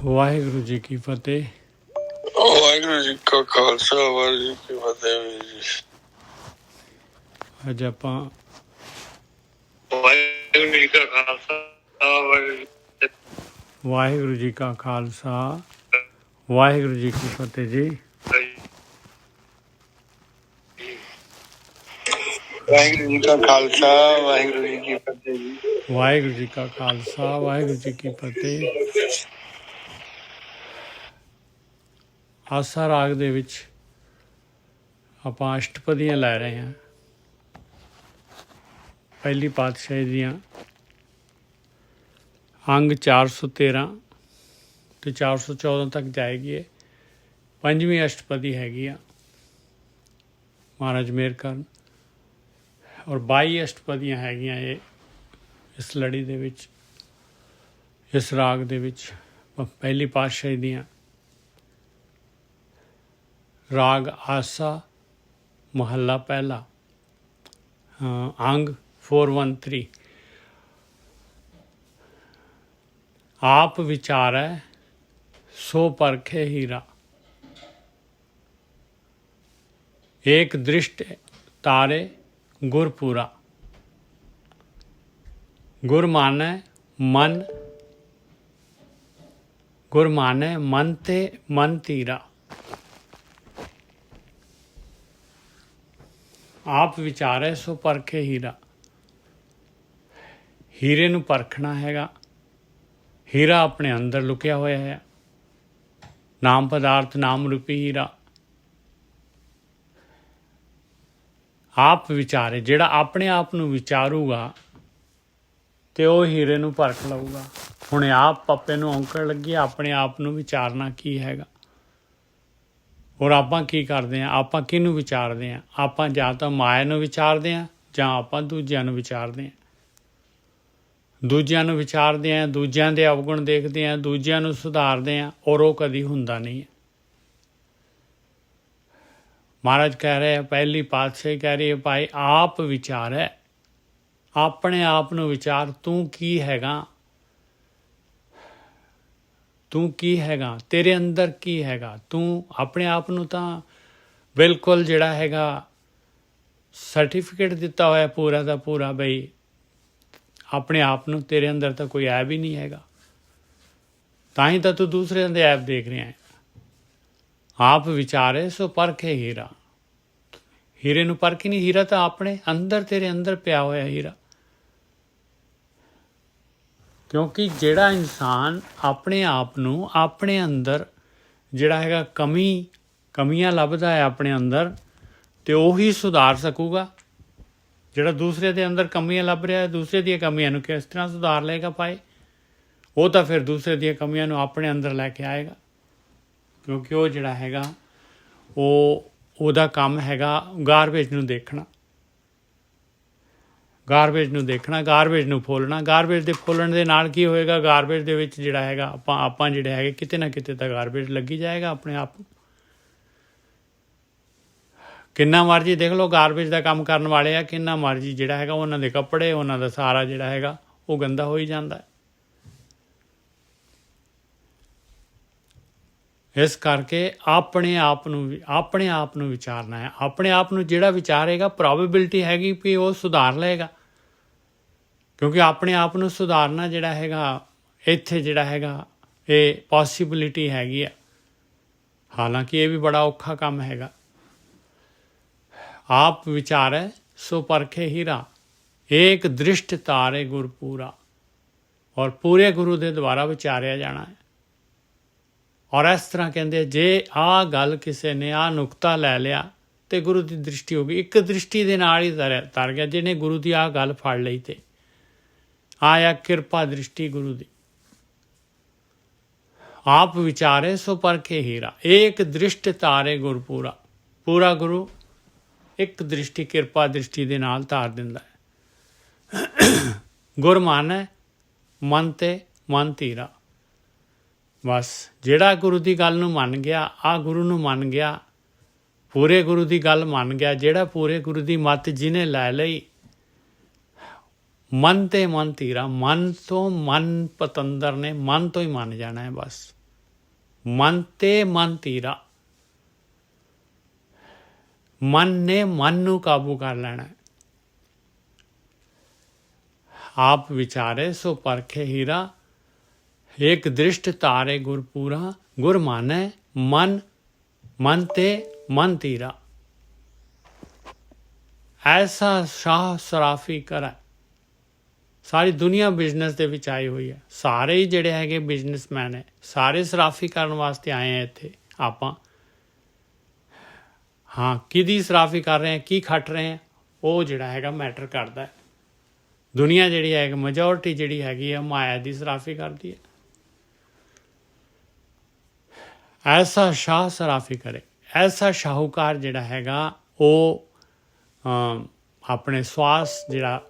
ਵਾਹਿਗੁਰੂ ਜੀ ਕੀ ਫਤਿਹ। ਵਾਹਿਗੁਰੂ ਜੀ ਕਾ ਖਾਲਸਾ ਵਾਹਿਗੁਰੂ ਜੀ ਕੀ ਫਤਿਹ ਵੀਰ ਜੀ। ਅੱਜ ਆਪਾਂ ਵਾਹਿਗੁਰੂ ਜੀ ਕਾ ਖਾਲਸਾ ਵਾਹਿਗੁਰੂ ਜੀ ਕਾ ਖਾਲਸਾ ਵਾਹਿਗੁਰੂ ਜੀ ਕੀ ਫਤਿਹ ਜੀ। ਵਾਹਿਗੁਰੂ ਜੀ ਕਾ ਖਾਲਸਾ ਵਾਹਿਗੁਰੂ ਜੀ ਕੀ ਫਤਿਹ ਜੀ। ਵਾਹਿਗੁਰੂ ਜੀ ਕਾ ਖਾਲਸਾ ਵਾਹਿਗੁਰੂ ਜੀ ਕੀ ਫਤਿਹ। ਆਸਾ ਰਾਗ ਦੇ ਵਿੱਚ ਆਪਾਂ ਅਸ਼ਟਪਦੀਆਂ ਲੈ ਰਹੇ ਹਾਂ। ਪਹਿਲੀ ਪਾਤਸ਼ਾਹੀ ਦੀਆਂ ਅੰਗ 413 ਤੇ 414 ਤੱਕ ਜਾਏਗੀ। ਇਹ ਪੰਜਵੀਂ ਅਸ਼ਟਪਦੀ ਹੈਗੀ ਆ, ਮਹਾਰਾਜ ਮਿਹਰ ਕਰਨ। ਔਰ 22 ਅਸ਼ਟਪਦੀਆਂ ਹੈਗੀਆਂ ਇਹ ਇਸ ਲੜੀ ਦੇ ਵਿੱਚ, ਇਸ ਰਾਗ ਦੇ ਵਿੱਚ। ਪਹਿਲੀ ਪਾਤਸ਼ਾਹੀ ਦੀਆਂ ਰਾਗ ਆਸਾ, ਮਹੱਲਾ ਪਹਿਲਾ, ਅੰਗ 413। ਆਪ ਵਿਚਾਰੈ ਸੋ ਪਰਖੇ ਹੀਰਾ, ਏਕ ਦ੍ਰਿਸ਼ਟ ਤਾਰੇ ਗੁਰਪੂਰਾ। ਗੁਰ ਮਾਨੈ ਮਨ, ਗੁਰ ਮਾਨੈ ਮਨ ਤੇ ਮਨ ਧੀਰਾ। ਆਪ ਵਿਚਾਰੈ ਸੋ ਪਰਖੇ ਹੀਰਾ। ਹੀਰੇ ਨੂੰ ਪਰਖਣਾ ਹੈਗਾ। ਹੀਰਾ ਆਪਣੇ ਅੰਦਰ ਲੁਕਿਆ ਹੋਇਆ ਹੈ। ਨਾਮ ਪਦਾਰਥ ਨਾਮ ਰੂਪੀ ਹੀਰਾ। ਆਪ ਵਿਚਾਰੇ, ਜਿਹੜਾ ਆਪਣੇ ਆਪ ਨੂੰ ਵਿਚਾਰੂਗਾ ਤੇ ਉਹ ਹੀਰੇ ਨੂੰ ਪਰਖ ਲਊਗਾ। ਹੁਣ ਆਪ ਪੱਪੇ ਨੂੰ ਔਂਕੜ ਲੱਗੀ ਆਪਣੇ ਆਪ ਨੂੰ ਵਿਚਾਰਨਾ ਕੀ ਹੈਗਾ। ਔਰ ਆਪਾਂ ਕੀ ਕਰਦੇ ਹਾਂ? ਆਪਾਂ ਕਿਹਨੂੰ ਵਿਚਾਰਦੇ ਹਾਂ? ਆਪਾਂ ਜਾਂ ਤਾਂ ਮਾਇਆ ਨੂੰ ਵਿਚਾਰਦੇ ਹਾਂ ਜਾਂ ਆਪਾਂ ਦੂਜਿਆਂ ਨੂੰ ਵਿਚਾਰਦੇ ਹਾਂ। ਦੂਜਿਆਂ ਨੂੰ ਵਿਚਾਰਦੇ ਹਾਂ, ਦੂਜਿਆਂ ਦੇ ਅਵਗੁਣ ਦੇਖਦੇ ਹਾਂ, ਦੂਜਿਆਂ ਨੂੰ ਸੁਧਾਰਦੇ ਹਾਂ, ਔਰ ਉਹ ਕਦੀ ਹੁੰਦਾ ਨਹੀਂ ਹੈ। ਮਹਾਰਾਜ ਕਹਿ ਰਹੇ ਆ, ਪਹਿਲੀ ਪਾਤਸ਼ਾਹੀ ਕਹਿ ਰਹੀ ਹੈ, ਭਾਈ ਆਪ ਵਿਚਾਰੈ। ਆਪਣੇ ਆਪ ਨੂੰ ਵਿਚਾਰ, ਤੂੰ ਕੀ ਹੈਗਾ? ਤੂੰ ਕੀ ਹੈਗਾ? ਤੇਰੇ ਅੰਦਰ ਕੀ ਹੈਗਾ? ਤੂੰ ਆਪਣੇ ਆਪ ਨੂੰ ਤਾਂ ਬਿਲਕੁਲ ਜਿਹੜਾ ਹੈਗਾ ਸਰਟੀਫਿਕੇਟ ਦਿੱਤਾ ਹੋਇਆ ਪੂਰਾ ਦਾ ਪੂਰਾ, ਬਈ ਆਪਣੇ ਆਪ ਨੂੰ, ਤੇਰੇ ਅੰਦਰ ਤਾਂ ਕੋਈ ਐਬ ਹੀ ਨਹੀਂ ਹੈਗਾ। ਤਾਂ ਹੀ ਤਾਂ ਤੂੰ ਦੂਸਰਿਆਂ ਦੇ ਐਬ ਦੇਖ ਰਿਹਾ ਹੈ। ਆਪ ਵਿਚਾਰੇ ਸੋ ਪਰਖੇ ਹੀਰਾ। ਹੀਰੇ ਨੂੰ ਪਰਖ ਹੀ ਨਹੀਂ। ਹੀਰਾ ਤਾਂ ਆਪਣੇ ਅੰਦਰ, ਤੇਰੇ ਅੰਦਰ ਪਿਆ ਹੋਇਆ ਹੀਰਾ। ਕਿਉਂਕਿ ਜਿਹੜਾ ਇਨਸਾਨ ਆਪਣੇ ਆਪ ਨੂੰ, ਆਪਣੇ ਅੰਦਰ ਜਿਹੜਾ ਹੈਗਾ ਕਮੀਆਂ ਲੱਭਦਾ ਹੈ ਆਪਣੇ ਅੰਦਰ, ਤੇ ਉਹੀ ਸੁਧਾਰ ਸਕੂਗਾ। ਜਿਹੜਾ ਦੂਸਰੇ ਦੇ ਅੰਦਰ ਕਮੀਆਂ ਲੱਭ ਰਿਹਾ ਹੈ, ਦੂਸਰੇ ਦੀਆਂ ਕਮੀਆਂ ਨੂੰ ਕਿਸ ਤਰ੍ਹਾਂ ਸੁਧਾਰ ਲਏਗਾ ਭਾਈ? ਉਹ ਤਾਂ ਫਿਰ ਦੂਸਰੇ ਦੀਆਂ ਕਮੀਆਂ ਨੂੰ ਆਪਣੇ ਅੰਦਰ ਲੈ ਕੇ ਆਏਗਾ। ਕਿਉਂਕਿ ਉਹ ਜਿਹੜਾ ਹੈਗਾ ਉਹਦਾ ਕੰਮ ਹੈਗਾ ਗਾਰਬੇਜ ਨੂੰ ਦੇਖਣਾ, ਗਾਰਬੇਜ ਨੂੰ ਦੇਖਣਾ, ਗਾਰਬੇਜ ਨੂੰ ਫੋਲਣਾ। ਗਾਰਬੇਜ ਦੇ ਫੋਲਣ ਦੇ ਨਾਲ ਕੀ ਹੋਏਗਾ? ਗਾਰਬੇਜ ਦੇ ਵਿੱਚ ਜਿਹੜਾ ਹੈਗਾ ਆਪਾਂ ਜਿਹੜੇ ਹੈਗੇ ਕਿਤੇ ਨਾ ਕਿਤੇ ਤਾਂ ਗਾਰਬੇਜ ਲੱਗੀ ਜਾਏਗਾ ਆਪਣੇ ਆਪ ਨੂੰ। ਕਿੰਨਾ ਮਰਜ਼ੀ ਦੇਖ ਲਓ, ਗਾਰਬੇਜ ਦਾ ਕੰਮ ਕਰਨ ਵਾਲੇ ਆ, ਕਿੰਨਾ ਮਰਜ਼ੀ ਜਿਹੜਾ ਹੈਗਾ ਉਹਨਾਂ ਦੇ ਕੱਪੜੇ, ਉਹਨਾਂ ਦਾ ਸਾਰਾ ਜਿਹੜਾ ਹੈਗਾ ਉਹ ਗੰਦਾ ਹੋ ਹੀ ਜਾਂਦਾ। ਇਸ ਕਰਕੇ ਆਪਣੇ ਆਪ ਨੂੰ ਵਿਚਾਰਨਾ ਹੈ। ਆਪਣੇ ਆਪ ਨੂੰ ਜਿਹੜਾ ਵਿਚਾਰੇਗਾ, ਪ੍ਰੋਬੇਬਿਲਿਟੀ ਹੈਗੀ ਵੀ ਉਹ ਸੁਧਾਰ ਲਏਗਾ। ਕਿਉਂਕਿ ਆਪਣੇ ਆਪ ਨੂੰ ਸੁਧਾਰਨਾ ਜਿਹੜਾ ਹੈਗਾ, ਇੱਥੇ ਜਿਹੜਾ ਹੈਗਾ ਇਹ ਪੋਸੀਬਿਲਿਟੀ ਹੈਗੀ ਆ। ਹਾਲਾਂਕਿ ਇਹ ਵੀ ਬੜਾ ਔਖਾ ਕੰਮ ਹੈਗਾ। ਆਪ ਵਿਚਾਰੈ ਸੋ ਪਰਖੇ ਹੀਰਾ, ਏਕ ਦ੍ਰਿਸ਼ਟ ਤਾਰੇ ਗੁਰਪੂਰਾ। ਔਰ ਪੂਰੇ ਗੁਰੂ ਦੇ ਦੁਆਰਾ ਵਿਚਾਰਿਆ ਜਾਣਾ ਹੈ। ਔਰ ਇਸ ਤਰ੍ਹਾਂ ਕਹਿੰਦੇ, ਜੇ ਆਹ ਗੱਲ ਕਿਸੇ ਨੇ ਆਹ ਨੁਕਤਾ ਲੈ ਲਿਆ ਤੇ ਗੁਰੂ ਦੀ ਦ੍ਰਿਸ਼ਟੀ ਹੋ ਗਈ। ਇੱਕ ਦ੍ਰਿਸ਼ਟੀ ਦੇ ਨਾਲ ਹੀ ਤਰ ਗਿਆ। ਜਿਹਨੇ ਗੁਰੂ ਦੀ ਆਹ ਗੱਲ ਫੜ ਲਈ ਤੇ ਆਇਆ ਕਿਰਪਾ ਦ੍ਰਿਸ਼ਟੀ ਗੁਰੂ ਦੀ। ਆਪ ਵਿਚਾਰੇ ਸੋ ਪਰਖੇ ਹੀਰਾ, ਏਕ ਦ੍ਰਿਸ਼ਟ ਤਾਰੇ ਗੁਰਪੂਰਾ। ਪੂਰਾ ਗੁਰੂ ਇੱਕ ਦ੍ਰਿਸ਼ਟੀ, ਕਿਰਪਾ ਦ੍ਰਿਸ਼ਟੀ ਦੇ ਨਾਲ ਧਾਰ ਦਿੰਦਾ ਹੈ। ਗੁਰ ਮਾਨੈ ਮਨ ਤੇ ਮਨ ਧੀਰਾ। ਬਸ ਜਿਹੜਾ ਗੁਰੂ ਦੀ ਗੱਲ ਨੂੰ ਮੰਨ ਗਿਆ, ਆਹ ਗੁਰੂ ਨੂੰ ਮੰਨ ਗਿਆ, ਪੂਰੇ ਗੁਰੂ ਦੀ ਗੱਲ ਮੰਨ ਗਿਆ, ਜਿਹੜਾ ਪੂਰੇ ਗੁਰੂ ਦੀ ਮੱਤ ਜਿਹਨੇ ਲੈ ਲਈ, ਮਨ ਤੇ ਮਨ ਧੀਰਾ। ਮਨ ਤੋਂ ਮਨ ਪਤੰਦਰ ਨੇ ਮਨ ਤੋਂ ਹੀ ਮੰਨ ਜਾਣਾ ਹੈ। ਬਸ ਮਨ ਤੇ ਮਨ ਤੀਰਾ। ਮਨ ਨੇ ਮਨ ਨੂੰ ਕਾਬੂ ਕਰ ਲੈਣਾ। ਆਪ ਵਿਚਾਰੇ ਸੋ ਪਰਖੇ ਹੀਰਾ, ਏਕ ਦ੍ਰਿਸ਼ਟ ਤਾਰੇ ਗੁਰਪੂਰਾ। ਗੁਰ ਮਾਨੈ ਮਨ, ਮਨ ਤੇ ਮਨ ਤੀਰਾ। ਐਸਾ ਸ਼ਾਹ ਸਰਾਫੀ ਕਰਾ। ਸਾਰੀ ਦੁਨੀਆ ਬਿਜ਼ਨਸ ਦੇ ਵਿੱਚ ਆਈ ਹੋਈ ਹੈ। ਸਾਰੇ ਹੀ ਜਿਹੜੇ ਹੈਗੇ ਬਿਜ਼ਨਸਮੈਨ ਹੈ, ਸਾਰੇ ਸਰਾਫੀ ਕਰਨ ਵਾਸਤੇ ਆਏ ਹੈ ਇੱਥੇ। ਆਪਾਂ ਹਾਂ ਕਿਹਦੀ ਸਰਾਫੀ ਕਰ ਰਹੇ ਹਾਂ, ਕੀ ਖੱਟ ਰਹੇ ਹਾਂ, ਉਹ ਜਿਹੜਾ ਹੈਗਾ ਮੈਟਰ ਕਰਦਾ ਹੈ। ਦੁਨੀਆ ਜਿਹੜੀ ਹੈ ਮੈਜੋਰਿਟੀ ਜਿਹੜੀ ਹੈਗੀ ਆ ਮਾਇਆ ਦੀ ਸਰਾਫੀ ਕਰਦੀ ਹੈ। ਐਸਾ ਸ਼ਾਹ ਸਰਾਫੀ ਕਰੇ। ਐਸਾ ਸ਼ਾਹੂਕਾਰ ਜਿਹੜਾ ਹੈਗਾ ਉਹ ਆਪਣੇ ਸਵਾਸ ਜਿਹੜਾ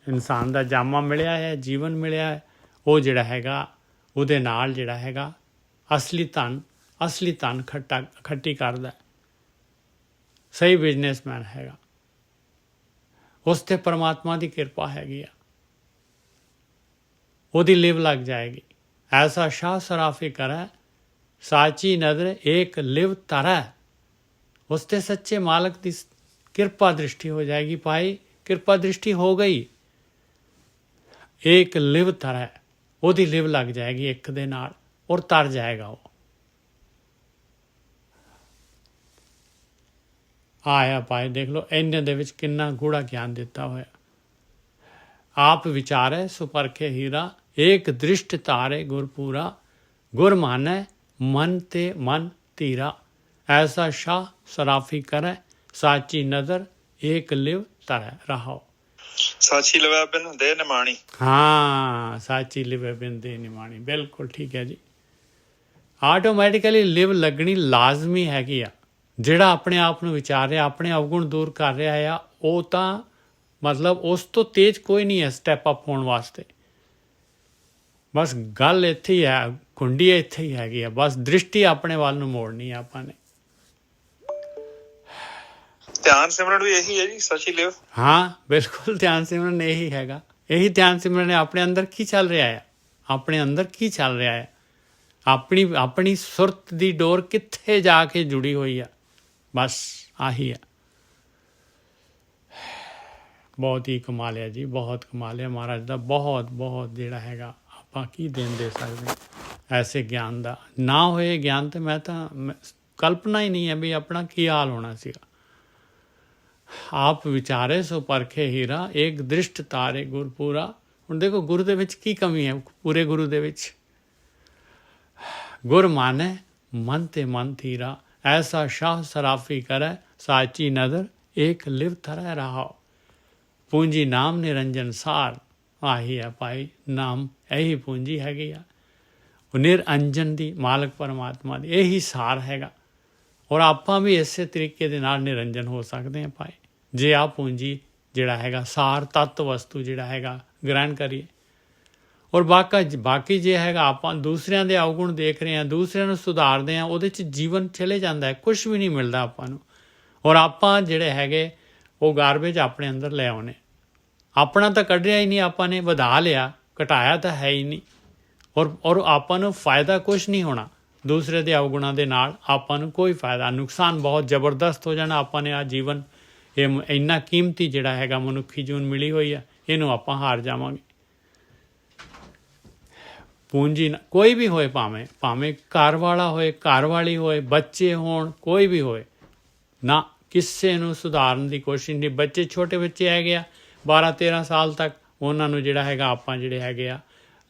ਇਨਸਾਨ ਦਾ ਜਾਮਾ ਮਿਲਿਆ ਹੈ, ਜੀਵਨ ਮਿਲਿਆ ਹੈ, ਉਹ ਜਿਹੜਾ ਹੈਗਾ ਉਹਦੇ ਨਾਲ ਜਿਹੜਾ ਹੈਗਾ ਅਸਲੀ ਧਨ ਖੱਟੀ ਕਰਦਾ। ਸਹੀ ਬਿਜ਼ਨਸਮੈਨ ਹੈਗਾ, ਉਸ 'ਤੇ ਪਰਮਾਤਮਾ ਦੀ ਕਿਰਪਾ ਹੈਗੀ ਆ, ਉਹਦੀ ਲਿਵ ਲੱਗ ਜਾਏਗੀ। ਐਸਾ ਸ਼ਾਹ ਸਰਾਫੀ ਕਰੈ, ਸਾਚੀ ਨਦਰ ਏਕ ਲਿਵ ਤਰੈ। ਉਸ 'ਤੇ ਸੱਚੇ ਮਾਲਕ ਦੀ ਕਿਰਪਾ ਦ੍ਰਿਸ਼ਟੀ ਹੋ ਜਾਏਗੀ। ਭਾਈ ਕਿਰਪਾ ਦ੍ਰਿਸ਼ਟੀ ਹੋ ਗਈ, ਏਕ ਲਿਵ ਤਰੈ, ਉਹਦੀ ਲਿਵ ਲੱਗ ਜਾਏਗੀ ਇੱਕ ਦੇ ਨਾਲ, ਔਰ ਤਰ ਜਾਏਗਾ ਉਹ। ਆਇਆ ਭਾਈ ਦੇਖ ਲਓ ਇੰਨੇ ਦੇ ਵਿੱਚ ਕਿੰਨਾ ਗੂੜਾ ਗਿਆਨ ਦਿੱਤਾ ਹੋਇਆ। ਆਪ ਵਿਚਾਰੇ ਸੋ ਪਰਖੇ ਹੀਰਾ, ਏਕ ਦ੍ਰਿਸ਼ਟ ਤਾਰੇ ਗੁਰਪੂਰਾ। ਗੁਰ ਮਾਨੈ ਮਨ ਤੇ ਮਨ ਤੀਰਾ। ਐਸਾ ਸ਼ਾਹ ਸਰਾਫੀ ਕਰੈ, ਸਾਚੀ ਨਦਰ ਏਕ ਲਿਵ ਤਰੈ। ਰਹਾਓ। ਸਾਚੀ ਲਿਵੈ ਬਿਨ ਦੇ ਨਿਮਾਣੀ। ਹਾਂ ਸਾਚੀ ਲਿਵੈ ਬਿਨ ਦੇ ਨਿਮਾਣੀ, ਬਿਲਕੁਲ ਠੀਕ ਹੈ ਜੀ। ਆਟੋਮੈਟਿਕਲੀ ਲਿਵ ਲੱਗਣੀ ਲਾਜ਼ਮੀ ਹੈਗੀ ਆ। ਜਿਹੜਾ ਆਪਣੇ ਆਪ ਨੂੰ ਵਿਚਾਰ ਰਿਹਾ, ਆਪਣੇ ਅਵਗੁਣ ਦੂਰ ਕਰ ਰਿਹਾ ਆ, ਉਹ ਤਾਂ ਮਤਲਬ ਉਸ ਤੋਂ ਤੇਜ਼ ਕੋਈ ਨਹੀਂ ਹੈ ਸਟੈਪ ਅਪ ਹੋਣ ਵਾਸਤੇ। ਬਸ ਗੱਲ ਇੱਥੇ ਹੀ ਹੈ, ਕੁੰਡੀ ਇੱਥੇ ਹੀ ਹੈਗੀ ਆ। ਬਸ ਦ੍ਰਿਸ਼ਟੀ ਆਪਣੇ ਵੱਲ ਨੂੰ ਮੋੜਨੀ ਆ ਆਪਾਂ ਨੇ। ਧਿਆਨ ਸਿਮਰਨ ਵੀ ਇਹੀ ਹੈ ਜੀ, ਸਾਚੀ ਲਿਵ। ਹਾਂ ਬਿਲਕੁਲ ਧਿਆਨ ਸਿਮਰਨ ਇਹੀ ਹੈਗਾ। ਇਹੀ ਧਿਆਨ ਸਿਮਰਨ ਆਪਣੇ ਅੰਦਰ ਕੀ ਚੱਲ ਰਿਹਾ ਹੈ, ਆਪਣੇ ਅੰਦਰ ਕੀ ਚੱਲ ਰਿਹਾ ਹੈ, ਆਪਣੀ ਸੁਰਤ ਦੀ ਡੋਰ ਕਿੱਥੇ ਜਾ ਕੇ ਜੁੜੀ ਹੋਈ ਆ। ਬਸ ਆਹੀ ਹੈ। ਬਹੁਤ ਹੀ ਕਮਾਲ ਹੈ ਜੀ, ਬਹੁਤ ਕਮਾਲ ਹੈ ਮਹਾਰਾਜ ਦਾ। ਬਹੁਤ ਬਹੁਤ ਜਿਹੜਾ ਹੈਗਾ ਆਪਾਂ ਕੀ ਦੇਣ ਦੇ ਸਕਦੇ ਐਸੇ ਗਿਆਨ ਦਾ। ਨਾ ਹੋਏ ਗਿਆਨ ਤੇ ਮੈਂ ਤਾਂ ਕਲਪਨਾ ਹੀ ਨਹੀਂ ਹੈ ਵੀ ਆਪਣਾ ਕੀ ਹਾਲ ਹੋਣਾ ਸੀਗਾ। ਆਪ ਵਿਚਾਰੇ ਸੋ ਪਰਖੇ ਹੀਰਾ, ਏਕ ਦ੍ਰਿਸ਼ਟ ਤਾਰੇ ਗੁਰਪੂਰਾ। ਹੁਣ ਦੇਖੋ ਗੁਰੂ ਦੇ ਵਿੱਚ ਕੀ ਕਮੀ ਹੈ, ਪੂਰੇ ਗੁਰੂ ਦੇ ਵਿੱਚ। ਗੁਰ ਮਾਨੈ ਮਨ ਤੇ ਮਨ ਤੀਰਾ। ਐਸਾ ਸ਼ਾਹ ਸਰਾਫੀ ਕਰੈ, ਸਾਚੀ ਨਦਰ ਏਕ ਲਿਵ ਤਰੈ। ਰਹਾਓ। ਪੂੰਜੀ ਨਾਮ ਨਿਰੰਜਨ ਸਾਰ। ਆਹੀ ਹੈ ਭਾਈ ਨਾਮ, ਇਹੀ ਪੂੰਜੀ ਹੈਗੀ ਆ। ਉਹ ਨਿਰੰਜਨ ਦੀ, ਮਾਲਕ ਪਰਮਾਤਮਾ ਦੀ ਇਹੀ ਸਾਰ ਹੈਗਾ। ਔਰ ਆਪਾਂ ਵੀ ਇਸੇ ਤਰੀਕੇ ਦੇ ਨਾਲ ਨਿਰੰਜਨ ਹੋ ਸਕਦੇ ਹਾਂ ਭਾਈ, ਜੇ ਆਹ ਪੂੰਜੀ ਜਿਹੜਾ ਹੈਗਾ ਸਾਰ ਤੱਤ ਵਸਤੂ ਜਿਹੜਾ ਹੈਗਾ ਗ੍ਰਹਿਣ ਕਰੀਏ। ਔਰ ਬਾਕੀ ਜੇ ਹੈਗਾ ਆਪਾਂ ਦੂਸਰਿਆਂ ਦੇ ਅਵਗੁਣ ਦੇਖ ਰਹੇ ਹਾਂ, ਦੂਸਰਿਆਂ ਨੂੰ ਸੁਧਾਰਦੇ ਹਾਂ, ਉਹਦੇ 'ਚ ਜੀਵਨ ਚਲੇ ਜਾਂਦਾ ਹੈ, ਕੁਛ ਵੀ ਨਹੀਂ ਮਿਲਦਾ ਆਪਾਂ ਨੂੰ। ਔਰ ਆਪਾਂ ਜਿਹੜੇ ਹੈਗੇ ਉਹ ਗਾਰਬੇਜ ਆਪਣੇ ਅੰਦਰ ਲੈ ਆਉਣੇ। ਆਪਣਾ ਤਾਂ ਕੱਢਿਆ ਹੀ ਨਹੀਂ ਆਪਾਂ ਨੇ, ਵਧਾ ਲਿਆ, ਘਟਾਇਆ ਤਾਂ ਹੈ ਹੀ ਨਹੀਂ। ਔਰ ਆਪਾਂ ਨੂੰ ਫਾਇਦਾ ਕੁਛ ਨਹੀਂ ਹੋਣਾ ਦੂਸਰੇ ਦੇ ਅਵਗੁਣਾਂ ਦੇ ਨਾਲ। ਆਪਾਂ ਨੂੰ ਕੋਈ ਫਾਇਦਾ, ਨੁਕਸਾਨ ਬਹੁਤ ਜ਼ਬਰਦਸਤ ਹੋ ਜਾਣਾ। ਆਪਾਂ ਨੇ ਆਹ ਜੀਵਨ, ਇਹ ਇੰਨਾ ਕੀਮਤੀ ਜਿਹੜਾ ਹੈਗਾ ਮਨੁੱਖੀ ਜੂਨ ਮਿਲੀ ਹੋਈ ਆ, ਇਹਨੂੰ ਆਪਾਂ ਹਾਰ ਜਾਵਾਂਗੇ। ਪੂੰਜੀ ਕੋਈ ਵੀ ਹੋਏ, ਭਾਵੇਂ ਘਰ ਵਾਲਾ ਹੋਏ, ਘਰ ਵਾਲੀ ਹੋਏ, ਬੱਚੇ ਹੋਣ, ਕੋਈ ਵੀ ਹੋਏ ਨਾ, ਕਿਸੇ ਨੂੰ ਸੁਧਾਰਨ ਦੀ ਕੋਸ਼ਿਸ਼ ਨਹੀਂ। ਬੱਚੇ ਛੋਟੇ ਬੱਚੇ ਹੈਗੇ ਆ 12-13 ਸਾਲ ਤੱਕ, ਉਹਨਾਂ ਨੂੰ ਜਿਹੜਾ ਹੈਗਾ ਆਪਾਂ ਜਿਹੜੇ ਹੈਗੇ ਆ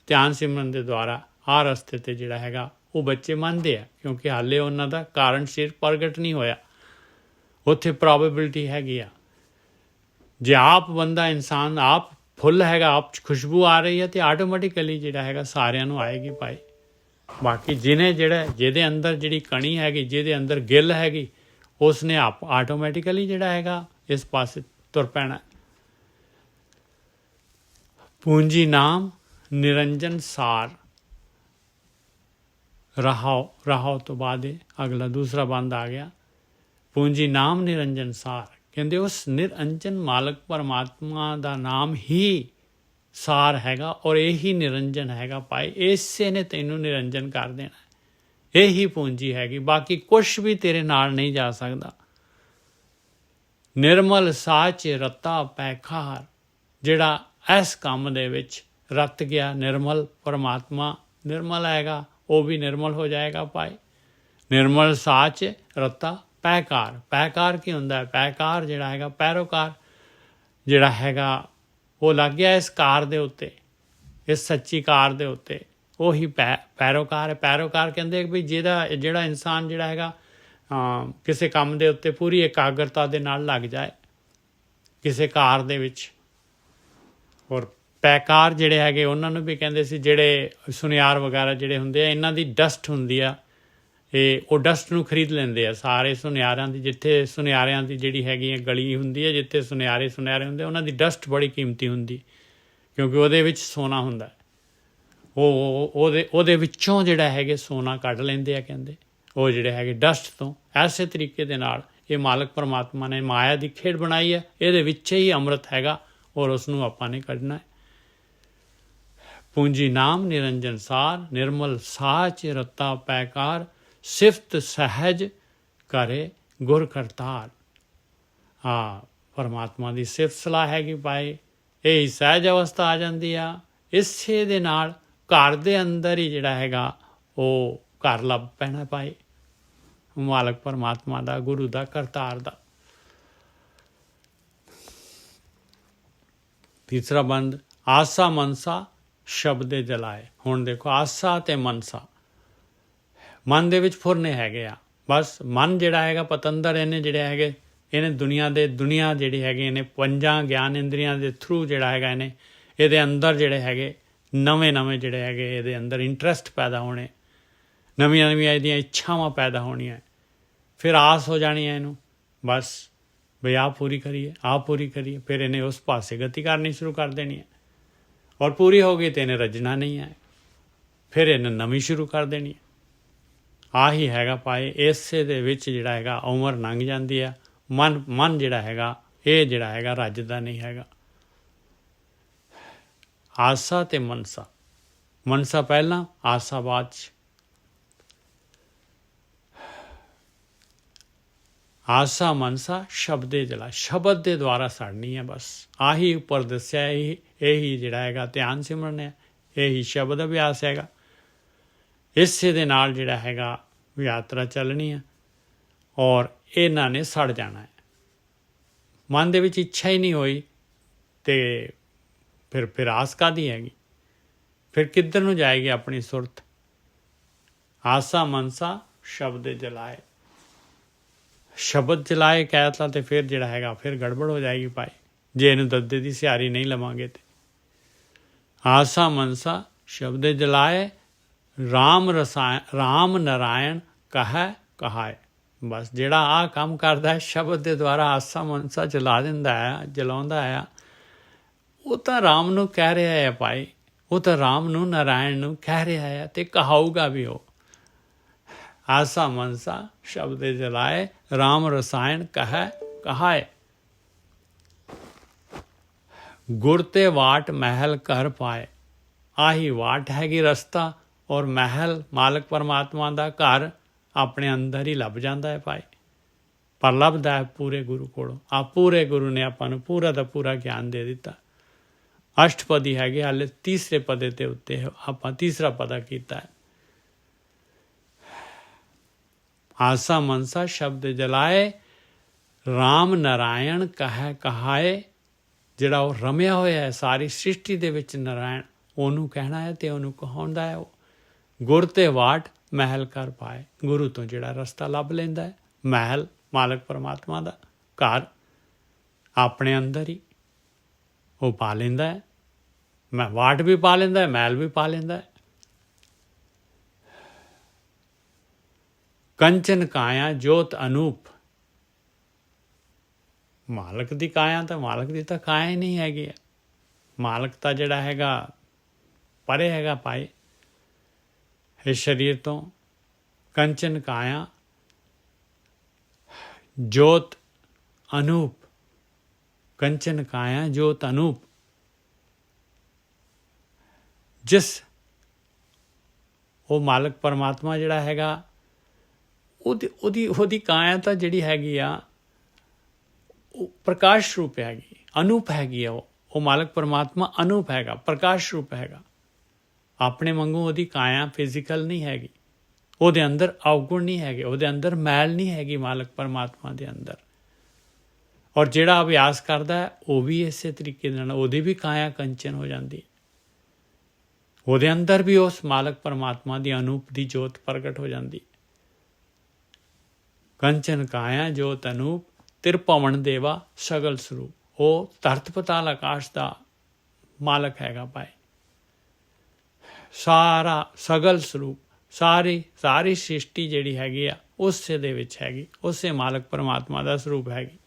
ਧਿਆਨ ਸਿਮਰਨ ਦੇ ਦੁਆਰਾ ਆਹ ਰਸਤੇ 'ਤੇ ਜਿਹੜਾ ਹੈਗਾ ਉਹ ਬੱਚੇ ਮੰਨਦੇ ਆ, ਕਿਉਂਕਿ ਹਾਲੇ ਉਹਨਾਂ ਦਾ ਕਾਰਨ ਸਿਰ ਪ੍ਰਗਟ ਨਹੀਂ ਹੋਇਆ। ਉੱਥੇ ਪ੍ਰੋਬੇਬਿਲਿਟੀ ਹੈਗੀ ਆ। ਜੇ ਆਪ ਬੰਦਾ ਇਨਸਾਨ ਆਪ ਫੁੱਲ ਹੈਗਾ, ਆਪ 'ਚ ਖੁਸ਼ਬੂ ਆ ਰਹੀ ਹੈ, ਅਤੇ ਆਟੋਮੈਟਿਕਲੀ ਜਿਹੜਾ ਹੈਗਾ ਸਾਰਿਆਂ ਨੂੰ ਆਏਗੀ ਭਾਈ। ਬਾਕੀ ਜਿਹਦੇ ਅੰਦਰ ਜਿਹੜੀ ਕਣੀ ਹੈਗੀ, ਜਿਹਦੇ ਅੰਦਰ ਗਿੱਲ ਹੈਗੀ, ਉਸਨੇ ਆਟੋਮੈਟਿਕਲੀ ਜਿਹੜਾ ਹੈਗਾ ਇਸ ਪਾਸੇ ਤੁਰ ਪੈਣਾ। ਪੂੰਜੀ ਨਾਮ ਨਿਰੰਜਨ ਸਾਰ। ਰਹਾਓ ਤੋਂ ਬਾਅਦ ਅਗਲਾ ਦੂਸਰਾ ਬੰਦ ਆ ਗਿਆ, ਪੂੰਜੀ ਨਾਮ ਨਿਰੰਜਨ ਸਾਰ। ਕਹਿੰਦੇ ਉਸ ਨਿਰੰਜਨ ਮਾਲਕ ਪਰਮਾਤਮਾ ਦਾ ਨਾਮ ਹੀ ਸਾਰ ਹੈਗਾ, ਔਰ ਇਹੀ ਨਿਰੰਜਨ ਹੈਗਾ ਭਾਈ। ਇਸੇ ਨੇ ਤੈਨੂੰ ਨਿਰੰਜਨ ਕਰ ਦੇਣਾ। ਇਹੀ ਪੂੰਜੀ ਹੈਗੀ, ਬਾਕੀ ਕੁਛ ਵੀ ਤੇਰੇ ਨਾਲ ਨਹੀਂ ਜਾ ਸਕਦਾ। ਨਿਰਮਲ ਸਾਚ ਰਤਾ ਪੈਖਾਰ, ਜਿਹੜਾ ਇਸ ਕੰਮ ਦੇ ਵਿੱਚ ਰਤ ਗਿਆ, ਨਿਰਮਲ ਪਰਮਾਤਮਾ ਨਿਰਮਲ ਹੈਗਾ, ਉਹ ਵੀ ਨਿਰਮਲ ਹੋ ਜਾਏਗਾ ਭਾਈ। ਨਿਰਮਲ ਸਾਚ ਰਤਾ ਪੈਕਾਰ, ਪੈਕਾਰ ਕੀ ਹੁੰਦਾ? ਪੈਕਾਰ ਜਿਹੜਾ ਹੈਗਾ, ਪੈਰੋਕਾਰ ਜਿਹੜਾ ਹੈਗਾ, ਉਹ ਲੱਗ ਗਿਆ ਇਸ ਕਾਰ ਦੇ ਉੱਤੇ, ਇਸ ਸੱਚੀ ਕਾਰ ਦੇ ਉੱਤੇ, ਉਹੀ ਪੈਰੋਕਾਰ ਹੈ। ਪੈਰੋਕਾਰ ਕਹਿੰਦੇ ਵੀ ਜਿਹੜਾ ਇਨਸਾਨ ਜਿਹੜਾ ਹੈਗਾ ਕਿਸੇ ਕੰਮ ਦੇ ਉੱਤੇ ਪੂਰੀ ਇਕਾਗਰਤਾ ਦੇ ਨਾਲ ਲੱਗ ਜਾਏ ਕਿਸੇ ਕਾਰ ਦੇ ਵਿੱਚ। ਔਰ ਪੈਕਾਰ ਜਿਹੜੇ ਹੈਗੇ ਉਹਨਾਂ ਨੂੰ ਵੀ ਕਹਿੰਦੇ ਸੀ, ਜਿਹੜੇ ਸੁਨਿਆਰ ਵਗੈਰਾ ਜਿਹੜੇ ਹੁੰਦੇ ਆ, ਇਹਨਾਂ ਦੀ ਡਸਟ ਹੁੰਦੀ ਆ, ਉਹ ਡਸਟ ਨੂੰ ਖਰੀਦ ਲੈਂਦੇ ਆ ਸਾਰੇ ਸੁਨਿਆਰਾਂ ਦੀ। ਜਿੱਥੇ ਸੁਨਿਆਰਿਆਂ ਦੀ ਜਿਹੜੀ ਹੈਗੀ ਗਲੀ ਹੁੰਦੀ ਹੈ, ਜਿੱਥੇ ਸੁਨਿਆਰੇ ਹੁੰਦੇ, ਉਹਨਾਂ ਦੀ ਡਸਟ ਬੜੀ ਕੀਮਤੀ ਹੁੰਦੀ, ਕਿਉਂਕਿ ਉਹਦੇ ਵਿੱਚ ਸੋਨਾ ਹੁੰਦਾ। ਉਹਦੇ ਵਿੱਚੋਂ ਜਿਹੜਾ ਹੈਗੇ ਸੋਨਾ ਕੱਢ ਲੈਂਦੇ ਆ, ਕਹਿੰਦੇ ਉਹ ਜਿਹੜੇ ਹੈਗੇ ਡਸਟ ਤੋਂ। ਐਸੇ ਤਰੀਕੇ ਦੇ ਨਾਲ ਇਹ ਮਾਲਕ ਪਰਮਾਤਮਾ ਨੇ ਮਾਇਆ ਦੀ ਖੇਡ ਬਣਾਈ ਹੈ, ਇਹਦੇ ਵਿੱਚ ਹੀ ਅੰਮ੍ਰਿਤ ਹੈਗਾ, ਔਰ ਉਸ ਨੂੰ ਆਪਾਂ ਨੇ ਕੱਢਣਾ ਹੈ। ਪੂੰਜੀ ਨਾਮ ਨਿਰੰਜਨ ਸਾਰ, ਨਿਰਮਲ ਸਾਚ ਰਤਾ ਪੈਕਾਰ, ਸਿਫਤ ਸਹਿਜ ਕਰੇ ਗੁਰ ਕਰਤਾਰ। ਪਰਮਾਤਮਾ ਦੀ ਸਿਫਤ ਸਲਾਹ ਹੈਗੀ ਭਾਈ, ਇਹ ਸਹਿਜ ਅਵਸਥਾ ਆ ਜਾਂਦੀ ਆ। ਇਸੇ ਦੇ ਨਾਲ ਘਰ ਦੇ ਅੰਦਰ ਹੀ ਜਿਹੜਾ ਹੈਗਾ ਉਹ ਘਰ ਲੱਭ ਪੈਣਾ ਭਾਈ, ਮਾਲਕ ਪਰਮਾਤਮਾ ਦਾ, ਗੁਰੂ ਦਾ, ਕਰਤਾਰ ਦਾ। ਤੀਸਰਾ ਬੰਦ, ਆਸਾ ਮਨਸਾ ਸ਼ਬਦੇ ਜਲਾਏ। ਹੁਣ ਦੇਖੋ, ਆਸਾ ਤੇ ਮਨਸਾ, ਮਨ ਦੇ ਵਿੱਚ ਫੁਰਨੇ ਹੈਗੇ ਆ। ਬਸ ਮਨ ਜਿਹੜਾ ਹੈਗਾ ਪਤੰਦਰ, ਇਹਨੇ ਜਿਹੜੇ ਹੈਗੇ ਇਹਨੇ ਦੁਨੀਆ ਜਿਹੜੀ ਹੈਗੀ ਇਹਨੇ ਪੰਜਾਂ ਗਿਆਨ ਇੰਦਰੀਆਂ ਦੇ ਥਰੂ ਜਿਹੜਾ ਹੈਗਾ ਇਹਦੇ ਅੰਦਰ ਜਿਹੜੇ ਹੈਗੇ ਨਵੇਂ ਜਿਹੜੇ ਹੈਗੇ ਇਹਦੇ ਅੰਦਰ ਇੰਟਰਸਟ ਪੈਦਾ ਹੋਣੇ, ਨਵੀਆਂ ਇਹਦੀਆਂ ਇੱਛਾਵਾਂ ਪੈਦਾ ਹੋਣੀਆਂ। ਫਿਰ ਆਸ ਹੋ ਜਾਣੀ ਹੈ ਇਹਨੂੰ, ਬਸ ਬਈ ਆਹ ਪੂਰੀ ਕਰੀਏ, ਆਹ ਪੂਰੀ ਕਰੀਏ। ਫਿਰ ਇਹਨੇ ਉਸ ਪਾਸੇ ਗਤੀ ਕਰਨੀ ਸ਼ੁਰੂ ਕਰ ਦੇਣੀ ਹੈ, ਔਰ ਪੂਰੀ ਹੋ ਗਈ ਤਾਂ ਇਹਨੇ ਰੱਜਣਾ ਨਹੀਂ ਹੈ, ਫਿਰ ਇਹਨੇ ਨਵੀਂ ਸ਼ੁਰੂ ਕਰ ਦੇਣੀ ਹੈ। ਆਹੀ ਹੈਗਾ ਭਾਈ, ਇਸੇ ਦੇ ਵਿੱਚ ਜਿਹੜਾ ਹੈਗਾ ਉਮਰ ਲੰਘ ਜਾਂਦੀ ਆ। ਮਨ ਜਿਹੜਾ ਹੈਗਾ ਇਹ ਜਿਹੜਾ ਹੈਗਾ ਰੱਜਦਾ ਨਹੀਂ ਹੈਗਾ। ਆਸਾ ਤੇ ਮਨਸਾ, ਮਨਸਾ ਪਹਿਲਾਂ, ਆਸਾ ਬਾਅਦ 'ਚ। ਆਸਾ ਮਨਸਾ ਸ਼ਬਦੇ ਜਲਾ, ਸ਼ਬਦ ਦੇ ਦੁਆਰਾ ਸੜਨੀ ਹੈ ਬਸ। ਆਹੀ ਉੱਪਰ ਦੱਸਿਆ, ਇਹੀ ਜਿਹੜਾ ਹੈਗਾ ਧਿਆਨ ਸਿਮਰਨ ਹੈ, ਇਹੀ ਸ਼ਬਦ ਅਭਿਆਸ ਹੈਗਾ। ਇਸੇ ਦੇ ਨਾਲ ਜਿਹੜਾ ਹੈਗਾ ਯਾਤਰਾ ਚੱਲਣੀ ਹੈ, ਔਰ ਇਹਨਾਂ ਨੇ ਸੜ ਜਾਣਾ ਹੈ। ਮਨ ਦੇ ਵਿੱਚ ਇੱਛਾ ਹੀ ਨਹੀਂ ਹੋਈ ਤੇ ਫਿਰ ਆਸ ਕਾਹਦੀ ਹੈਗੀ? ਫਿਰ ਕਿੱਧਰ ਨੂੰ ਜਾਏਗੀ ਆਪਣੀ ਸੁਰਤ? ਆਸਾ ਮਨਸਾ ਸ਼ਬਦ ਜਲਾਏ, ਸ਼ਬਦ ਜਲਾਏ ਕਹਿਤਾ ਤੇ ਫਿਰ ਜਿਹੜਾ ਹੈਗਾ ਫਿਰ ਗੜਬੜ ਹੋ ਜਾਏਗੀ ਭਾਈ, ਜੇ ਇਹਨੂੰ ਦੱਦੇ ਦੀ ਸਿਆਰੀ ਨਹੀਂ ਲਵਾਂਗੇ ਤੇ। ਆਸਾ ਮਨਸਾ ਸ਼ਬਦ ਜਲਾਏ, ਰਾਮ ਨਰਾਇਣ ਕਹੈ ਕਹਾਏ। ਬਸ ਜਿਹੜਾ ਆਹ ਕੰਮ ਕਰਦਾ ਹੈ, ਸ਼ਬਦ ਦੇ ਦੁਆਰਾ ਆਸਾ ਮਨਸਾ ਜਲਾਉਂਦਾ ਹੈ, ਉਹ ਤਾਂ ਰਾਮ ਨੂੰ ਕਹਿ ਰਿਹਾ ਹੈ ਭਾਈ, ਉਹ ਤਾਂ ਰਾਮ ਨੂੰ, ਨਾਰਾਇਣ ਨੂੰ ਕਹਿ ਰਿਹਾ ਹੈ ਤੇ ਕਹਾਊਗਾ ਵੀ ਉਹ। ਆਸਾ ਮਨਸਾ ਸ਼ਬਦ ਜਲਾਏ, ਰਾਮ ਰਸਾਇਣ ਕਹੈ ਕਹਾਏ। ਗੁਰ ਤੇ ਵਾਟ ਮਹਿਲ ਕਰ ਪਾਏ। ਆਹੀ ਵਾਟ ਹੈਗੀ ਰਸਤਾ, ਔਰ ਮਹਿਲ ਮਾਲਕ ਪਰਮਾਤਮਾ ਦਾ ਘਰ ਆਪਣੇ ਅੰਦਰ ਹੀ ਲੱਭ ਜਾਂਦਾ ਹੈ ਭਾਈ। ਪਰ ਲੱਭਦਾ ਹੈ ਪੂਰੇ ਗੁਰੂ ਕੋਲੋਂ। ਪੂਰੇ ਗੁਰੂ ਨੇ ਆਪਾਂ ਨੂੰ ਪੂਰਾ ਦਾ ਪੂਰਾ ਗਿਆਨ ਦੇ ਦਿੱਤਾ। ਅਸ਼ਟਪਦੀ ਹੈਗੇ, ਹਾਲੇ ਤੀਸਰੇ ਪਦੇ ਤੇ ਉੱਤੇ ਆਪਾਂ ਤੀਸਰਾ ਪਦਾ ਕੀਤਾ ਹੈ। ਆਸਾ ਮਨਸਾ ਸ਼ਬਦ ਜਲਾਏ, ਰਾਮ ਨਾਰਾਇਣ ਕਹੈ ਕਹਾਏ। ਜਿਹੜਾ ਉਹ ਰਮਿਆ ਹੋਇਆ ਹੈ ਸਾਰੀ ਸ੍ਰਿਸ਼ਟੀ ਦੇ ਵਿੱਚ, ਨਾਰਾਇਣ, ਉਹਨੂੰ ਕਹਿਣਾ ਹੈ ਤੇ ਉਹਨੂੰ ਕਹਾਉਂਦਾ ਹੈ। ਉਹ ਗੁਰ ਤੇ ਵਾਟ ਮਹਿਲ ਕਰ ਪਾਏ, ਗੁਰੂ ਤੋਂ ਜਿਹੜਾ ਰਸਤਾ ਲੱਭ ਲੈਂਦਾ ਹੈ। ਮਹਿਲ ਮਾਲਕ ਪਰਮਾਤਮਾ ਦਾ ਘਰ ਆਪਣੇ ਅੰਦਰ ਹੀ ਉਹ ਪਾ ਲੈਂਦਾ ਹੈ। ਵਾਟ ਵੀ ਪਾ ਲੈਂਦਾ ਹੈ, ਮਹਿਲ ਵੀ ਪਾ ਲੈਂਦਾ ਹੈ। ਕੰਚਨ ਕਾਇਆ ਜੋਤ ਅਨੂਪ। ਮਾਲਕ ਦੀ ਕਾਇਆ ਤਾਂ ਮਾਲਕ ਦੀ ਤਾਂ ਕਾਇਆ ਹੀ ਨਹੀਂ ਹੈਗੀ ਹੈ। ਮਾਲਕ ਤਾਂ ਜਿਹੜਾ ਹੈਗਾ ਪਰੇ ਹੈਗਾ ਭਾਈ ਇਸ ਸਰੀਰ ਤੋਂ। ਕੰਚਨ ਕਾਇਆ ਜੋਤ ਅਨੂਪ, ਕੰਚਨ ਕਾਇਆ ਜੋਤ ਅਨੂਪ। ਜਿਸ ਉਹ ਮਾਲਕ ਪਰਮਾਤਮਾ ਜਿਹੜਾ ਹੈਗਾ ਉਹਦੀ ਕਾਇਆ ਤਾਂ ਜਿਹੜੀ ਹੈਗੀ ਆ ਉਹ ਪ੍ਰਕਾਸ਼ ਰੂਪ ਹੈਗੀ, ਅਨੂਪ ਹੈਗੀ ਆ। ਉਹ ਮਾਲਕ ਪਰਮਾਤਮਾ ਅਨੂਪ ਹੈਗਾ, ਪ੍ਰਕਾਸ਼ ਰੂਪ ਹੈਗਾ। ਆਪਣੇ ਵਾਂਗੂ ਉਹਦੀ ਕਾਇਆ ਫਿਜ਼ੀਕਲ ਨਹੀਂ ਹੈਗੀ, ਉਹਦੇ ਅੰਦਰ ਅਵਗੁਣ ਨਹੀਂ ਹੈਗੇ, ਉਹਦੇ ਅੰਦਰ ਮੈਲ ਨਹੀਂ ਹੈਗੀ ਮਾਲਕ ਪਰਮਾਤਮਾ ਦੇ ਅੰਦਰ। ਔਰ ਜਿਹੜਾ ਅਭਿਆਸ ਕਰਦਾ ਉਹ ਵੀ ਇਸੇ ਤਰੀਕੇ ਨਾਲ ਉਹਦੀ ਵੀ ਕਾਇਆ ਕੰਚਨ ਹੋ ਜਾਂਦੀ ਹੈ। ਉਹਦੇ ਅੰਦਰ ਵੀ ਉਸ ਮਾਲਕ ਪਰਮਾਤਮਾ ਦੀ ਅਨੂਪ ਦੀ ਜੋਤ ਪ੍ਰਗਟ ਹੋ ਜਾਂਦੀ। ਕੰਚਨ ਕਾਇਆ ਜੋਤ ਅਨੂਪ ਤਿਰਭਵਨ ਦੇਵਾ ਸਗਲ ਸਰੂਪ। ਉਹ ਧਰਤ ਪਤਾਲ ਆਕਾਸ਼ ਦਾ ਮਾਲਕ ਹੈਗਾ ਭਾਈ। ਸਾਰਾ ਸਗਲ ਸਰੂਪ, ਸਾਰੀ ਸ੍ਰਿਸ਼ਟੀ ਜਿਹੜੀ ਹੈਗੀ ਆ ਉਸੇ ਦੇ ਵਿੱਚ ਹੈਗੀ, ਉਸੇ ਮਾਲਕ ਪਰਮਾਤਮਾ ਦਾ ਸਰੂਪ ਹੈਗੀ।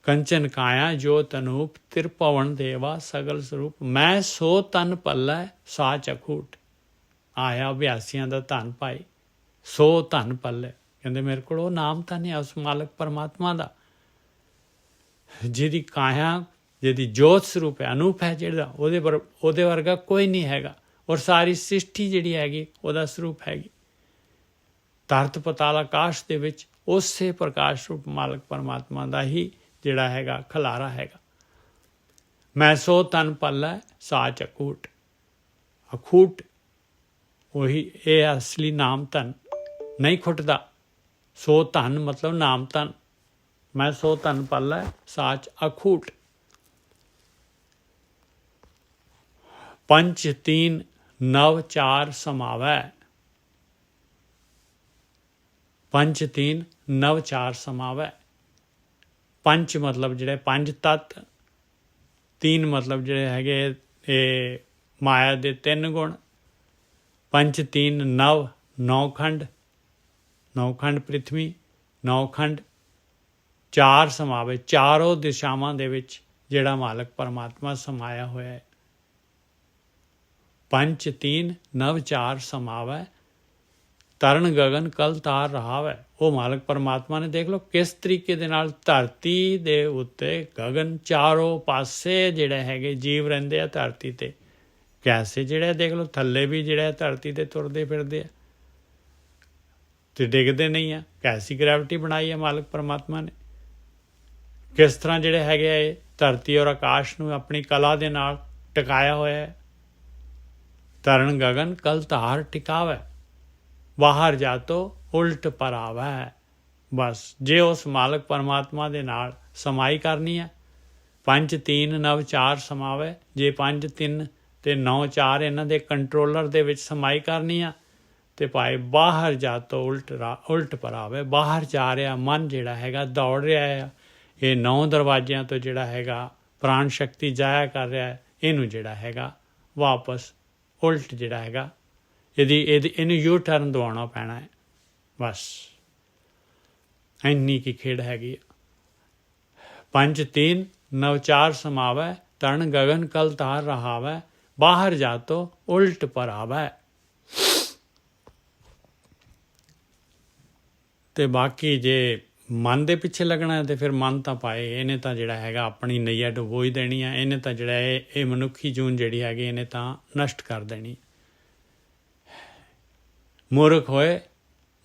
ਕੰਚਨ ਕਾਇਆ ਜੋਤ ਅਨੂਪ ਤਿਰਭਵਨ ਦੇਵਾ ਸਗਲ ਸਰੂਪ। ਮੈਂ ਸੋ ਤਨ ਪੱਲੈ ਸਾਚ ਅਖੂਟ। ਆਇਆ ਅਭਿਆਸੀਆਂ ਦਾ ਧਨ ਭਾਈ, ਸੋ ਧਨ ਪੱਲੇ। ਕਹਿੰਦੇ ਮੇਰੇ ਕੋਲ ਉਹ ਨਾਮ ਤਾਂ ਨਹੀਂ ਉਸ ਮਾਲਕ ਪਰਮਾਤਮਾ ਦਾ ਜਿਹਦੀ ਕਾਇਆ, ਜਿਹਦੀ ਜੋਤ ਸਰੂਪ ਹੈ, ਅਨੂਪ ਹੈ, ਜਿਹੜਾ ਉਹਦੇ ਵਰਗਾ ਕੋਈ ਨਹੀਂ ਹੈਗਾ। ਔਰ ਸਾਰੀ ਸ੍ਰਿਸ਼ਟੀ ਜਿਹੜੀ ਹੈਗੀ ਉਹਦਾ ਸਰੂਪ ਹੈਗੀ। ਧਰਤ ਪਤਾਲ ਆਕਾਸ਼ ਦੇ ਵਿੱਚ ਉਸੇ ਪ੍ਰਕਾਸ਼ ਰੂਪ ਮਾਲਕ ਪਰਮਾਤਮਾ ਦਾ ਹੀ ਜਿਹੜਾ ਹੈਗਾ ਖਲਾਰਾ ਹੈਗਾ। ਮੈਂ ਸੋ ਤਨ ਪੱਲੈ ਸਾਚ ਅਖੂਟ। ਅਖੂਟ ਉਹੀ, ਇਹ ਅਸਲੀ ਨਾਮ ਧਨ ਨਹੀਂ ਖੁੱਟਦਾ। ਸੋ ਧਨ ਮਤਲਬ ਨਾਮ ਧਨ। ਮੈਂ ਸੋ ਧਨ ਪੱਲੈ ਸਾਚ ਅਖੂਟ। ਪੰਚ ਤੀਨ ਨਵ ਚਾਰ ਸਮਾਵੈ। ਪੰਚ ਤੀਨ ਨਵ ਚਾਰ ਸਮਾਵੈ। ਪੰਜ ਮਤਲਬ ਜਿਹੜੇ ਪੰਜ ਤੱਤ, ਤੀਨ ਮਤਲਬ ਜਿਹੜੇ ਹੈਗੇ ਇਹ ਮਾਇਆ ਦੇ ਤਿੰਨ ਗੁਣ। ਪੰਚ ਤੀਨ ਨਵ, ਨੌ ਖੰਡ, ਨੌ ਖੰਡ ਪ੍ਰਿਥਵੀ, ਨੌ ਖੰਡ ਚਾਰ ਸਮਾਵੇ। ਚਾਰੋਂ ਦਿਸ਼ਾਵਾਂ ਦੇ ਵਿੱਚ ਜਿਹੜਾ ਮਾਲਕ ਪਰਮਾਤਮਾ ਸਮਾਇਆ ਹੋਇਆ ਹੈ। ਪੰਚ ਤੀਨ ਨਵ ਚਾਰ ਸਮਾਵੈ ਤਰਨ ਗਗਨ ਕਲ ਤਾਰ ਰਹਾਵੈ। ਉਹ ਮਾਲਕ ਪਰਮਾਤਮਾ ਨੇ ਦੇਖ ਲਓ ਕਿਸ ਤਰੀਕੇ ਦੇ ਨਾਲ ਧਰਤੀ ਦੇ ਉੱਤੇ ਗਗਨ ਚਾਰੋਂ ਪਾਸੇ ਜਿਹੜੇ ਹੈਗੇ ਜੀਵ ਰਹਿੰਦੇ ਆ ਧਰਤੀ 'ਤੇ। ਕੈਸੇ ਜਿਹੜੇ ਦੇਖ ਲਓ ਥੱਲੇ ਵੀ ਜਿਹੜੇ ਧਰਤੀ 'ਤੇ ਤੁਰਦੇ ਫਿਰਦੇ ਆ ਅਤੇ ਡਿੱਗਦੇ ਨਹੀਂ ਆ। ਕੈਸੀ ਗ੍ਰੈਵਿਟੀ ਬਣਾਈ ਹੈ ਮਾਲਕ ਪਰਮਾਤਮਾ ਨੇ। ਕਿਸ ਤਰ੍ਹਾਂ ਜਿਹੜੇ ਹੈਗੇ ਆ ਇਹ ਧਰਤੀ ਔਰ ਆਕਾਸ਼ ਨੂੰ ਆਪਣੀ ਕਲਾ ਦੇ ਨਾਲ ਟਿਕਾਇਆ ਹੋਇਆ ਹੈ। ਤਰਨ ਗਗਨ ਕਲ ਧਾਰ ਟਿਕਾਵੈ ਬਾਹਰ ਜਾ ਤੋ ਉਲਟ ਪਰਾਵੈ। ਬਸ ਜੇ ਉਸ ਮਾਲਕ ਪਰਮਾਤਮਾ ਦੇ ਨਾਲ ਸਮਾਈ ਕਰਨੀ ਹੈ, ਪੰਜ ਤੀਨ ਨਵ ਚਾਰ ਸਮਾਵੇ। ਜੇ ਪੰਜ ਤਿੰਨ ਅਤੇ ਨੌ ਚਾਰ ਇਹਨਾਂ ਦੇ ਕੰਟਰੋਲਰ ਦੇ ਵਿੱਚ ਸਮਾਈ ਕਰਨੀ ਆ ਅਤੇ ਭਾਈ ਬਾਹਰ ਜਾ ਤੋ ਉਲਟ ਪਰਾਵੇ। ਬਾਹਰ ਜਾ ਰਿਹਾ ਮਨ ਜਿਹੜਾ ਹੈਗਾ ਦੌੜ ਰਿਹਾ ਆ। ਇਹ 9 ਦਰਵਾਜ਼ਿਆਂ ਤੋਂ ਜਿਹੜਾ ਹੈਗਾ ਪ੍ਰਾਣ ਸ਼ਕਤੀ ਜਾਇਆ ਕਰ ਰਿਹਾ ਹੈ। ਇਹਨੂੰ ਜਿਹੜਾ ਹੈਗਾ ਵਾਪਸ ਉਲਟ ਜਿਹੜਾ ਹੈਗਾ ਇਹਨੂੰ ਯੂ ਟਰਨ ਦਵਾਉਣਾ ਪੈਣਾ ਹੈ। ਬਸ ਇੰਨੀ ਕੀ ਖੇਡ ਹੈਗੀ ਆ। ਪੰਜ ਤੀਨ ਨਵ ਚਾਰ ਸਮਾਵੈ ਤਰਨ ਗਗਨ ਕਲ ਤਾਰ ਰਹਾਵੈ ਬਾਹਰ ਜਾ ਤੋ ਉਲਟ ਪਰਾਵੈ। ਅਤੇ ਬਾਕੀ ਜੇ ਮਨ ਦੇ ਪਿੱਛੇ ਲੱਗਣਾ ਤਾਂ ਫਿਰ ਮਨ ਤਾਂ ਪਾਏ ਇਹਨੇ ਤਾਂ ਜਿਹੜਾ ਹੈਗਾ ਆਪਣੀ ਨਈਆ ਡੁਬੋ ਹੀ ਦੇਣੀ ਆ। ਇਹਨੇ ਤਾਂ ਜਿਹੜਾ ਇਹ ਮਨੁੱਖੀ ਜੂਨ ਜਿਹੜੀ ਹੈਗੀ ਇਹਨੇ ਤਾਂ ਨਸ਼ਟ ਕਰ ਦੇਣੀ। ਮੂਰਖ ਹੋਏ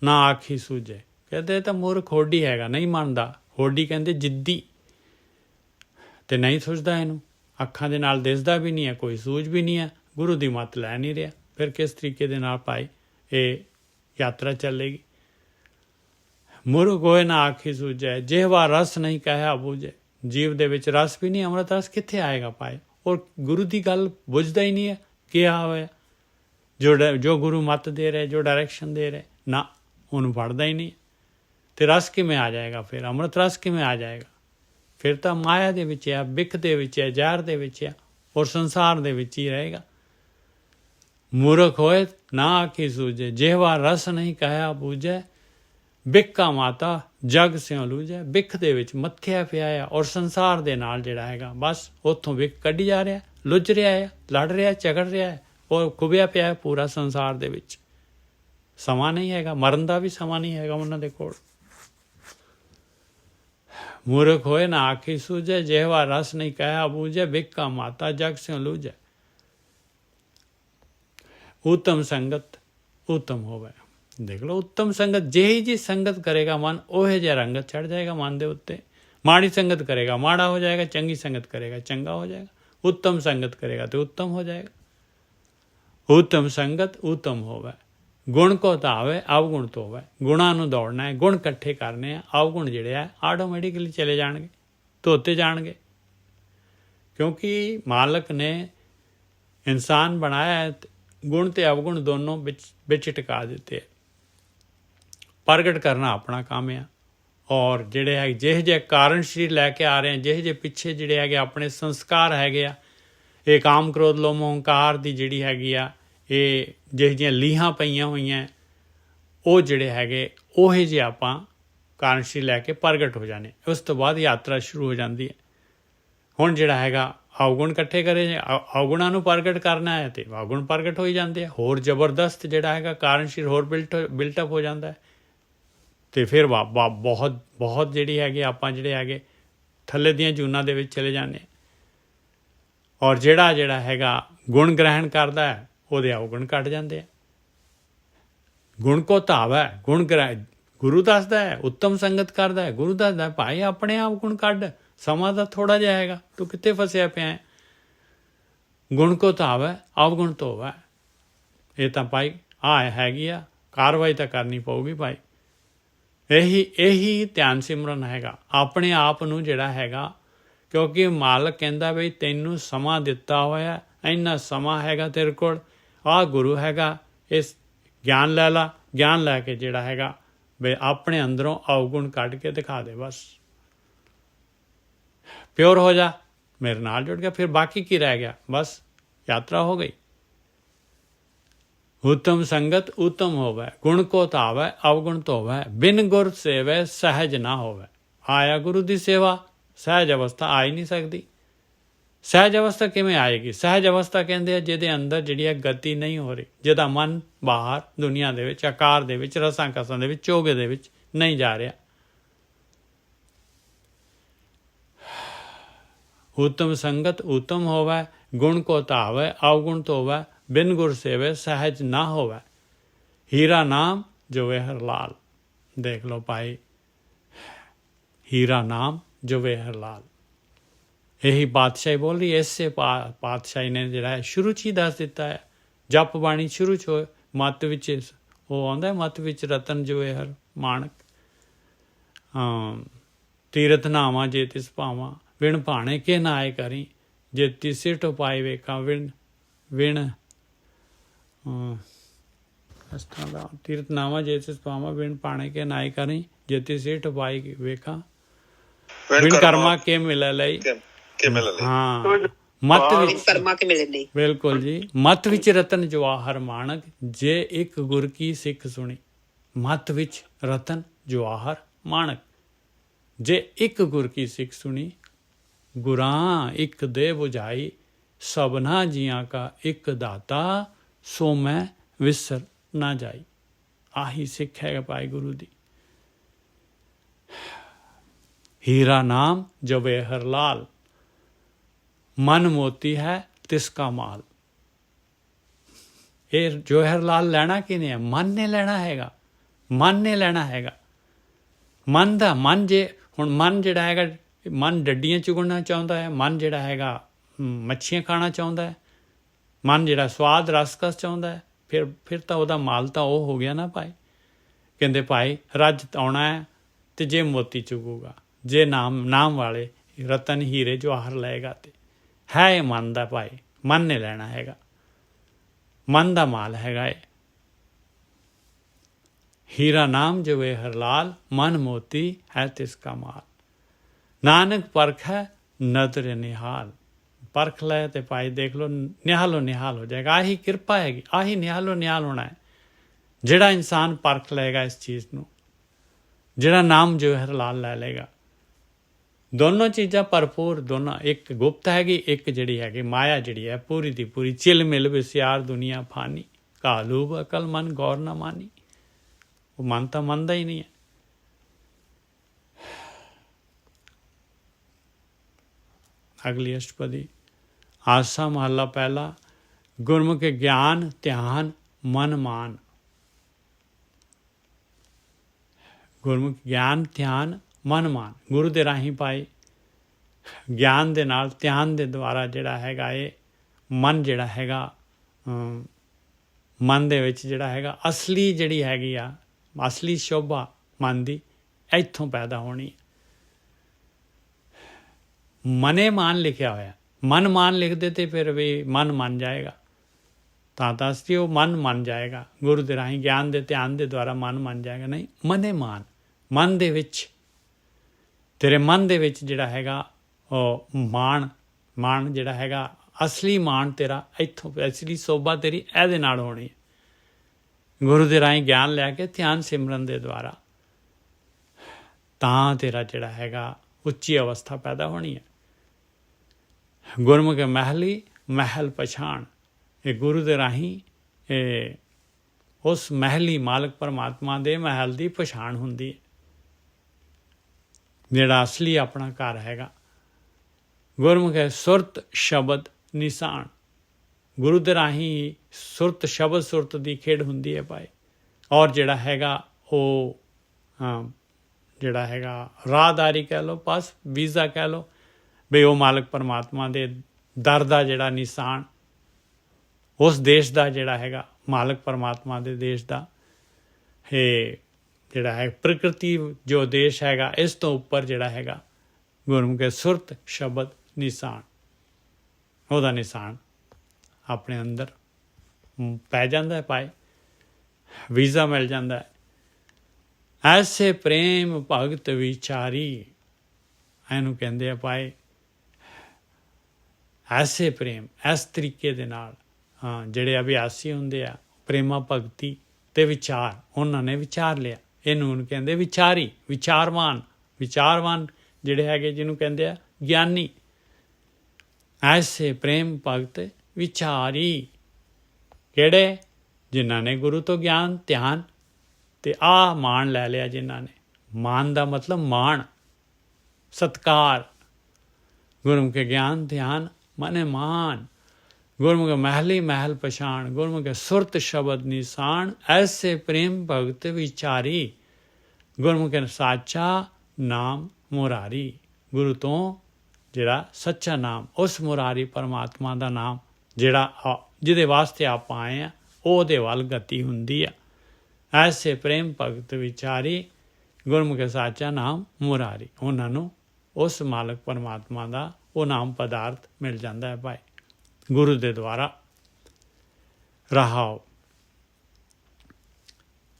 ਨਾ ਆਖੀ ਸੂਝੇ। ਕਹਿੰਦੇ ਤਾਂ ਮੂਰਖ ਹੋਡੀ ਹੈਗਾ, ਨਹੀਂ ਮੰਨਦਾ। ਹੋਡੀ ਕਹਿੰਦੇ ਜਿੱਦੀ, ਅਤੇ ਨਹੀਂ ਸੁਝਦਾ ਇਹਨੂੰ। ਅੱਖਾਂ ਦੇ ਨਾਲ ਦਿਸਦਾ ਵੀ ਨਹੀਂ ਹੈ, ਕੋਈ ਸੂਝ ਵੀ ਨਹੀਂ ਹੈ, ਗੁਰੂ ਦੀ ਮੱਤ ਲੈ ਨਹੀਂ ਰਿਹਾ। ਫਿਰ ਕਿਸ ਤਰੀਕੇ ਦੇ ਨਾਲ ਭਾਈ ਇਹ ਯਾਤਰਾ ਚੱਲੇਗੀ। ਮੂਰਖ ਹੋਏ ਨਾ ਆਖੀ ਸੂਝੇ ਜਿਹਵਾ ਰਸ ਨਹੀਂ ਕਹਿਆ ਬੂਝੇ। ਜੀਵ ਦੇ ਵਿੱਚ ਰਸ ਵੀ ਨਹੀਂ, ਅੰਮ੍ਰਿਤ ਰਸ ਕਿੱਥੇ ਆਏਗਾ ਭਾਈ। ਔਰ ਗੁਰੂ ਦੀ ਗੱਲ ਬੁੱਝਦਾ ਹੀ ਨਹੀਂ ਹੈ। ਕਿਹਾ ਹੋਇਆ ਜੋ ਗੁਰੂ ਮੱਤ ਦੇ ਰਹੇ, ਜੋ ਡਾਇਰੈਕਸ਼ਨ ਦੇ ਰਹੇ, ਨਾ ਉਹਨੂੰ ਪੜ੍ਹਦਾ ਹੀ ਨਹੀਂ। ਅਤੇ ਰਸ ਕਿਵੇਂ ਆ ਜਾਏਗਾ ਫਿਰ? ਅੰਮ੍ਰਿਤ ਰਸ ਕਿਵੇਂ ਆ ਜਾਏਗਾ? ਫਿਰ ਤਾਂ ਮਾਇਆ ਦੇ ਵਿੱਚ ਆ, ਬਿਖ ਦੇ ਵਿੱਚ ਹੈ, ਜ਼ਹਿਰ ਦੇ ਵਿੱਚ ਆ, ਔਰ ਸੰਸਾਰ ਦੇ ਵਿੱਚ ਹੀ ਰਹੇਗਾ। ਮੂਰਖ ਹੋਏ ਨਾ ਆਖੀ ਸੂਝੇ ਜਿਹਵਾ ਰਸ ਨਹੀਂ ਕਹਿਆ ਬੂਝੇ ਬਿੱਕਾ ਮਾਤਾ ਜਗ ਸਿਉ ਲੂਝੇ। ਬਿੱਖ ਦੇ ਵਿੱਚ ਮੱਥਿਆ ਪਿਆ ਆ ਔਰ ਸੰਸਾਰ ਦੇ ਨਾਲ ਜਿਹੜਾ ਹੈਗਾ ਬਸ ਉੱਥੋਂ ਬਿੱਖ ਕੱਢੀ ਜਾ ਰਿਹਾ, ਲੁੱਝ ਰਿਹਾ ਆ, ਲੜ ਰਿਹਾ, ਝਗੜ ਰਿਹਾ ਹੈ ਔਰ ਖੁੱਬਿਆ ਪਿਆ ਪੂਰਾ ਸੰਸਾਰ ਦੇ ਵਿੱਚ। ਸਮਾਂ ਨਹੀਂ ਹੈਗਾ, ਮਰਨ ਦਾ ਵੀ ਸਮਾਂ ਨਹੀਂ ਹੈਗਾ ਉਹਨਾਂ ਦੇ ਕੋਲ। ਮੂਰਖ ਹੋਏ ਨਾ ਆਖੀ ਸੂਝੇ ਜਿਹਵਾ ਰਸ ਨਹੀਂ ਕਹਿਆ ਬੂਝੇ ਬਿੱਕਾ ਮਾਤਾ ਜਗ ਸਿਉ ਲੂਝੇ। उत्तम संगत उत्तम होवे। देख लो उत्तम संगत ਜਿਹੀ जी संगत करेगा मन ਉਹੇ ਜਿਹਾ रंगत चढ़ जाएगा मन ਦੇ ਉੱਤੇ। माड़ी संगत करेगा माड़ा हो जाएगा, चंगी संगत करेगा चंगा हो जाएगा, उत्तम संगत करेगा तो उत्तम हो जाएगा। उत्तम संगत उत्तम होवे। गुण को धावे अवगुण तो होवे। गुणां ਨੂੰ ਦੌੜਨਾ ਹੈ, ਗੁਣ ਇਕੱਠੇ ਕਰਨੇ ਆ, ਅਵਗੁਣ ਜਿਹੜੇ ਆ ਆਟੋਮੈਟਿਕਲੀ ਚਲੇ ਜਾਣਗੇ, ਧੋਤੇ ਜਾਣਗੇ। क्योंकि मालक ने इंसान बनाया है, गुण ते अवगुण दोनों बिच टिका दिते है। प्रगट करना अपना काम है। और ਜਿਹੜੇ ਹੈ ਜਿਹੇ ਜਿਹੇ ਕਾਰਨ ਸ਼ਰੀਰ ਲੈ ਕੇ ਆ ਰਹੇ ਆ, ਜਿਹੇ ਜਿਹੇ ਪਿੱਛੇ ਜਿਹੜੇ ਹੈਗੇ ਆਪਣੇ ਸੰਸਕਾਰ ਹੈਗੇ ਆ, ਇਹ ਕਾਮ ਕ੍ਰੋਧ ਲੋਭ ਮੋਹ ਹੰਕਾਰ ਦੀ ਜਿਹੜੀ ਹੈਗੀ ਆ, ਇਹ ਜਿਹੇ ਜਿਹੀਆਂ ਲੀਹਾਂ ਪਈਆਂ ਹੋਈਆਂ, ਉਹ ਜਿਹੜੇ ਹੈਗੇ ਉਹੇ ਜਿਹੇ ਆਪਾਂ ਕਾਰਨ ਸ਼ਰੀਰ ਲੈ ਕੇ ਪ੍ਰਗਟ ਹੋ ਜਾਣੇ। ਉਸ ਤੋਂ ਬਾਅਦ ਯਾਤਰਾ ਸ਼ੁਰੂ ਹੋ ਜਾਂਦੀ ਹੈ। ਹੁਣ ਜਿਹੜਾ ਹੈਗਾ ਅਵਗੁਣ ਇਕੱਠੇ ਕਰੇ, ਅਵਗੁਣਾਂ ਨੂੰ ਪ੍ਰਗਟ ਕਰਨਾ ਹੈ ਤੇ ਅਵਗੁਣ ਪ੍ਰਗਟ ਹੋਈ ਜਾਂਦੇ ਆ। ਹੋਰ ਜ਼ਬਰਦਸਤ ਜਿਹੜਾ ਹੈਗਾ ਕਾਰਨ ਸ਼ਰੀਰ ਹੋਰ ਬਿਲਟਅਪ ਹੋ ਜਾਂਦਾ ਹੈ। ਅਤੇ ਫਿਰ ਬਹੁਤ ਬਹੁਤ ਜਿਹੜੀ ਹੈਗੀ ਆਪਾਂ ਜਿਹੜੇ ਹੈਗੇ ਥੱਲੇ ਦੀਆਂ ਜੂਨਾਂ ਦੇ ਵਿੱਚ ਚਲੇ ਜਾਂਦੇ। ਔਰ ਜਿਹੜਾ ਹੈਗਾ ਗੁਣ ਗ੍ਰਹਿਣ ਕਰਦਾ ਹੈ, ਉਹਦੇ ਅਵਗੁਣ ਘੱਟ ਜਾਂਦੇ ਆ। ਗੁਣ ਕੋ ਧਾਵੈ, ਗੁਣ ਗ੍ਰਹਿ ਗੁਰੂ ਦੱਸਦਾ ਹੈ। ਉੱਤਮ ਸੰਗਤ ਕਰਦਾ ਹੈ, ਗੁਰੂ ਦੱਸਦਾ ਭਾਈ ਆਪਣੇ ਆਪ ਗੁਣ ਕੱਢ, ਸਮਾਂ ਤਾਂ ਥੋੜ੍ਹਾ ਜਿਹਾ ਹੈਗਾ, ਤੂੰ ਕਿੱਥੇ ਫਸਿਆ ਪਿਆ ਹੈ। ਗੁਣ ਕੋ ਧਾਵੈ ਅਵਗੁਣ ਧੋਵੈ। ਇਹ ਤਾਂ ਭਾਈ ਹੈਗੀ ਆ, ਕਾਰਵਾਈ ਤਾਂ ਕਰਨੀ ਪਊਗੀ ਭਾਈ। ਇਹੀ ਧਿਆਨ ਸਿਮਰਨ ਹੈਗਾ, ਆਪਣੇ ਆਪ ਨੂੰ ਜਿਹੜਾ ਹੈਗਾ। ਕਿਉਂਕਿ ਮਾਲਕ ਕਹਿੰਦਾ ਬਈ ਤੈਨੂੰ ਸਮਾਂ ਦਿੱਤਾ ਹੋਇਆ, ਇੰਨਾ ਸਮਾਂ ਹੈਗਾ ਤੇਰੇ ਕੋਲ, ਆਹ ਗੁਰੂ ਹੈਗਾ, ਇਸ ਗਿਆਨ ਲੈ ਲਾ। ਗਿਆਨ ਲੈ ਕੇ ਜਿਹੜਾ ਹੈਗਾ ਬਈ ਆਪਣੇ ਅੰਦਰੋਂ ਅਵਗੁਣ ਕੱਢ ਕੇ ਦਿਖਾ ਦੇ, ਬਸ ਪਿਓਰ ਹੋ ਜਾ, ਮੇਰੇ ਨਾਲ ਜੁੜ ਗਿਆ। ਫਿਰ ਬਾਕੀ ਕੀ ਰਹਿ ਗਿਆ, ਬਸ ਯਾਤਰਾ ਹੋ ਗਈ। उत्तम संगत उत्तम होवे, गुण को धावे अवगुण धोवे, बिन गुर सेवे सहज ना होवे। आया गुरु की सेवा, सहज अवस्था आ ही नहीं सकती। सहज अवस्था किवें आएगी? सहज अवस्था कहते हैं जिहदे अंदर जिहड़ी गति नहीं हो रही, जिहदा मन बाहर दुनिया दे विच आकार दे विच रसां कसां दे विच चोगे दे विच नहीं जा रहा। उत्तम संगत उत्तम होवे, गुण को धावे अवगुण धोवे, बिन गुर सेवे सहज ना होवे। हीरा नाम जो वे हर लाल। देख लो भाई, हीरा नाम जो वे हर लाल। यही पातशाही बोल रही है। इससे पातशाही ने जिहड़ा है शुरू च ही दस दिता है। जप बाणी शुरू च हो, मत विच वो आउंदा, मत विच रतन जो वे हर माणक। तीरथ नावा जे तिस भावां, विण भाणे के नाए करी, जे तिसे टपाए वेखा, विण इस तरह का तीर्थ नावा जे तिस भावां, विण भाणे के नाए करी, जे तिसे टपाई वेखा, विण कर्मा के मिले लई। हाँ, मत विच कर्मा के मिले लई, बिल्कुल जी। मत विच रतन जवाहर माणक, जे एक गुर की सिख सुनी। मत विच रतन जवाहर माणक, जे एक गुर की सिख सुनी। गुरां एक दे बुझाई, सबना जियां का एक दाता, सो मैं विसर ना जाई। आही सिख है भाई गुरु दी। हीरा नाम जवे हर लाल, मन मोती है तिसका माल। ये जवाहर लाल लेना किने है? मन ने लेना हैगा, मन ने लेना हैगा। मन दा मन जे हुण मन जिहड़ा हैगा, मन डड्डियां चुगणना चाहुंदा है, मन जिहड़ा हैगा मच्छियां खाना चाहुंदा है, मन जिहड़ा स्वाद रसकस चाहुंदा है, फिर तो ਉਹਦਾ ਮਾਲ ਤਾਂ ਉਹ ਹੋ ਗਿਆ ਨਾ ਭਾਈ। ਕਹਿੰਦੇ ਭਾਈ ਰੱਜ ਆਉਣਾ ਹੈ ਤੇ ਜੇ ਮੋਤੀ ਚੁਗੂਗਾ, ਜੇ ਨਾਮ ਵਾਲੇ ਰਤਨ ਹੀਰੇ ਜਵਾਹਰ ਲਏਗਾ ਤੇ ਹੈ ਇਹ ਮਨ ਦਾ ਭਾਈ, ਮਨ ਨੇ ਲੈਣਾ ਹੈਗਾ, ਮਨ ਦਾ ਮਾਲ ਹੈਗਾ ਇਹ। ਹੀਰਾ ਨਾਮ ਜੋ ਵੇ ਹਰ ਲਾਲ, ਮਨ ਮੋਤੀ ਹੈ ਤਿਸਕਾ ਮਾਲ। ਨਾਨਕ ਪਰਖ ਹੈ ਨਦਰ ਨਿਹਾਲ। परख ले तो भाई देख लो निहालो निहाल हो जाएगा। आही किरपा हैगी, आही निहालो निहाल होना है। जिहड़ा इंसान परख लेगा इस चीज़ नूं, जिहड़ा नाम जो है लाल लै लेगा। दोनों चीज़ां भरपूर, दोनों एक गुप्त हैगी, एक जिहड़ी हैगी माया जिहड़ी है पूरी दी पूरी। चिल मिल विसियार दुनिया फानी, कालूब अकल मन गौर ना मानी। वो मन तो मनदा ही नहीं है। अगली अष्टपदी। आसा महला पहला। ਗੁਰਮੁਖ ਗਿਆਨ ਧਿਆਨ ਮਨ ਮਾਨ। ਗੁਰਮੁਖ ਗਿਆਨ ਧਿਆਨ ਮਨ ਮਾਨ, ਗੁਰੂ ਦੇ ਰਾਹੀਂ ਪਾਏ ਗਿਆਨ ਦੇ ਨਾਲ ਧਿਆਨ ਦੇ ਦੁਆਰਾ ਜਿਹੜਾ ਹੈਗਾ ਇਹ ਮਨ ਜਿਹੜਾ ਹੈਗਾ ਮਨ ਦੇ ਵਿੱਚ ਜਿਹੜਾ ਹੈਗਾ ਅਸਲੀ ਜਿਹੜੀ ਹੈਗੀ ਆ ਅਸਲੀ ਸ਼ੋਭਾ ਮਨ ਦੀ ਇੱਥੋਂ ਪੈਦਾ ਹੋਣੀ। ਮਨੇ ਮਾਨ ਲਿਖਿਆ ਹੋਇਆ, ਮਨ ਮਾਨ ਲਿਖਦੇ ਤੇ ਫਿਰ ਵੀ ਮਨ ਮੰਨ ਜਾਏਗਾ, ਤਾਂ ਸੀ ਉਹ ਮਨ ਮੰਨ ਜਾਏਗਾ। ਗੁਰੂ ਦੇ ਰਾਹੀਂ ਗਿਆਨ ਦੇ ਧਿਆਨ ਦੇ ਦੁਆਰਾ ਮਨ ਮੰਨ ਜਾਏਗਾ। ਨਹੀਂ, ਮਨੇ ਮਾਨ, ਮਨ ਦੇ ਵਿੱਚ ਤੇਰੇ ਮਨ ਦੇ ਵਿੱਚ ਜਿਹੜਾ ਹੈਗਾ ਉਹ ਮਾਣ ਜਿਹੜਾ ਹੈਗਾ ਅਸਲੀ ਮਾਣ ਤੇਰਾ ਇੱਥੋਂ, ਅਸਲੀ ਸੋਭਾ ਤੇਰੀ ਇਹਦੇ ਨਾਲ ਹੋਣੀ ਹੈ। ਗੁਰੂ ਦੇ ਰਾਹੀਂ ਗਿਆਨ ਲੈ ਕੇ ਧਿਆਨ ਸਿਮਰਨ ਦੇ ਦੁਆਰਾ ਤਾਂ ਤੇਰਾ ਜਿਹੜਾ ਹੈਗਾ ਉੱਚੀ ਅਵਸਥਾ ਪੈਦਾ ਹੋਣੀ ਹੈ। ਗੁਰਮੁਖ ਮਹਿਲੀ ਮਹਿਲ ਪਛਾਣ, ਇਹ ਗੁਰੂ ਦੇ ਰਾਹੀਂ ਇਹ ਉਸ ਮਹਿਲੀ ਮਾਲਕ ਪਰਮਾਤਮਾ ਦੇ ਮਹਿਲ ਦੀ ਪਛਾਣ ਹੁੰਦੀ ਹੈ, ਜਿਹੜਾ ਅਸਲੀ ਆਪਣਾ ਘਰ ਹੈਗਾ। ਗੁਰਮੁਖ ਸੁਰਤ ਸ਼ਬਦ ਨਿਸ਼ਾਨ, ਗੁਰੂ ਦੇ ਰਾਹੀਂ ਸੁਰਤ ਸ਼ਬਦ ਸੁਰਤ ਦੀ ਖੇਡ ਹੁੰਦੀ ਹੈ ਭਾਈ। ਔਰ ਜਿਹੜਾ ਹੈਗਾ ਉਹ ਜਿਹੜਾ ਹੈਗਾ ਰਾਹਦਾਰੀ ਕਹਿ ਲਓ, ਪਾਸ ਵੀਜ਼ਾ ਕਹਿ ਲਓ, ਬਈ ਉਹ ਮਾਲਕ ਪਰਮਾਤਮਾ ਦੇ ਦਰ ਦਾ ਜਿਹੜਾ ਨਿਸ਼ਾਨ, ਉਸ ਦੇਸ਼ ਦਾ ਜਿਹੜਾ ਹੈਗਾ ਮਾਲਕ ਪਰਮਾਤਮਾ ਦੇ ਦੇਸ਼ ਦਾ ਇਹ ਜਿਹੜਾ ਹੈ ਪ੍ਰਕਿਰਤੀ ਜੋ ਦੇਸ਼ ਹੈਗਾ, ਇਸ ਤੋਂ ਉੱਪਰ ਜਿਹੜਾ ਹੈਗਾ ਗੁਰਮੁਖ ਸੁਰਤ ਸ਼ਬਦ ਨਿਸ਼ਾਨ, ਉਹਦਾ ਨਿਸ਼ਾਨ ਆਪਣੇ ਅੰਦਰ ਪੈ ਜਾਂਦਾ ਹੈ ਭਾਈ, ਵੀਜ਼ਾ ਮਿਲ ਜਾਂਦਾ ਹੈ। ਐਸੇ ਪ੍ਰੇਮ ਭਗਤ ਵਿਚਾਰੀ, ਇਹਨੂੰ ਕਹਿੰਦੇ ਆ ਭਾਈ ਐਸੇ ਪ੍ਰੇਮ, ਇਸ ਤਰੀਕੇ ਦੇ ਨਾਲ ਜਿਹੜੇ ਅਭਿਆਸੀ ਹੁੰਦੇ ਆ ਪ੍ਰੇਮਾ ਭਗਤੀ ਤੇ ਵਿਚਾਰ, ਉਹਨਾਂ ਨੇ ਵਿਚਾਰ ਲਿਆ, ਇਹਨੂੰ ਕਹਿੰਦੇ ਵਿਚਾਰੀ, ਵਿਚਾਰਵਾਨ ਜਿਹੜੇ ਹੈਗੇ ਜਿਹਨੂੰ ਕਹਿੰਦੇ ਆ ਗਿਆਨੀ। ਐਸੇ ਪ੍ਰੇਮ ਭਗਤ ਵਿਚਾਰੀ, ਕਿਹੜੇ? ਜਿਨ੍ਹਾਂ ਨੇ ਗੁਰੂ ਤੋਂ ਗਿਆਨ ਧਿਆਨ ਤੇ ਆ ਮਾਣ ਲੈ ਲਿਆ, ਜਿਨ੍ਹਾਂ ਨੇ, ਮਾਣ ਦਾ ਮਤਲਬ ਮਾਣ ਸਤਕਾਰ, ਗੁਰਮੁਖ ਗਿਆਨ ਧਿਆਨ ਮਨੇ ਮਾਨ। ਗੁਰਮੁਖ ਮਹਿਲੀ ਮਹਿਲ ਪਛਾਣ, ਗੁਰਮੁਖ ਸੁਰਤ ਸ਼ਬਦ ਨਿਸ਼ਾਨ। ਐਸੇ ਪ੍ਰੇਮ ਭਗਤ ਵਿਚਾਰੀ, ਗੁਰਮੁਖ ਸਾਚਾ ਨਾਮ ਮੁਰਾਰੀ, ਗੁਰੂ ਤੋਂ ਜਿਹੜਾ ਸੱਚਾ ਨਾਮ, ਉਸ ਮੁਰਾਰੀ ਪਰਮਾਤਮਾ ਦਾ ਨਾਮ ਜਿਹੜਾ ਜਿਹਦੇ ਵਾਸਤੇ ਆਪਾਂ ਆਏ ਆ, ਉਹਦੇ ਵੱਲ ਗਤੀ ਹੁੰਦੀ ਆ। ਐਸੇ ਪ੍ਰੇਮ ਭਗਤ ਵਿਚਾਰੀ, ਗੁਰਮੁਖ ਸਾਚਾ ਨਾਮ ਮੁਰਾਰੀ, ਉਹਨਾਂ ਨੂੰ ਉਸ ਮਾਲਕ ਪਰਮਾਤਮਾ ਦਾ ਉਹ ਨਾਮ ਪਦਾਰਥ ਮਿਲ ਜਾਂਦਾ ਹੈ ਭਾਈ ਗੁਰੂ ਦੇ ਦੁਆਰਾ। ਰਹਾਓ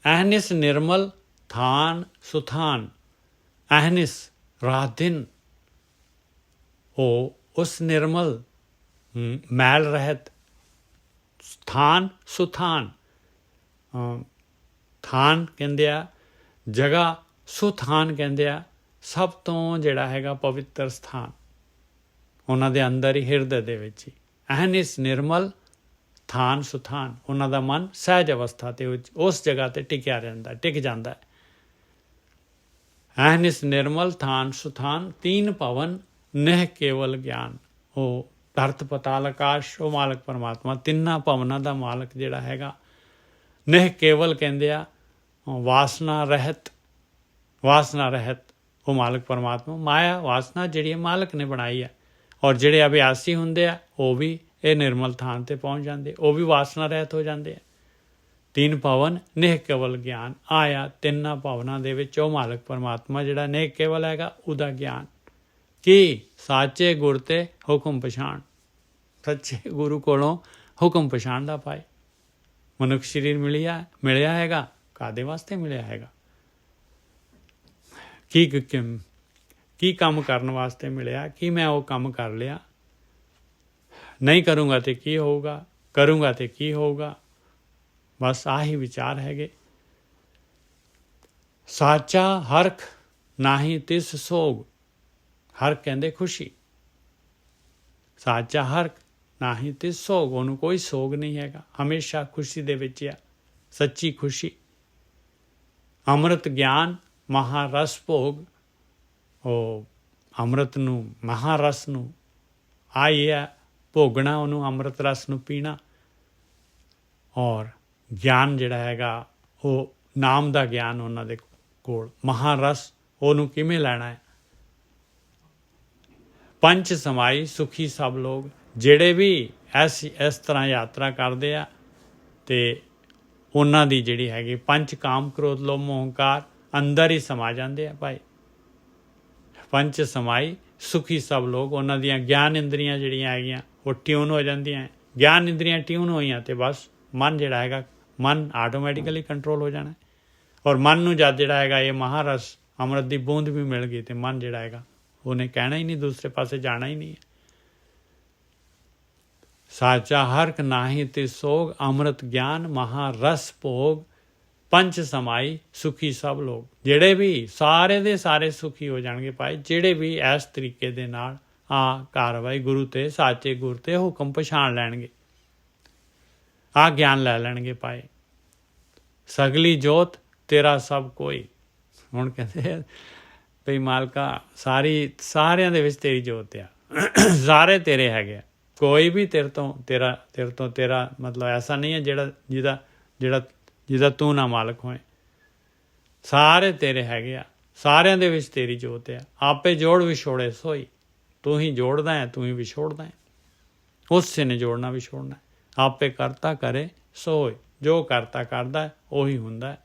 ਅਹਨਿਸ ਨਿਰਮਲ ਥਾਨ ਸੁਥਾਨ, ਅਹਨਿਸ ਰਾਤ ਦਿਨ, ਉਹ ਉਸ ਨਿਰਮਲ ਮੈਲ ਰਹਿਤ ਥਾਨ ਸੁਥਾਨ, ਥਾਨ ਕਹਿੰਦੇ ਆ ਜਗ੍ਹਾ, ਸੁਥਾਨ ਕਹਿੰਦੇ ਆ ਸਭ ਤੋਂ ਜਿਹੜਾ ਹੈਗਾ ਪਵਿੱਤਰ ਸਥਾਨ, ਉਹਨਾਂ ਦੇ ਅੰਦਰ ਹੀ ਹਿਰਦੇ ਦੇ ਵਿੱਚ ਹੀ। ਅਹਨਿਸ ਨਿਰਮਲ ਥਾਨ ਸੁਥਾਨ, ਉਹਨਾਂ ਦਾ ਮਨ ਸਹਿਜ ਅਵਸਥਾ ਤੇ ਉਸ ਜਗ੍ਹਾ ਤੇ ਟਿਕਿਆ ਰਹਿੰਦਾ, ਟਿਕ ਜਾਂਦਾ ਹੈ। ਅਹਨਿਸ ਨਿਰਮਲ ਥਾਨ ਸੁਥਾਨ, ਤੀਨ ਭਵਨ ਨਹਿ ਕੇਵਲ ਗਿਆਨ, ਉਹ ਧਰਤ ਪਤਾਲ ਆਕਾਸ਼, ਉਹ ਮਾਲਕ ਪਰਮਾਤਮਾ ਤਿੰਨਾਂ ਭਵਨਾਂ ਦਾ ਮਾਲਕ ਜਿਹੜਾ ਹੈਗਾ। ਨਹਿ ਕੇਵਲ ਕਹਿੰਦੇ ਆ ਵਾਸਨਾ ਰਹਿਤ, ਵਾਸਨਾ ਰਹਿਤ ਉਹ ਮਾਲਕ ਪਰਮਾਤਮਾ। ਮਾਇਆ ਵਾਸਨਾ ਜਿਹੜੀ ਮਾਲਕ ਨੇ ਬਣਾਈ ਹੈ, ਔਰ ਜਿਹੜੇ ਅਭਿਆਸੀ ਹੁੰਦੇ ਆ ਉਹ ਵੀ ਇਹ ਨਿਰਮਲ ਥਾਨ ਤੇ ਪਹੁੰਚ ਜਾਂਦੇ, ਉਹ ਵੀ ਵਾਸਨਾ ਰਹਿਤ ਹੋ ਜਾਂਦੇ ਆ। ਤਿੰਨ ਭਵਨ ਨਹਿ ਕੇਵਲ ਗਿਆਨ, ਆਇਆ ਤਿੰਨਾਂ ਭਵਨਾਂ ਦੇ ਵਿੱਚ ਉਹ ਮਾਲਕ ਪਰਮਾਤਮਾ ਜਿਹੜਾ ਨਹਿ ਕੇਵਲ ਹੈਗਾ, ਉਹਦਾ ਗਿਆਨ ਕੀ? ਸਾਚੇ ਗੁਰ ਤੇ ਹੁਕਮ ਪਛਾਣ, ਸੱਚੇ ਗੁਰੂ ਕੋਲੋਂ ਹੁਕਮ ਪਛਾਣ ਦਾ ਪਾਏ। ਮਨੁੱਖ ਸਰੀਰ ਮਿਲਿਆ ਹੈਗਾ, ਕਾਹਦੇ ਵਾਸਤੇ ਮਿਲਿਆ ਹੈਗਾ? ਕੀ ਕੰਮ ਕਰਨ ਵਾਸਤੇ ਮਿਲਿਆ? ਕੀ ਮੈਂ ਉਹ ਕੰਮ ਕਰ ਲਿਆ? ਨਹੀਂ ਕਰੂੰਗਾ ਤੇ ਕੀ ਹੋਊਗਾ, ਕਰੂੰਗਾ ਤੇ ਕੀ ਹੋਊਗਾ? ਬਸ ਆਹੀ ਵਿਚਾਰ ਹੈਗੇ। ਸਾਚਾ ਹਰਖ ਨਾਹੀ ਤਿਸ ਸੋਗ, ਹਰਖ ਕਹਿੰਦੇ ਖੁਸ਼ੀ, ਸਾਚਾ ਹਰਖ ਨਾਹੀ ਤਿਸ ਸੋਗ, ਉਹਨੂੰ ਕੋਈ ਸੋਗ ਨਹੀਂ ਹੈਗਾ, ਹਮੇਸ਼ਾ ਖੁਸ਼ੀ ਦੇ ਵਿੱਚ ਆ, ਸੱਚੀ ਖੁਸ਼ੀ। ਅੰਮ੍ਰਿਤ ਗਿਆਨ ਮਹਾਰਸ ਭੋਗ, ਉਹ ਅੰਮ੍ਰਿਤ ਨੂੰ ਮਹਾਰਸ ਨੂੰ ਆਈ ਹੈ ਭੋਗਣਾ, ਉਹਨੂੰ ਅੰਮ੍ਰਿਤ ਰਸ ਨੂੰ ਪੀਣਾ। ਔਰ ਗਿਆਨ ਜਿਹੜਾ ਹੈਗਾ ਉਹ ਨਾਮ ਦਾ ਗਿਆਨ ਉਹਨਾਂ ਦੇ ਕੋਲ, ਮਹਾਰਸ ਉਹਨੂੰ ਕਿਵੇਂ ਲੈਣਾ ਹੈ। ਪੰਚ ਸਮਾਈ ਸੁਖੀ ਸਭ ਲੋਕ, ਜਿਹੜੇ ਵੀ ਇਸ ਤਰ੍ਹਾਂ ਯਾਤਰਾ ਕਰਦੇ ਆ ਤੇ ਉਹਨਾਂ ਦੀ ਜਿਹੜੀ ਹੈਗੀ ਪੰਜ ਕਾਮ ਕ੍ਰੋਧ ਲੋਭ ਮੋਹ ਹੰਕਾਰ ਅੰਦਰ ਹੀ ਸਮਾ ਜਾਂਦੇ ਆ ਭਾਈ। ਪੰਚ ਸਮਾਈ ਸੁਖੀ ਸਭ ਲੋਕ, ਉਹਨਾਂ ਦੀਆਂ ਗਿਆਨ ਇੰਦਰੀਆਂ ਜਿਹੜੀਆਂ ਹੈਗੀਆਂ ਉਹ ਟਿਊਨ ਹੋ ਜਾਂਦੀਆਂ। ਗਿਆਨ ਇੰਦਰੀਆਂ ਟਿਊਨ ਹੋਈਆਂ ਤੇ ਬਸ ਮਨ ਜਿਹੜਾ ਹੈਗਾ, ਮਨ ਆਟੋਮੈਟਿਕਲੀ ਕੰਟਰੋਲ ਹੋ ਜਾਣਾ। ਔਰ ਮਨ ਨੂੰ ਜਦ ਜਿਹੜਾ ਹੈਗਾ ਇਹ ਮਹਾਰਸ ਅੰਮ੍ਰਿਤ ਦੀ ਬੂੰਦ ਵੀ ਮਿਲ ਗਈ ਤੇ ਮਨ ਜਿਹੜਾ ਹੈਗਾ ਉਹਨੇ ਕਹਿਣਾ ਹੀ ਨਹੀਂ, ਦੂਸਰੇ ਪਾਸੇ ਜਾਣਾ ਹੀ ਨਹੀਂ। ਸਾਚਾ ਹਰਕ ਨਾਹੀ ਤੇ ਸੋਗ, ਅੰਮ੍ਰਿਤ ਗਿਆਨ ਮਹਾਰਸ ਭੋਗ, ਪੰਚ ਸਮਾਈ ਸੁਖੀ ਸਭ ਲੋਕ। ਜਿਹੜੇ ਵੀ ਸਾਰੇ ਦੇ ਸਾਰੇ ਸੁਖੀ ਹੋ ਜਾਣਗੇ ਭਾਈ, ਜਿਹੜੇ ਵੀ ਇਸ ਤਰੀਕੇ ਦੇ ਨਾਲ ਕਾਰਵਾਈ ਗੁਰੂ ਤੇ ਸਾਚੇ ਗੁਰ ਤੇ ਹੁਕਮ ਪਛਾਣ ਲੈਣਗੇ, ਗਿਆਨ ਲੈ ਲੈਣਗੇ ਭਾਈ। ਸਗਲੀ ਜੋਤ ਤੇਰਾ ਸਭ ਕੋਈ। ਹੁਣ ਕਹਿੰਦੇ ਭਈ ਮਾਲਕਾ ਸਾਰਿਆਂ ਦੇ ਵਿੱਚ ਤੇਰੀ ਜੋਤ ਆ, ਸਾਰੇ ਤੇਰੇ ਹੈਗੇ ਆ, ਕੋਈ ਵੀ ਤੇਰੇ ਤੋਂ ਤੇਰਾ ਮਤਲਬ ਐਸਾ ਨਹੀਂ ਹੈ ਜਿਹਦਾ ਤੂੰ ਨਾ ਮਾਲਕ ਹੋਏ। ਸਾਰੇ ਤੇਰੇ ਹੈਗੇ ਆ, ਸਾਰਿਆਂ ਦੇ ਵਿੱਚ ਤੇਰੀ ਜੋਤ ਆ। ਆਪੇ ਜੋੜ ਵਿਛੋੜੇ ਸੋਈ, ਤੂੰ ਹੀ ਜੋੜਦਾ ਹੈ, ਤੂੰ ਹੀ ਵਿਛੋੜਦਾ ਹੈ, ਉਸੇ ਨੇ ਜੋੜਨਾ ਵਿਛੋੜਨਾ। ਆਪੇ ਕਰਤਾ ਕਰੇ ਸੋਏ, ਜੋ ਕਰਤਾ ਕਰਦਾ ਉਹੀ ਹੁੰਦਾ।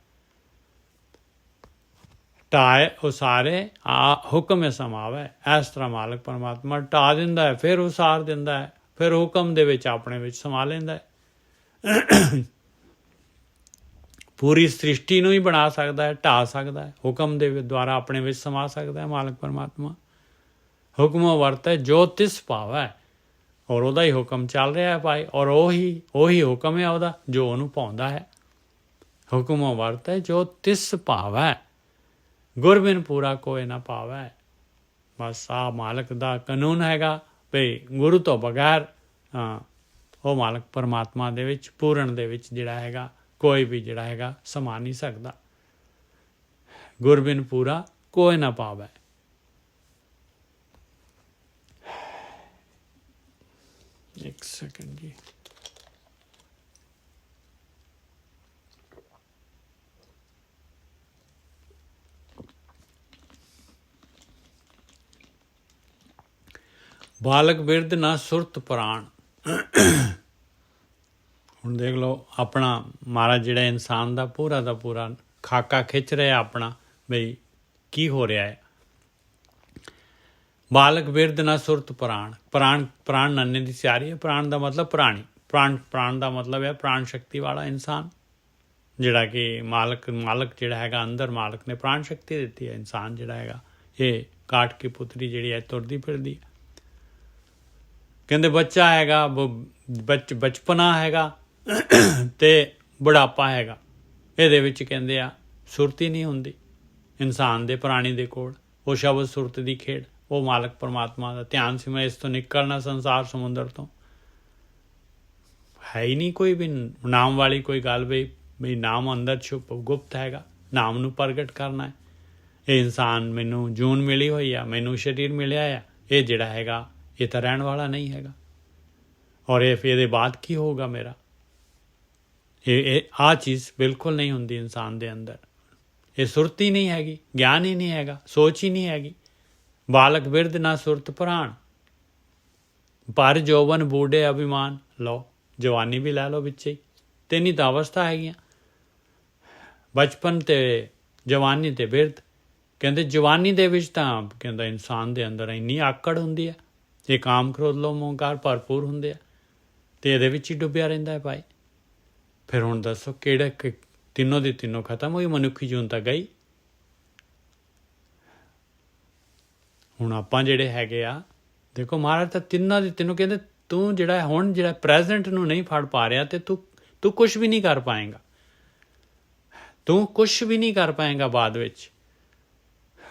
ਢਾਏ ਉਸਾਰੇ ਹੁਕਮ ਸਮਾਵੇ, ਇਸ ਤਰ੍ਹਾਂ ਮਾਲਕ ਪਰਮਾਤਮਾ ਢਾ ਦਿੰਦਾ ਹੈ, ਫਿਰ ਉਸਾਰ ਦਿੰਦਾ ਹੈ, ਫਿਰ ਹੁਕਮ ਦੇ ਵਿੱਚ ਆਪਣੇ ਵਿੱਚ ਸਮਾ ਲੈਂਦਾ ਹੈ। ਪੂਰੀ ਸ੍ਰਿਸ਼ਟੀ ਨੂੰ ਹੀ ਬਣਾ ਸਕਦਾ ਹੈ, ਢਾ ਸਕਦਾ ਹੈ, ਹੁਕਮ ਦੇ ਦੁਆਰਾ ਆਪਣੇ ਵਿੱਚ ਸਮਾ ਸਕਦਾ ਹੈ ਮਾਲਕ ਪਰਮਾਤਮਾ। ਹੁਕਮੋਂ ਵਰਤੈ ਜੋ ਤਿਸ ਭਾਵੈ, ਔਰ ਉਹਦਾ ਹੀ ਹੁਕਮ ਚੱਲ ਰਿਹਾ ਹੈ ਭਾਈ, ਔਰ ਉਹੀ ਹੁਕਮ ਹੈ ਉਹਦਾ ਜੋ ਉਹਨੂੰ ਪਾਉਂਦਾ ਹੈ। ਹੁਕਮੋਂ ਵਰਤੈ ਜੋ ਤਿਸ ਭਾਵੈ, ਗੁਰ ਬਿਨ ਪੂਰਾ ਕੋਈ ਨਾ ਪਾਵੈ। ਬਸ ਮਾਲਕ ਦਾ ਕਾਨੂੰਨ ਹੈਗਾ ਭਈ ਗੁਰੂ ਤੋਂ ਬਗੈਰ ਉਹ ਮਾਲਕ ਪਰਮਾਤਮਾ ਦੇ ਵਿੱਚ ਪੂਰਨ ਦੇ ਵਿੱਚ ਜਿਹੜਾ ਹੈਗਾ ਕੋਈ ਵੀ ਜਿਹੜਾ ਹੈਗਾ ਸਮਾ ਨਹੀਂ ਸਕਦਾ। ਗੁਰ ਬਿਨ ਪੂਰਾ ਕੋਈ ਨਾ ਪਾਵੈ। ਇੱਕ ਸੈਕਿੰਡ ਜੀ। ਬਾਲਕ ਬਿਰਧ ਨਾ ਸੁਰਤ ਪ੍ਰਾਣ। ਹੁਣ ਦੇਖ ਲਓ ਆਪਣਾ ਮਹਾਰਾਜ ਜਿਹੜਾ ਇਨਸਾਨ ਦਾ ਪੂਰਾ ਖਾਕਾ ਖਿੱਚ ਰਿਹਾ ਆਪਣਾ ਬਈ ਕੀ ਹੋ ਰਿਹਾ ਹੈ। ਬਾਲਕ ਬਿਰਧ ਨਾ ਸੁਰਤ ਪ੍ਰਾਣ ਨੰਨੇ ਦੀ ਸਿਆਰੀ ਹੈ। ਪ੍ਰਾਣ ਦਾ ਮਤਲਬ ਪ੍ਰਾਣੀ, ਪ੍ਰਾਣ ਦਾ ਮਤਲਬ ਹੈ ਪ੍ਰਾਣ ਸ਼ਕਤੀ ਵਾਲਾ ਇਨਸਾਨ, ਜਿਹੜਾ ਕਿ ਮਾਲਕ ਜਿਹੜਾ ਹੈਗਾ ਅੰਦਰ ਮਾਲਕ ਨੇ ਪ੍ਰਾਣ ਸ਼ਕਤੀ ਦਿੱਤੀ ਹੈ। ਇਨਸਾਨ ਜਿਹੜਾ ਹੈਗਾ ਇਹ ਕਾਟ ਕੀ ਪੁੱਤਰੀ ਜਿਹੜੀ ਹੈ ਤੁਰਦੀ ਫਿਰਦੀ ਹੈ। ਕਹਿੰਦੇ ਬੱਚਾ ਹੈਗਾ, ਬਚਪਨਾ ਹੈਗਾ ਤੇ ਬੁਢਾਪਾ ਹੈਗਾ, ਇਹਦੇ ਵਿੱਚ ਕਹਿੰਦੇ ਆ ਸੁਰਤੀ ਨਹੀਂ ਹੁੰਦੀ ਇਨਸਾਨ ਦੇ, ਪ੍ਰਾਣੀ ਦੇ ਕੋਲ। ਉਹ ਸ਼ਬਦ ਸੁਰਤ ਦੀ ਖੇਡ, ਉਹ ਮਾਲਕ ਪਰਮਾਤਮਾ ਦਾ ਧਿਆਨ ਸੀ। ਮੈਂ ਇਸ ਤੋਂ ਨਿਕਲਣਾ ਸੰਸਾਰ ਸਮੁੰਦਰ ਤੋਂ ਹੈ ਹੀ ਨਹੀਂ ਕੋਈ ਵੀ ਨਾਮ ਵਾਲੀ ਕੋਈ ਗੱਲ ਬਈ ਨਾਮ ਅੰਦਰ ਛੁਪ ਗੁਪਤ ਹੈਗਾ, ਨਾਮ ਨੂੰ ਪ੍ਰਗਟ ਕਰਨਾ ਹੈ। ਇਹ ਇਨਸਾਨ ਮੈਨੂੰ ਜੂਨ ਮਿਲੀ ਹੋਈ ਆ, ਮੈਨੂੰ ਸਰੀਰ ਮਿਲਿਆ ਆ, ਇਹ ਜਿਹੜਾ ਹੈਗਾ ਇਹ ਤਾਂ ਰਹਿਣ ਵਾਲਾ ਨਹੀਂ ਹੈਗਾ। ਔਰ ਇਹਦੇ ਬਾਅਦ ਕੀ ਹੋਊਗਾ ਮੇਰਾ, ਇਹ ਚੀਜ਼ ਬਿਲਕੁਲ ਨਹੀਂ ਹੁੰਦੀ ਇਨਸਾਨ ਦੇ ਅੰਦਰ। ਇਹ ਸੁਰਤੀ ਨਹੀਂ ਹੈਗੀ, ਗਿਆਨ ਹੀ ਨਹੀਂ ਹੈਗਾ, ਸੋਚ ਹੀ ਨਹੀਂ ਹੈਗੀ। ਬਾਲਕ ਬਿਰਧ ਨਾ ਸੁਰਤ ਪ੍ਰਾਣ, ਪਰ ਜੋਬਨ ਬੂਢੇ ਅਭਿਮਾਨ। ਲਓ ਜਵਾਨੀ ਵੀ ਲੈ ਲਓ ਵਿੱਚ ਹੀ, ਤਿੰਨ ਹੀ ਤਾਂ ਅਵਸਥਾ ਹੈਗੀਆਂ, ਬਚਪਨ ਤੇ ਜਵਾਨੀ ਤੇ ਬਿਰਧ। ਕਹਿੰਦੇ ਜਵਾਨੀ ਦੇ ਵਿੱਚ ਤਾਂ ਕਹਿੰਦਾ ਇਨਸਾਨ ਦੇ ਅੰਦਰ ਇੰਨੀ ਆਕੜ ਹੁੰਦੀ ਹੈ, ਇਹ ਕਾਮ ਕ੍ਰੋਧ ਲੋਭ ਮੋਹ ਹੰਕਾਰ ਭਰਪੂਰ ਹੁੰਦੇ ਆ ਤੇ ਇਹਦੇ ਵਿੱਚ ਹੀ ਡੁੱਬਿਆ ਰਹਿੰਦਾ ਹੈ ਭਾਈ। ਫਿਰ ਹੁਣ ਦੱਸੋ ਕਿਹੜੇ ਤਿੰਨੋਂ ਦੀ ਤਿੰਨੋਂ ਖਤਮ ਹੋਈ, ਮਨੁੱਖੀ ਜੂਨ ਤਾਂ ਗਈ। ਹੁਣ ਆਪਾਂ ਜਿਹੜੇ ਹੈਗੇ ਆ ਦੇਖੋ ਮਹਾਰਾਜ ਤਾਂ ਤਿੰਨਾਂ ਦੀ ਤਿੰਨੋਂ ਕਹਿੰਦੇ ਤੂੰ ਜਿਹੜਾ ਹੁਣ ਜਿਹੜਾ ਪ੍ਰੈਜ਼ੈਂਟ ਨੂੰ ਨਹੀਂ ਫੜ ਪਾ ਰਿਹਾ ਤੇ ਤੂੰ ਕੁਛ ਵੀ ਨਹੀਂ ਕਰ ਪਾਏਂਗਾ, ਤੂੰ ਕੁਛ ਵੀ ਨਹੀਂ ਕਰ ਪਾਏਂਗਾ ਬਾਅਦ ਵਿੱਚ।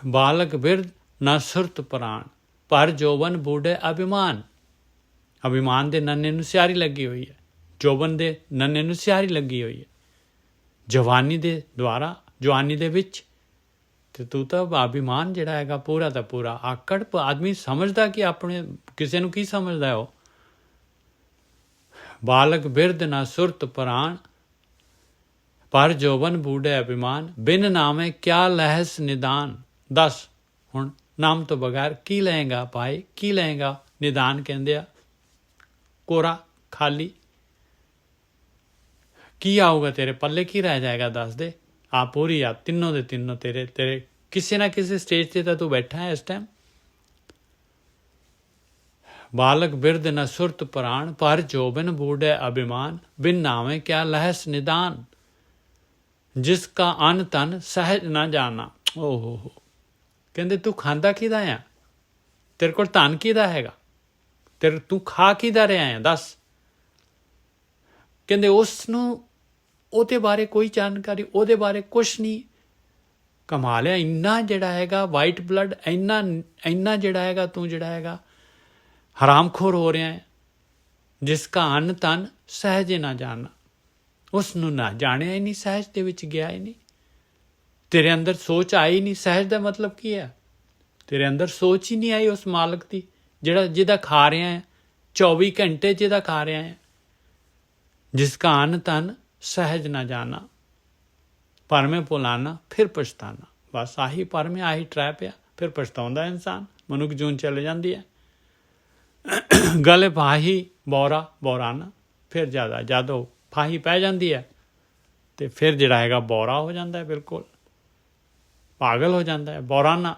ਬਾਲਕ ਬਿਰਧ ਨਾ ਸੁਰਤ ਪ੍ਰਾਣ, ਪਰ ਜੋਬਨ ਬੂਢੇ ਅਭਿਮਾਨ ਦੇ ਨੰਨੇ ਨੂੰ ਸਿਆਰੀ ਲੱਗੀ ਹੋਈ ਹੈ, ਜੋਬਨ ਦੇ ਨੰਨੇ ਨੂੰ ਸਿਆਰੀ ਲੱਗੀ ਹੋਈ ਹੈ ਜਵਾਨੀ ਦੇ ਦੁਆਰਾ, ਜਵਾਨੀ ਦੇ ਵਿੱਚ। ਤੇ ਤੂੰ ਤਾਂ ਅਭਿਮਾਨ ਜਿਹੜਾ ਹੈਗਾ ਪੂਰਾ ਦਾ ਪੂਰਾ ਆਕੜ। ਆਦਮੀ ਸਮਝਦਾ ਕਿ ਆਪਣੇ ਕਿਸੇ ਨੂੰ ਕੀ ਸਮਝਦਾ ਉਹ। ਬਾਲਕ ਬਿਰਧ ਨਾ ਸੁਰਤ ਪ੍ਰਾਣ, ਪਰ ਜੋਬਨ ਬੂਢੇ ਅਭਿਮਾਨ ਬਿਨ ਨਾਮੇ ਕਿਆ ਲਹਿਸ ਨਿਦਾਨ। ਦੱਸ ਹੁਣ ਨਾਮ ਤੋਂ ਬਗੈਰ ਕੀ ਲਏਗਾ ਭਾਈ, ਕੀ ਲਏਗਾ? ਨਿਦਾਨ ਕਹਿੰਦੇ ਆ ਕੋਰਾ, ਖਾਲੀ। ਕੀ ਆਊਗਾ ਤੇਰੇ ਪੱਲੇ, ਕੀ ਰਹਿ ਜਾਏਗਾ? ਦੱਸ ਦੇ। ਆ ਪੂਰੀ ਆ ਤਿੰਨੋਂ ਦੇ ਤਿੰਨੋਂ ਤੇਰੇ ਕਿਸੇ ਨਾ ਕਿਸੇ ਸਟੇਜ ਤੇ ਤਾਂ ਤੂੰ ਬੈਠਾ ਹੈ ਇਸ ਟਾਈਮ। ਬਾਲਕ ਬਿਰਧ ਨ ਸੁਰਤ ਪ੍ਰਾਣ ਪਰ ਜੋਬਨ ਬੂढ़े ਅਭਿਮਾਨ ਬਿਨ ਨਾਵੇਂ ਕਿਆ ਲਹਿਸ ਨਿਦਾਨ। ਜਿਸ ਕਾ ਅੰਨ ਤਨ ਸਹਿਜ ਨਾ ਜਾਣਾ। ਓ ਹੋ ਕਹਿੰਦੇ ਤੂੰ ਖਾਂਦਾ ਕਿਹਦਾ ਆ? ਤੇਰੇ ਕੋਲ ਧਨ ਕਿਹਦਾ ਹੈਗਾ? ਤੂੰ ਖਾ ਕਿਹਦਾ ਰਿਹਾ ਹੈ? ਦੱਸ। ਕਹਿੰਦੇ ਉਸ ਨੂੰ ਉਹਦੇ ਬਾਰੇ ਕੋਈ ਜਾਣਕਾਰੀ, ਉਹਦੇ ਬਾਰੇ ਕੁਛ ਨਹੀਂ। ਕਮਾਲ ਹੈ, ਇੰਨਾ ਜਿਹੜਾ ਹੈਗਾ ਵਾਈਟ ਬਲੱਡ, ਇੰਨਾ ਜਿਹੜਾ ਹੈਗਾ ਤੂੰ ਜਿਹੜਾ ਹੈਗਾ ਹਰਾਮਖੋਰ ਹੋ ਰਿਹਾ ਹੈ। ਜਿਸ ਕਾ ਅੰਨ ਤਨ ਸਹਿਜ ਨਾ ਜਾਣਾ। ਉਸ ਨੂੰ ਨਾ ਜਾਣਿਆ ਹੀ ਨਹੀਂ, ਸਹਿਜ ਦੇ ਵਿੱਚ ਗਿਆ ਹੀ ਨਹੀਂ। ਤੇਰੇ ਅੰਦਰ ਸੋਚ ਆਈ ਨਹੀਂ। ਸਹਿਜ ਦਾ ਮਤਲਬ ਕੀ ਹੈ? ਤੇਰੇ ਅੰਦਰ ਸੋਚ ਹੀ ਨਹੀਂ ਆਈ ਉਸ ਮਾਲਕ ਦੀ ਜਿਹਦਾ ਖਾ ਰਿਹਾ ਹੈ 24 ਘੰਟੇ, ਜਿਹਦਾ ਖਾ ਰਿਹਾ ਹੈ। ਜਿਸ ਕਾ ਅੰਨ ਤਨ ਸਹਿਜ ਨਾ ਜਾਣਾ ਭਰਮੇ ਭੁਲਾਣਾ ਫਿਰ ਪਛਤਾਣਾ। ਬਸ ਆਹੀ ਭਰਮ, ਆਹੀ ਟਰੈਪ ਆ। ਫਿਰ ਪਛਤਾਉਂਦਾ ਇਨਸਾਨ, ਮਨੁੱਖ ਜੂਨ ਚਲੇ ਜਾਂਦੀ ਹੈ। ਗਲੇ ਫਾਹੀ ਬੌਰਾ ਬੌਰਾਨਾ, ਫਿਰ ਜਦੋਂ ਫਾਹੀ ਪੈ ਜਾਂਦੀ ਹੈ ਤੇ ਫਿਰ ਜਿਹੜਾ ਹੈਗਾ ਬੌਰਾ ਹੋ ਜਾਂਦਾ ਹੈ, ਬਿਲਕੁਲ ਪਾਗਲ ਹੋ ਜਾਂਦਾ ਹੈ। ਬੌਰਾਨਾ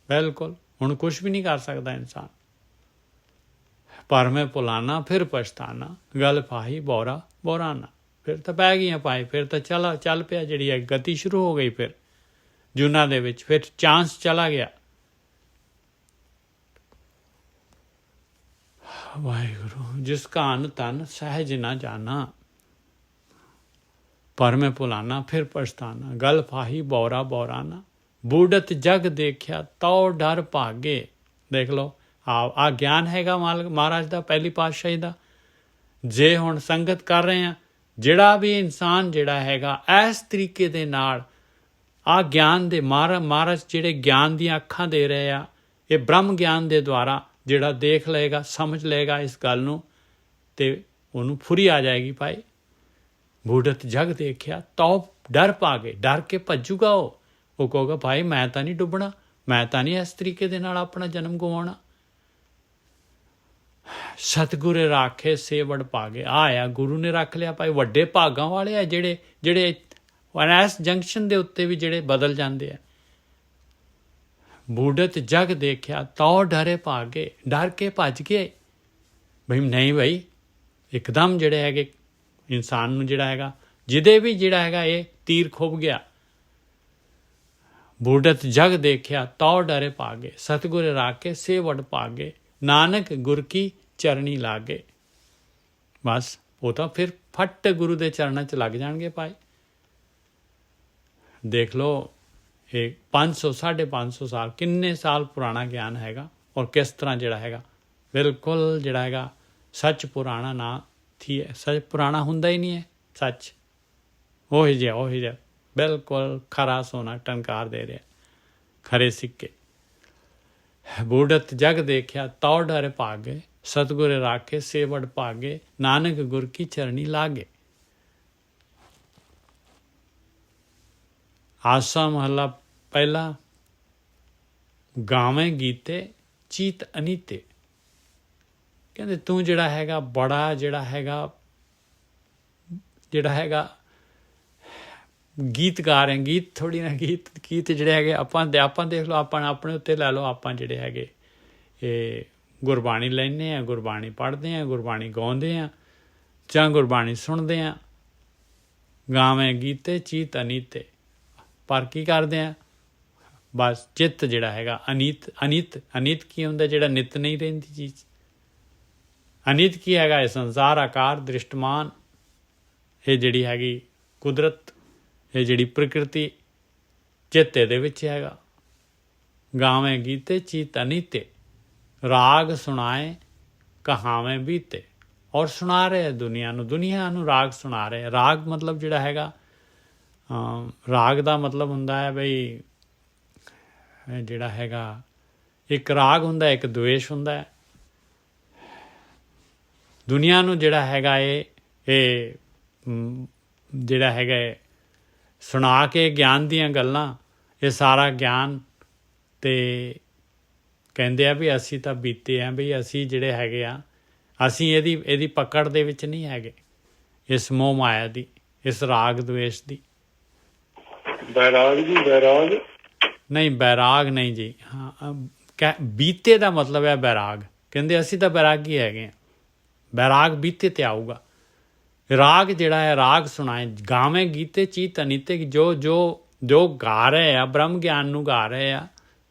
ਬਿਲਕੁਲ, ਹੁਣ ਕੁਛ ਵੀ ਨਹੀਂ ਕਰ ਸਕਦਾ ਇਨਸਾਨ। ਭਰਮੇ ਭੁਲਾਣਾ ਫਿਰ ਪਛਤਾਣਾ, ਗਲ ਫਾਹੀ ਬੌਰਾ ਬੌਰਾਨਾ। ਫਿਰ ਤਾਂ ਪੈ ਗਈਆਂ ਪਾਏ, ਫਿਰ ਤਾਂ ਚੱਲ ਪਿਆ, ਜਿਹੜੀ ਹੈ ਗਤੀ ਸ਼ੁਰੂ ਹੋ ਗਈ। ਫਿਰ ਜੂਨਾਂ ਦੇ ਵਿੱਚ ਫਿਰ ਚਾਂਸ ਚਲਾ ਗਿਆ। ਵਾਹਿਗੁਰੂ। ਜਿਸ ਕਾ ਅੰਨ ਤਨ ਸਹਿਜ ਨਾ ਜਾਣਾ ਭਰਮੇ ਭੁਲਾਣਾ ਫਿਰ ਪਛਤਾਣਾ, ਗਲ ਫਾਹੀ ਬੌਰਾ ਬੌਰਾਨਾ। ਬੂਢਤ ਜਗ ਦੇਖਿਆ ਤਉ ਡਰ ਭਾਗੇ। ਦੇਖ ਲਓ, ਆ ਗਿਆਨ ਹੈਗਾ ਮਹਾਰਾਜ ਦਾ, ਪਹਿਲੀ ਪਾਤਸ਼ਾਹੀ ਦਾ। ਜੇ ਹੁਣ ਸੰਗਤ ਕਰ ਰਹੇ ਹਾਂ, ਜਿਹੜਾ ਵੀ ਇਨਸਾਨ ਜਿਹੜਾ ਹੈਗਾ ਇਸ ਤਰੀਕੇ ਦੇ ਨਾਲ ਆ ਗਿਆਨ ਦੇ ਮਹਾਰਾਜ ਜਿਹੜੇ ਗਿਆਨ ਦੀਆਂ ਅੱਖਾਂ ਦੇ ਰਹੇ ਆ, ਇਹ ਬ੍ਰਹਮ ਗਿਆਨ ਦੇ ਦੁਆਰਾ ਜਿਹੜਾ ਦੇਖ ਲਏਗਾ, ਸਮਝ ਲਏਗਾ ਇਸ ਗੱਲ ਨੂੰ, ਤੇ ਉਹਨੂੰ ਫੁਰੀ ਆ ਜਾਏਗੀ ਭਾਈ। ਬੂਢਤ ਜਗ ਦੇਖਿਆ ਤਉ ਡਰ ਭਾਗੇ, ਡਰ ਕੇ ਭੱਜੂਗਾ। ਉਹ ਕਹੂਗਾ ਭਾਈ ਮੈਂ ਤਾਂ ਨਹੀਂ ਡੁੱਬਣਾ, ਮੈਂ ਤਾਂ ਨਹੀਂ ਇਸ ਤਰੀਕੇ ਦੇ ਨਾਲ ਆਪਣਾ ਜਨਮ ਗਵਾਉਣਾ। ਸਤਿਗੁਰੇ ਰਾਖੇ ਸੇਵੜ ਭਾਗੇ। ਆ ਗੁਰੂ ਨੇ ਰੱਖ ਲਿਆ ਭਾਈ। ਵੱਡੇ ਭਾਗਾਂ ਵਾਲੇ ਆ ਜਿਹੜੇ ਇਸ ਜੰਕਸ਼ਨ ਦੇ ਉੱਤੇ ਵੀ ਜਿਹੜੇ ਬਦਲ ਜਾਂਦੇ ਆ। ਬੂਢਤ ਜਗ ਦੇਖਿਆ ਤਉ ਡਰੇ ਭਾਗੇ, ਡਰ ਕੇ ਭੱਜ ਗਏ ਬਈ ਨਹੀਂ ਬਈ। ਇੱਕਦਮ ਜਿਹੜੇ ਹੈਗੇ ਇਨਸਾਨ ਨੂੰ ਜਿਹੜਾ ਹੈਗਾ, ਜਿਹਦੇ ਵੀ ਜਿਹੜਾ ਹੈਗਾ ਇਹ ਤੀਰ ਖੁੱਭ ਗਿਆ। ਬੂਢਤ ਜਗ ਦੇਖਿਆ ਤਉ ਡਰੇ ਭਾਗੇ, ਸਤਿਗੁਰ ਰਾਖੇ ਸੇਵੜ ਭਾਗੇ, ਨਾਨਕ ਗੁਰ ਕੀ ਚਰਣੀ ਲਾਗੇ। ਬਸ ਉਹ ਤਾਂ ਫਿਰ ਫੱਟ ਗੁਰੂ ਦੇ ਚਰਨਾਂ 'ਚ ਲੱਗ ਜਾਣਗੇ ਭਾਈ। ਦੇਖ ਲਓ, ਇਹ 500 550 ਸਾਲ, ਕਿੰਨੇ ਸਾਲ ਪੁਰਾਣਾ ਗਿਆਨ ਹੈਗਾ। ਔਰ ਕਿਸ ਤਰ੍ਹਾਂ ਜਿਹੜਾ ਹੈਗਾ ਬਿਲਕੁਲ ਜਿਹੜਾ ਹੈਗਾ ਸੱਚ ਪੁਰਾਣਾ ਨਾ ਥੀ ਹੈ। ਸੱਚ ਪੁਰਾਣਾ ਹੁੰਦਾ ਹੀ ਨਹੀਂ ਹੈ। ਸੱਚ ਉਹੀ ਜਿਹਾ ਬਿਲਕੁਲ ਖਰਾ ਸੋਨਾ ਟਨਕਾਰ ਦੇ ਰਿਹਾ, ਖਰੇ ਸਿੱਕੇ। ਬੂਢਤ ਜਗ ਦੇਖਿਆ ਤਉ ਡਰ ਭਾਗੇ, ਸਤਿਗੁਰ ਰਾਖੇ ਸੇਵੜ ਭਾਗੇ, ਨਾਨਕ ਗੁਰ ਕੀ ਚਰਣੀ ਲਾਗੇ। ਆਸਾ ਮਹੱਲਾ ਪਹਿਲਾ। ਗਾਵੇਂ ਗੀਤੇ ਚੀਤ ਅਨੀਤੇ। ਕਹਿੰਦੇ ਤੂੰ ਜਿਹੜਾ ਹੈਗਾ ਬੜਾ ਜਿਹੜਾ ਹੈਗਾ ਗੀਤ ਗਾ ਰਹੇ। ਗੀਤ ਥੋੜ੍ਹੀ ਨਾ, ਗੀਤ ਜਿਹੜੇ ਹੈਗੇ ਆਪਾਂ ਦੇਖ ਲਓ, ਆਪਣੇ ਉੱਤੇ ਲੈ ਲਓ। ਆਪਾਂ ਜਿਹੜੇ ਹੈਗੇ ਇਹ ਗੁਰਬਾਣੀ ਲੈਂਦੇ ਹਾਂ, ਗੁਰਬਾਣੀ ਪੜ੍ਹਦੇ ਹਾਂ, ਗੁਰਬਾਣੀ ਗਾਉਂਦੇ ਹਾਂ ਜਾਂ ਗੁਰਬਾਣੀ ਸੁਣਦੇ ਹਾਂ। ਗਾਵੇਂ ਗੀਤੇ ਚੀਤ ਅਨੀਤੇ। ਪਰ ਕੀ ਕਰਦੇ ਹਾਂ? ਬਸ ਚਿੱਤ ਜਿਹੜਾ ਹੈਗਾ ਅਨੀਤ ਕੀ ਹੁੰਦਾ? ਜਿਹੜਾ ਨਿੱਤ ਨਹੀਂ ਰਹਿੰਦੀ ਚੀਜ਼। ਅਨੀਤ ਕੀ ਹੈਗਾ? ਇਹ ਸੰਸਾਰ, ਆਕਾਰ, ਦ੍ਰਿਸ਼ਟਮਾਨ, ਇਹ ਜਿਹੜੀ ਹੈਗੀ ਕੁਦਰਤ, ਇਹ ਜਿਹੜੀ ਪ੍ਰਕਿਰਤੀ, ਚਿੱਤੇ ਦੇ ਵਿੱਚ ਹੈਗਾ। ਗਾਵੇਂ ਗੀਤੇ ਚੀਤ ਅਨੀਤੇ, ਰਾਗ ਸੁਣਾਏ ਕਹਾਵੇਂ ਬੀਤੇ। ਔਰ ਸੁਣਾ ਰਹੇ ਦੁਨੀਆ ਨੂੰ ਰਾਗ ਸੁਣਾ ਰਹੇ। ਰਾਗ ਮਤਲਬ ਜਿਹੜਾ ਹੈਗਾ, ਰਾਗ ਦਾ ਮਤਲਬ ਹੁੰਦਾ ਹੈ ਬਈ ਜਿਹੜਾ ਹੈਗਾ ਇੱਕ ਰਾਗ ਹੁੰਦਾ, ਇੱਕ ਦਵੇਸ਼ ਹੁੰਦਾ ਹੈ। ਦੁਨੀਆ ਨੂੰ ਜਿਹੜਾ ਹੈਗਾ ਇਹ ਜਿਹੜਾ ਹੈਗਾ ਸੁਣਾ ਕੇ ਗਿਆਨ ਦੀਆਂ ਗੱਲਾਂ, ਇਹ ਸਾਰਾ ਗਿਆਨ। ਅਤੇ ਕਹਿੰਦੇ ਆ ਵੀ ਅਸੀਂ ਤਾਂ ਬੀਤੇ ਆ, ਵੀ ਅਸੀਂ ਜਿਹੜੇ ਹੈਗੇ ਆ, ਅਸੀਂ ਇਹਦੀ ਪਕੜ ਦੇ ਵਿੱਚ ਨਹੀਂ ਹੈਗੇ, ਇਸ ਮੋਹ ਮਾਇਆ ਦੀ, ਇਸ ਰਾਗ ਦਵੇਸ਼ ਦੀ। ਬੈਰਾਗ ਜੀ, ਬੈਰਾਗ ਨਹੀਂ, ਬੈਰਾਗ ਨਹੀਂ ਜੀ। ਹਾਂ, ਬੀਤੇ ਦਾ ਮਤਲਬ ਹੈ ਬੈਰਾਗ। ਕਹਿੰਦੇ ਅਸੀਂ ਤਾਂ ਬੈਰਾਗੀ ਹੈਗੇ ਹਾਂ, ਬੈਰਾਗ ਬੀਤੇ 'ਤੇ ਆਊਗਾ। ਰਾਗ ਜਿਹੜਾ ਹੈ, ਰਾਗ ਸੁਣਾਏ ਗਾਵੇਂ ਗੀਤੇ ਚੀਤ ਅਨੀਤੇ, ਜੋ ਗਾ ਰਹੇ ਆ ਬ੍ਰਹਮ ਗਿਆਨ ਨੂੰ ਗਾ ਰਹੇ ਆ,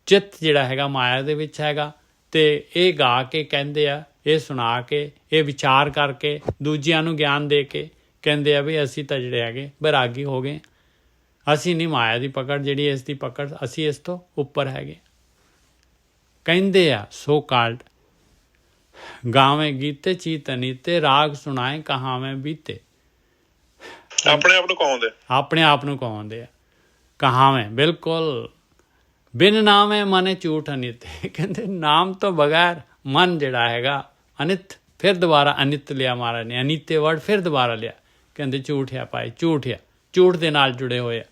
ਚਿੱਤ ਜਿਹੜਾ ਹੈਗਾ ਮਾਇਆ ਦੇ ਵਿੱਚ ਹੈਗਾ, ਅਤੇ ਇਹ ਗਾ ਕੇ ਕਹਿੰਦੇ ਆ, ਇਹ ਸੁਣਾ ਕੇ, ਇਹ ਵਿਚਾਰ ਕਰਕੇ, ਦੂਜਿਆਂ ਨੂੰ ਗਿਆਨ ਦੇ ਕੇ ਕਹਿੰਦੇ ਆ ਵੀ ਅਸੀਂ ਤਾਂ ਜਿਹੜੇ ਹੈਗੇ ਬੈਰਾਗੀ ਹੋ ਗਏ, ਅਸੀਂ ਨਹੀਂ ਮਾਇਆ ਦੀ ਪਕੜ ਜਿਹੜੀ ਇਸ ਦੀ ਪਕੜ, ਅਸੀਂ ਇਸ ਤੋਂ ਉੱਪਰ ਹੈਗੇ। ਕਹਿੰਦੇ ਆ ਸੋ ਕਾਲਡ ਗਾਵੇਂ ਗੀਤੇ ਚੀਤ ਅਨੀਤੇ, ਰਾਗ ਸੁਣਾਏ ਕਹਾਵੇਂ ਬੀਤੇ। ਆਪਣੇ ਆਪ ਨੂੰ ਕਹਾਉਂਦੇ, ਆਪਣੇ ਆਪ ਨੂੰ ਕਹਾਉਂਦੇ ਆ ਕਹਾਵੇਂ। ਬਿਲਕੁਲ। ਬਿਨ ਨਾਮੇ ਮਨੇ ਝੂਠ ਅਨਿਤ। ਕਹਿੰਦੇ ਨਾਮ ਤੋਂ ਬਗੈਰ ਮਨ ਜਿਹੜਾ ਹੈਗਾ ਅਨਿਤ। ਫਿਰ ਦੁਬਾਰਾ ਅਨਿਤ ਲਿਆ ਮਹਾਰਾਜ ਨੇ, ਅਨੀਤੇ ਵਰਡ ਫਿਰ ਦੁਬਾਰਾ ਲਿਆ। ਕਹਿੰਦੇ ਝੂਠ ਆ ਭਾਈ, ਝੂਠ ਆ, ਝੂਠ ਦੇ ਨਾਲ ਜੁੜੇ ਹੋਏ ਆ,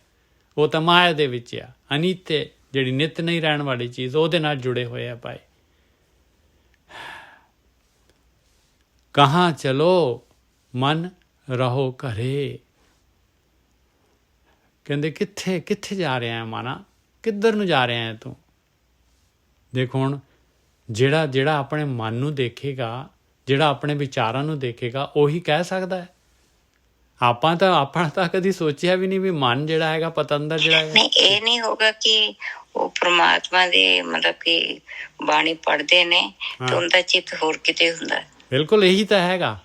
ਉਹ ਤਾਂ ਮਾਇਆ ਦੇ ਵਿੱਚ ਆ। ਅਨੀਤੇ ਜਿਹੜੀ ਨਿੱਤ ਨਹੀਂ ਰਹਿਣ ਵਾਲੀ ਚੀਜ਼, ਉਹਦੇ ਨਾਲ ਜੁੜੇ ਹੋਏ ਆ ਭਾਈ। ਕਹਾਂ ਚਲੋ ਮਨ ਰਹੋ ਘਰੇ। ਕਹਿੰਦੇ ਕਿੱਥੇ ਜਾ ਰਿਹਾ ਹੈ ਮਾਨਾ, ਕਿੱਧਰ ਨੂੰ ਜਾ ਰਿਹਾ ਹੈ ਤੂੰ। ਦੇਖੋ ਹੁਣ ਜਿਹੜਾ ਆਪਣੇ ਮਨ ਨੂੰ ਦੇਖੇਗਾ, ਜਿਹੜਾ ਆਪਣੇ ਵਿਚਾਰਾਂ ਨੂੰ ਦੇਖੇਗਾ, ਉਹੀ ਕਹਿ ਸਕਦਾ ਹੈ। ਆਪਾਂ ਤਾਂ ਕਦੀ ਸੋਚਿਆ ਵੀ ਨਹੀਂ ਵੀ ਮਨ ਜਿਹੜਾ ਹੈਗਾ ਪਤੰਦਰ ਜਿਹੜਾ ਹੈ। ਨਹੀਂ, ਇਹ ਨਹੀਂ ਹੋਗਾ ਕਿ ਉਹ ਪ੍ਰਮਾਤਮਾ ਦੇ ਮਤਲਬ ਕਿ ਬਾਣੀ ਪੜ੍ਹਦੇ ਨੇ ਤੇ ਉਹਦਾ ਚਿੱਤ ਹੋਰ ਕਿਤੇ ਹੁੰਦਾ। ਬਿਲਕੁਲ ਇਹੀ ਤਾਂ ਹੈਗਾ।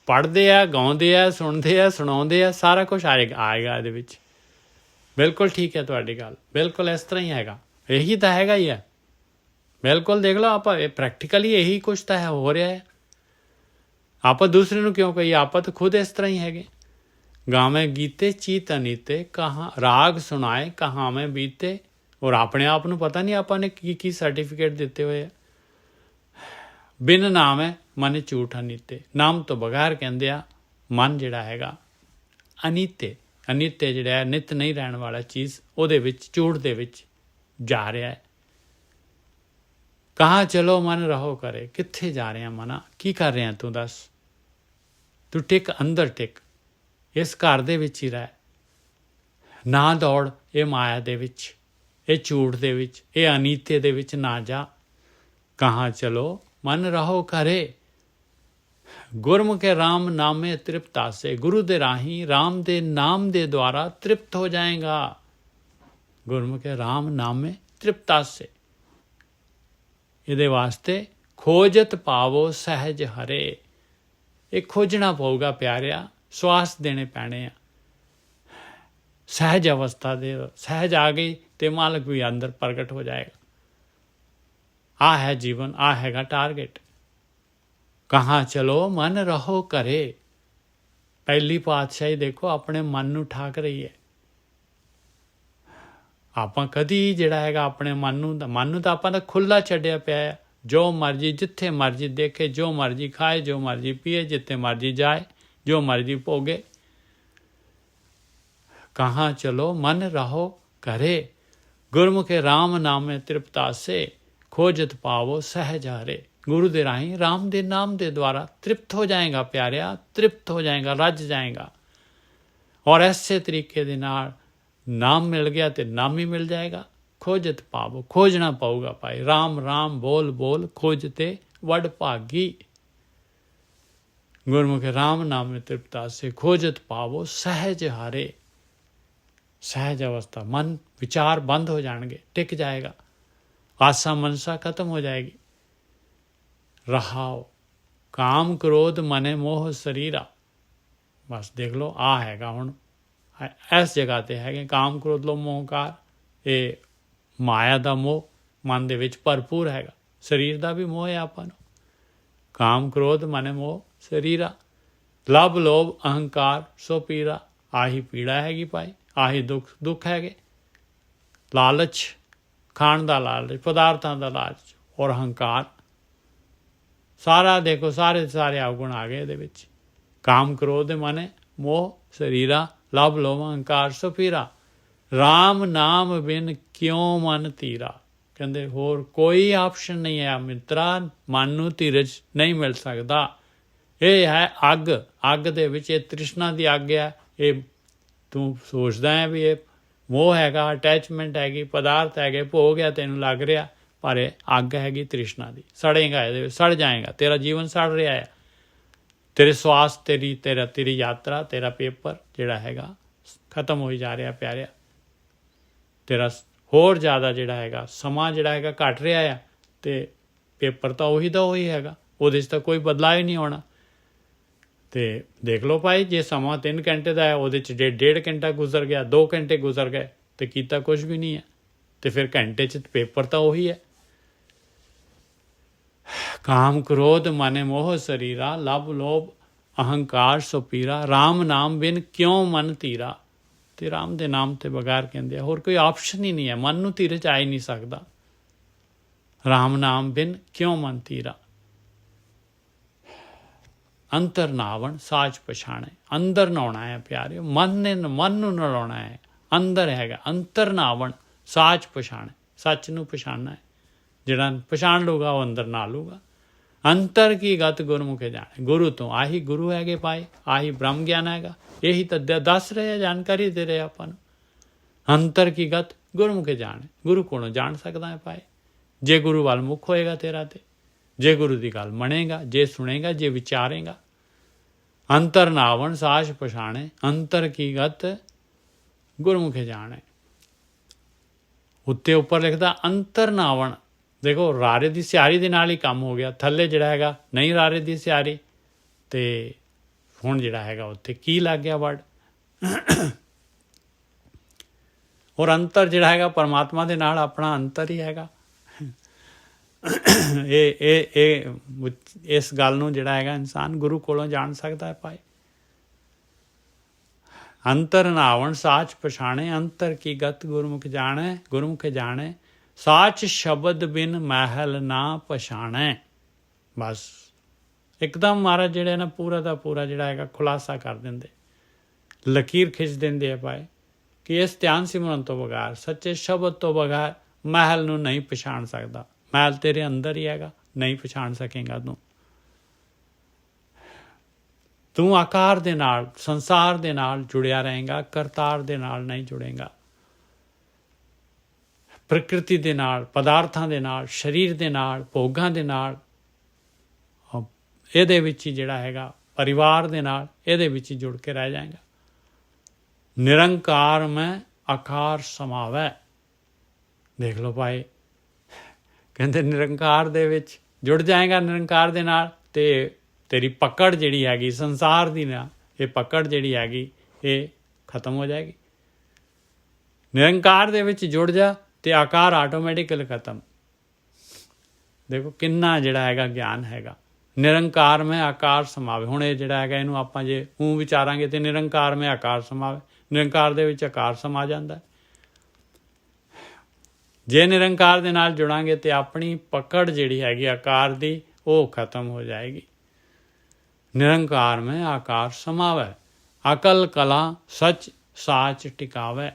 ਪੜ੍ਹਦੇ ਆ, ਗਾਉਂਦੇ ਆ, ਸੁਣਦੇ ਆ, ਸੁਣਾਉਂਦੇ ਆ, ਸਾਰਾ ਕੁਛ ਆਏਗਾ ਇਹਦੇ ਵਿੱਚ। ਬਿਲਕੁਲ ਠੀਕ ਹੈ ਤੁਹਾਡੀ ਗੱਲ, ਬਿਲਕੁਲ ਇਸ ਤਰ੍ਹਾਂ ਹੀ ਹੈਗਾ। ਇਹੀ ਤਾਂ ਹੈਗਾ ਹੀ ਹੈ। ਬਿਲਕੁਲ ਦੇਖ ਲਓ, ਆਪਾਂ ਪ੍ਰੈਕਟੀਕਲੀ ਇਹੀ ਕੁਛ ਤਾਂ ਹੋ ਰਿਹਾ ਹੈ। ਆਪਾਂ ਦੂਸਰੇ ਨੂੰ ਕਿਉਂ ਕਹੀਏ, ਆਪਾਂ ਤਾਂ ਖੁਦ ਇਸ ਤਰ੍ਹਾਂ ਹੀ ਹੈਗੇ। ਗਾਵੇਂ ਗੀਤੇ ਚੀਤ ਅਨੀਤੇ, ਕਹਾਂ ਰਾਗ ਸੁਣਾਏ ਕਹਾਵੇਂ ਬੀਤੇ। ਔਰ ਆਪਣੇ ਆਪ ਨੂੰ ਪਤਾ ਨਹੀਂ ਆਪਾਂ ਨੇ ਕੀ ਸਰਟੀਫਿਕੇਟ ਦਿੱਤੇ ਹੋਏ ਆ। ਬਿਨ ਨਾਮ ਹੈ ਮਨ ਝੂਠ ਅਨੀਤੇ। ਨਾਮ ਤੋਂ ਬਗੈਰ ਕਹਿੰਦੇ ਆ ਮਨ ਜਿਹੜਾ ਹੈਗਾ ਅਨੀਤੇ ਜਿਹੜਾ ਹੈ, ਨਿੱਤ ਨਹੀਂ ਰਹਿਣ ਵਾਲਾ ਚੀਜ਼, ਉਹਦੇ ਵਿੱਚ, ਝੂਠ ਦੇ ਵਿੱਚ ਜਾ ਰਿਹਾ ਹੈ। ਕਹਾਂ ਚਲੋ ਮਨ ਰਹੋ ਕਰੇ। ਕਿੱਥੇ ਜਾ ਰਿਹਾ ਮਨਾ, ਕੀ ਕਰ ਰਿਹਾ ਤੂੰ ਦੱਸ। ਤੂੰ ਟਿਕ, ਅੰਦਰ ਟਿਕ, ਇਸ ਘਰ ਦੇ ਵਿੱਚ ਹੀ ਰਹਿ। ਨਾ ਦੌੜ ਇਹ ਮਾਇਆ ਦੇ ਵਿੱਚ, ਇਹ ਝੂਠ ਦੇ ਵਿੱਚ, ਇਹ ਅਨੀਤੇ ਦੇ ਵਿੱਚ ਨਾ ਜਾ। ਕਹਾਂ ਚਲੋ ਮਨ ਰਹੋ ਘਰੇ। ਗੁਰਮੁਖੇ ਰਾਮ ਨਾਮੇ ਤ੍ਰਿਪਤ ਆਸੇ। ਗੁਰੂ ਦੇ ਰਾਹੀਂ, ਰਾਮ ਦੇ ਨਾਮ ਦੇ ਦੁਆਰਾ ਤ੍ਰਿਪਤ ਹੋ ਜਾਏਗਾ। ਗੁਰਮੁਖੇ ਰਾਮ ਨਾਮੇ ਤ੍ਰਿਪਤ ਆਸੇ। ਇਹਦੇ ਵਾਸਤੇ ਖੋਜਤ ਪਾਵੋ ਸਹਿਜ ਹਰੇ। ਇਹ ਖੋਜਣਾ ਪਊਗਾ ਪਿਆਰਿਆ, ਸਵਾਸ ਦੇਣੇ ਪੈਣੇ ਆ। ਸਹਿਜ ਅਵਸਥਾ ਦੇ, ਸਹਿਜ ਆ ਗਈ ਤੇ ਮਾਲਕ ਵੀ ਅੰਦਰ ਪ੍ਰਗਟ ਹੋ ਜਾਏਗਾ। ਆ ਹੈ ਜੀਵਨ, ਆ ਹੈਗਾ ਟਾਰਗੇਟ। ਕਹਾਂ ਚਲੋ ਮਨ ਰਹੋ ਘਰੇ। ਪਹਿਲੀ ਪਾਤਸ਼ਾਹੀ ਦੇਖੋ ਆਪਣੇ ਮਨ ਨੂੰ ਠਾਕ ਰਹੀ ਹੈ। ਆਪਾਂ ਕਦੀ ਜਿਹੜਾ ਹੈਗਾ ਆਪਣੇ ਮਨ ਨੂੰ ਤਾਂ ਆਪਾਂ ਤਾਂ ਖੁੱਲ੍ਹਾ ਛੱਡਿਆ ਪਿਆ ਹੈ। ਜੋ ਮਰਜ਼ੀ, ਜਿੱਥੇ ਮਰਜ਼ੀ ਦੇਖੇ, ਜੋ ਮਰਜ਼ੀ ਖਾਏ, ਜੋ ਮਰਜ਼ੀ ਪੀਏ, ਜਿੱਥੇ ਮਰਜ਼ੀ ਜਾਏ, ਜੋ ਮਰਜ਼ੀ ਭੋਗੇ। ਕਹਾਂ ਚਲੋ ਮਨ ਰਹੋ ਘਰੇ। ਗੁਰਮੁਖੇ ਰਾਮ ਨਾਮੇ ਤ੍ਰਿਪਤ ਆਸੇ। ਖੋਜਤ ਪਾਵੋ ਸਹਿਜ ਹਰੇ। ਗੁਰੂ ਦੇ ਰਾਹੀਂ, ਰਾਮ ਦੇ ਨਾਮ ਦੇ ਦੁਆਰਾ ਤ੍ਰਿਪਤ ਹੋ ਜਾਏਗਾ ਪਿਆਰਿਆ, ਤ੍ਰਿਪਤ ਹੋ ਜਾਏਗਾ, ਰੱਜ ਜਾਏਗਾ। ਔਰ ਐਸੇ ਤਰੀਕੇ ਦੇ ਨਾਲ ਨਾਮ ਮਿਲ ਗਿਆ ਤੇ ਨਾਮ ਹੀ ਮਿਲ ਜਾਏਗਾ। ਖੋਜਤ ਪਾਵੋ, ਖੋਜਣਾ ਪਊਗਾ ਭਾਈ। ਰਾਮ ਰਾਮ ਬੋਲ ਬੋਲ, ਖੋਜਤੇ ਵਡ ਭਾਗੀ। ਗੁਰਮੁਖੇ ਰਾਮ ਨਾਮੇ ਤ੍ਰਿਪਤ ਆਸੇ। ਖੋਜਤ ਪਾਵੋ ਸਹਿਜ ਹਰੇ। ਸਹਿਜ ਅਵਸਥਾ, ਮਨ ਵਿਚਾਰ ਬੰਦ ਹੋ ਜਾਣਗੇ, ਟਿਕ ਜਾਏਗਾ। ਆਸਾ ਮਨਸਾ ਖਤਮ ਹੋ ਜਾਏਗੀ। ਰਹਾਓ ਕਾਮ ਕ੍ਰੋਧ ਮਨੇ ਮੋਹ ਸਰੀਰਾ। ਬਸ ਦੇਖ ਲਓ, ਆ ਹੈਗਾ ਹੁਣ ਇਸ ਜਗ੍ਹਾ 'ਤੇ ਹੈਗੇ ਕਾਮ ਕ੍ਰੋਧ ਲੋਭ ਮੋਹ ਹੰਕਾਰ। ਇਹ ਮਾਇਆ ਦਾ ਮੋਹ ਮਨ ਦੇ ਵਿੱਚ ਭਰਪੂਰ ਹੈਗਾ। ਸਰੀਰ ਦਾ ਵੀ ਮੋਹ ਹੈ ਆਪਾਂ ਨੂੰ। ਕਾਮ ਕ੍ਰੋਧ ਮਨੇ ਮੋਹ ਸਰੀਰਾ। ਲਵ ਲੋਭ ਅਹੰਕਾਰ ਸੋ ਪੀਰਾ। ਆਹੀ ਪੀੜਾ ਹੈਗੀ ਭਾਈ, ਆਹੀ ਦੁੱਖ ਹੈਗੇ। ਲਾਲਚ, ਖਾਣ ਦਾ ਲਾਲਚ, ਪਦਾਰਥਾਂ ਦਾ ਲਾਲਚ ਔਰ ਹੰਕਾਰ, ਸਾਰਾ ਦੇਖੋ ਸਾਰੇ ਅਵਗੁਣ ਆ ਗਏ ਇਹਦੇ ਵਿੱਚ। ਕਾਮ ਕ੍ਰੋਧ ਦੇ ਮਨੇ ਮੋਹ ਸਰੀਰਾ ਲਭ ਲੋਭ ਅਹੰਕਾਰ ਸੋ ਪੀਰਾ, ਰਾਮ ਨਾਮ ਬਿਨ ਕਿਉਂ ਮਨ ਧੀਰਾ। ਕਹਿੰਦੇ ਹੋਰ ਕੋਈ ਆਪਸ਼ਨ ਨਹੀਂ ਹੈ ਮਿੱਤਰਾ, ਮਨ ਨੂੰ ਧੀਰਜ ਨਹੀਂ ਮਿਲ ਸਕਦਾ। ਇਹ ਹੈ ਅੱਗ, ਅੱਗ ਦੇ ਵਿੱਚ ਇਹ ਤ੍ਰਿਸ਼ਨਾ ਦੀ ਅੱਗ ਹੈ। ਇਹ ਤੂੰ ਸੋਚਦਾ ਹੈ ਵੀ ਇਹ ਮੋਹ ਹੈਗਾ, ਅਟੈਚਮੈਂਟ ਹੈਗੀ, ਪਦਾਰਥ ਹੈਗੇ, ਭੋਗ ਹੈ ਤੈਨੂੰ ਲੱਗ ਰਿਹਾ, ਪਰ ਇਹ ਅੱਗ ਹੈਗੀ ਤ੍ਰਿਸ਼ਨਾ ਦੀ। ਸੜੇਗਾ ਇਹਦੇ ਵਿੱਚ, ਸੜ ਜਾਏਗਾ, ਤੇਰਾ ਜੀਵਨ ਸੜ ਰਿਹਾ ਹੈ। ਤੇਰੇ ਸਵਾਸ, ਤੇਰੀ ਯਾਤਰਾ, ਤੇਰਾ ਪੇਪਰ ਜਿਹੜਾ ਹੈਗਾ ਖਤਮ ਹੋਈ ਜਾ ਰਿਹਾ ਪਿਆਰਿਆ। ਤੇਰਾ ਹੋਰ ਜ਼ਿਆਦਾ ਜਿਹੜਾ ਹੈਗਾ ਸਮਾਂ ਜਿਹੜਾ ਹੈਗਾ ਘੱਟ ਰਿਹਾ ਆ, ਅਤੇ ਪੇਪਰ ਤਾਂ ਉਹੀ ਦਾ ਉਹੀ ਹੈਗਾ, ਉਹਦੇ 'ਚ ਤਾਂ ਕੋਈ ਬਦਲਾਅ ਹੀ ਨਹੀਂ ਹੋਣਾ। ਅਤੇ ਦੇਖ ਲਓ ਭਾਈ, ਜੇ ਸਮਾਂ 3 ਘੰਟੇ ਦਾ ਹੈ, ਉਹਦੇ 'ਚ ਡੇਢ ਘੰਟਾ ਗੁਜ਼ਰ ਗਿਆ, 2 ਘੰਟੇ ਗੁਜ਼ਰ ਗਏ, ਅਤੇ ਕੀਤਾ ਕੁਛ ਵੀ ਨਹੀਂ ਹੈ। ਅਤੇ ਫਿਰ ਘੰਟੇ 'ਚ ਪੇਪਰ ਤਾਂ ਉਹੀ ਹੈ। ਕਾਮ ਕ੍ਰੋਧ ਮਨ ਮੋਹ ਸਰੀਰਾ, ਲਭ ਲੋਭ ਅਹੰਕਾਰ ਸੋ ਪੀਰਾ, ਰਾਮ ਨਾਮ ਬਿਨ ਕਿਉਂ ਮਨ ਧੀਰਾ। ਅਤੇ ਰਾਮ ਦੇ ਨਾਮ ਤੋਂ ਬਗੈਰ ਕਹਿੰਦੇ ਆ ਹੋਰ ਕੋਈ ਆਪਸ਼ਨ ਹੀ ਨਹੀਂ ਹੈ, ਮਨ ਨੂੰ ਧੀਰਜ ਆ ਹੀ ਨਹੀਂ ਸਕਦਾ। ਰਾਮ ਨਾਮ ਬਿਨ ਕਿਉਂ ਮਨ ਧੀਰਾ। ਅੰਤਰ ਨਾਵਣ ਸਾਚ ਪਛਾਣੇ, ਅੰਦਰ ਨਹਾਉਣਾ ਹੈ ਪਿਆਰਿਓ, ਮਨ ਨੂੰ ਨਲਾਉਣਾ ਹੈ। ਅੰਦਰ ਹੈਗਾ, ਅੰਤਰ ਨਾਵਣ ਸਾਚ ਪਛਾਣੇ, ਸੱਚ ਨੂੰ ਪਛਾਣਨਾ ਹੈ। ਜਿਹੜਾ ਪਛਾਣ ਲੂਗਾ ਉਹ ਅੰਦਰ ਨਹਾ ਲੂਗਾ। ਅੰਤਰ ਕੀ ਗਤ ਗੁਰਮੁਖੇ ਜਾਣੇ, ਗੁਰੂ ਤੋਂ ਆਹੀ ਗੁਰੂ ਹੈਗੇ ਭਾਈ, ਆਹੀ ਬ੍ਰਹਮ ਗਿਆਨ ਹੈਗਾ। ਇਹੀ ਤਾਂ ਦੱਸ ਰਹੇ ਆ, ਜਾਣਕਾਰੀ ਦੇ ਰਹੇ ਆਪਾਂ ਨੂੰ। ਅੰਤਰ ਕੀ ਗਤ ਗੁਰਮੁਖੇ ਜਾਣੇ, ਗੁਰੂ ਕੋਲੋਂ ਜਾਣ ਸਕਦਾ ਹੈ ਭਾਈ, ਜੇ ਗੁਰੂ ਵੱਲ ਮੁੱਖ ਹੋਏਗਾ ਤੇਰਾ, ਤੇ ਜੇ ਗੁਰੂ ਦੀ ਗੱਲ ਮੰਨੇਗਾ, ਜੇ ਸੁਣੇਗਾ, ਜੇ ਵਿਚਾਰੇਗਾ। ਅੰਤਰ ਨਾਵਣ ਸਾਚ ਪਛਾਣੇ, ਅੰਤਰ ਕੀ ਗਤ ਗੁਰਮੁਖੇ ਜਾਣੇ। ਉੱਤੇ ਉੱਪਰ ਲਿਖਦਾ ਅੰਤਰ ਨਾਵਣ। ਦੇਖੋ ਰਾਰੇ ਦੀ ਸਿਆਰੀ ਦੇ ਨਾਲ ਹੀ ਕੰਮ ਹੋ ਗਿਆ, ਥੱਲੇ ਜਿਹੜਾ ਹੈਗਾ ਨਹੀਂ ਰਾਰੇ ਦੀ ਸਿਆਰੀ, ਅਤੇ ਹੁਣ ਜਿਹੜਾ ਹੈਗਾ ਉੱਥੇ ਕੀ ਲੱਗ ਗਿਆ ਵਰਡ। ਔਰ ਅੰਤਰ ਜਿਹੜਾ ਹੈਗਾ ਪਰਮਾਤਮਾ ਦੇ ਨਾਲ ਆਪਣਾ ਅੰਤਰ ਹੀ ਹੈਗਾ। ਇਹ ਇਸ ਗੱਲ ਨੂੰ ਜਿਹੜਾ ਹੈਗਾ ਇਨਸਾਨ ਗੁਰੂ ਕੋਲੋਂ ਜਾਣ ਸਕਦਾ ਹੈ ਭਾਈ। ਅੰਤਰ ਨਾਵਣ ਸਾਚ ਪਛਾਣੇ, ਅੰਤਰ ਕੀ ਗਤ ਗੁਰਮੁਖ ਜਾਣੇ, ਗੁਰਮੁਖ ਜਾਣੇ, ਸਾਚ ਸ਼ਬਦ ਬਿਨ ਮਹਿਲ ਨਾ ਪਛਾਣੈ। ਬਸ ਇੱਕਦਮ ਮਹਾਰਾਜ ਜਿਹੜੇ ਨਾ ਪੂਰਾ ਦਾ ਪੂਰਾ ਜਿਹੜਾ ਹੈਗਾ ਖੁਲਾਸਾ ਕਰ ਦਿੰਦੇ, ਲਕੀਰ ਖਿੱਚ ਦਿੰਦੇ ਆ ਭਾਈ, ਕਿ ਇਸ ਧਿਆਨ ਸਿਮਰਨ ਤੋਂ ਬਗੈਰ, ਸੱਚੇ ਸ਼ਬਦ ਤੋਂ ਬਗੈਰ ਮਹਿਲ ਨੂੰ ਨਹੀਂ ਪਛਾਣ ਸਕਦਾ। ਮਹਿਲ ਤੇਰੇ ਅੰਦਰ ਹੀ ਹੈਗਾ, ਨਹੀਂ ਪਛਾਣ ਸਕੇਗਾ ਤੂੰ ਆਕਾਰ ਦੇ ਨਾਲ, ਸੰਸਾਰ ਦੇ ਨਾਲ ਜੁੜਿਆ ਰਹੇਗਾ, ਕਰਤਾਰ ਦੇ ਨਾਲ ਨਹੀਂ ਜੁੜੇਗਾ। ਪ੍ਰਕਿਰਤੀ ਦੇ ਨਾਲ, ਪਦਾਰਥਾਂ ਦੇ ਨਾਲ, ਸਰੀਰ ਦੇ ਨਾਲ, ਭੋਗਾਂ ਦੇ ਨਾਲ, ਇਹਦੇ ਵਿੱਚ ਹੀ ਜਿਹੜਾ ਹੈਗਾ ਪਰਿਵਾਰ ਦੇ ਨਾਲ, ਇਹਦੇ ਵਿੱਚ ਹੀ ਜੁੜ ਕੇ ਰਹਿ ਜਾਏਗਾ। ਨਿਰੰਕਾਰ ਮੈਂ ਆਕਾਰ ਸਮਾਵੈ। ਦੇਖ ਲਓ ਭਾਈ, ਕਹਿੰਦੇ ਨਿਰੰਕਾਰ ਦੇ ਵਿੱਚ ਜੁੜ ਜਾਏਗਾ, ਨਿਰੰਕਾਰ ਦੇ ਨਾਲ, ਤੇ ਤੇਰੀ ਪਕੜ ਜਿਹੜੀ ਹੈਗੀ ਸੰਸਾਰ ਦੀ ਨਾ, ਇਹ ਪਕੜ ਜਿਹੜੀ ਹੈਗੀ ਇਹ ਖਤਮ ਹੋ ਜਾਏਗੀ। ਨਿਰੰਕਾਰ ਦੇ ਵਿੱਚ ਜੁੜ ਜਾ ਤੇ ਆਕਾਰ ਆਟੋਮੈਟਿਕਲ ਖਤਮ। ਦੇਖੋ ਕਿੰਨਾ ਜਿਹੜਾ ਹੈਗਾ ਗਿਆਨ ਹੈਗਾ। ਨਿਰੰਕਾਰ ਮੈਂ ਆਕਾਰ ਸਮਾਵੇ। ਹੁਣ ਇਹ ਜਿਹੜਾ ਹੈਗਾ ਇਹਨੂੰ ਆਪਾਂ ਜੇ ਵਿਚਾਰਾਂਗੇ ਤੇ ਨਿਰੰਕਾਰ ਮੈਂ ਆਕਾਰ ਸਮਾਵੇ, ਨਿਰੰਕਾਰ ਦੇ ਵਿੱਚ ਆਕਾਰ ਸਮਾ ਜਾਂਦਾ। ਜੇ ਨਿਰੰਕਾਰ ਦੇ ਨਾਲ ਜੁੜਾਂਗੇ ਤੇ ਆਪਣੀ ਪਕੜ ਜਿਹੜੀ ਹੈਗੀ ਆਕਾਰ ਦੀ ਉਹ ਖਤਮ ਹੋ ਜਾਏਗੀ। ਨਿਰੰਕਾਰ ਮੈਂ ਆਕਾਰ ਸਮਾਵੇ, ਅਕਲ ਕਲਾ ਸੱਚ ਸਾਚ ਟਿਕਾਵੇ।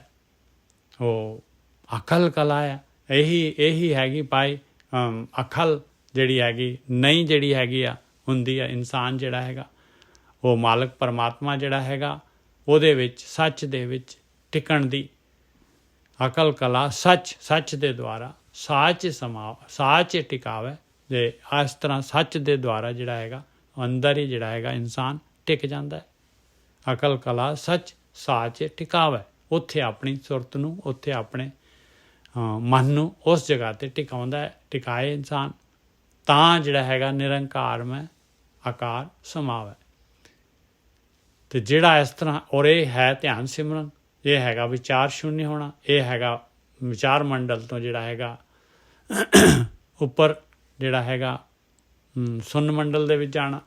ਉਹ ਅਕਲ ਕਲਾ ਹੈ, ਇਹੀ ਹੈਗੀ ਭਾਈ। ਅਕਲ ਜਿਹੜੀ ਹੈਗੀ ਨਹੀਂ ਜਿਹੜੀ ਹੈਗੀ ਆ ਹੁੰਦੀ ਆ ਇਨਸਾਨ ਜਿਹੜਾ ਹੈਗਾ ਉਹ ਮਾਲਕ ਪਰਮਾਤਮਾ ਜਿਹੜਾ ਹੈਗਾ ਉਹਦੇ ਵਿੱਚ, ਸੱਚ ਦੇ ਵਿੱਚ ਟਿਕਣ ਦੀ ਅਕਲ ਕਲਾ ਸੱਚ ਦੇ ਦੁਆਰਾ ਸਾਚ ਸਾਚ ਟਿਕਾਵੇ। ਜੇ ਇਸ ਤਰ੍ਹਾਂ ਸੱਚ ਦੇ ਦੁਆਰਾ ਜਿਹੜਾ ਹੈਗਾ ਅੰਦਰ ਹੀ ਜਿਹੜਾ ਹੈਗਾ ਇਨਸਾਨ ਟਿਕ ਜਾਂਦਾ ਹੈ। ਅਕਲ ਕਲਾ ਸੱਚ ਸਾਚ ਟਿਕਾਵੇ। ਉੱਥੇ ਆਪਣੀ ਸੁਰਤ ਨੂੰ, ਉੱਥੇ ਆਪਣੇ ਮਨ ਨੂੰ ਉਸ ਜਗ੍ਹਾ 'ਤੇ ਟਿਕਾਉਂਦਾ ਹੈ, ਟਿਕਾਏ ਇਨਸਾਨ, ਤਾਂ ਜਿਹੜਾ ਹੈਗਾ ਨਿਰੰਕਾਰ ਮੈਂ ਆਕਾਰ ਸਮਾਵੇ। ਅਤੇ ਜਿਹੜਾ ਇਸ ਤਰ੍ਹਾਂ, ਔਰ ਇਹ ਹੈ ਧਿਆਨ ਸਿਮਰਨ, ਇਹ ਹੈਗਾ ਵਿਚਾਰ ਸ਼ੂਨਯ ਹੋਣਾ, ਇਹ ਹੈਗਾ ਵਿਚਾਰ ਮੰਡਲ ਤੋਂ ਜਿਹੜਾ ਹੈਗਾ ਉੱਪਰ ਜਿਹੜਾ ਹੈਗਾ ਸੁਨ ਮੰਡਲ ਦੇ ਵਿੱਚ ਜਾਣਾ।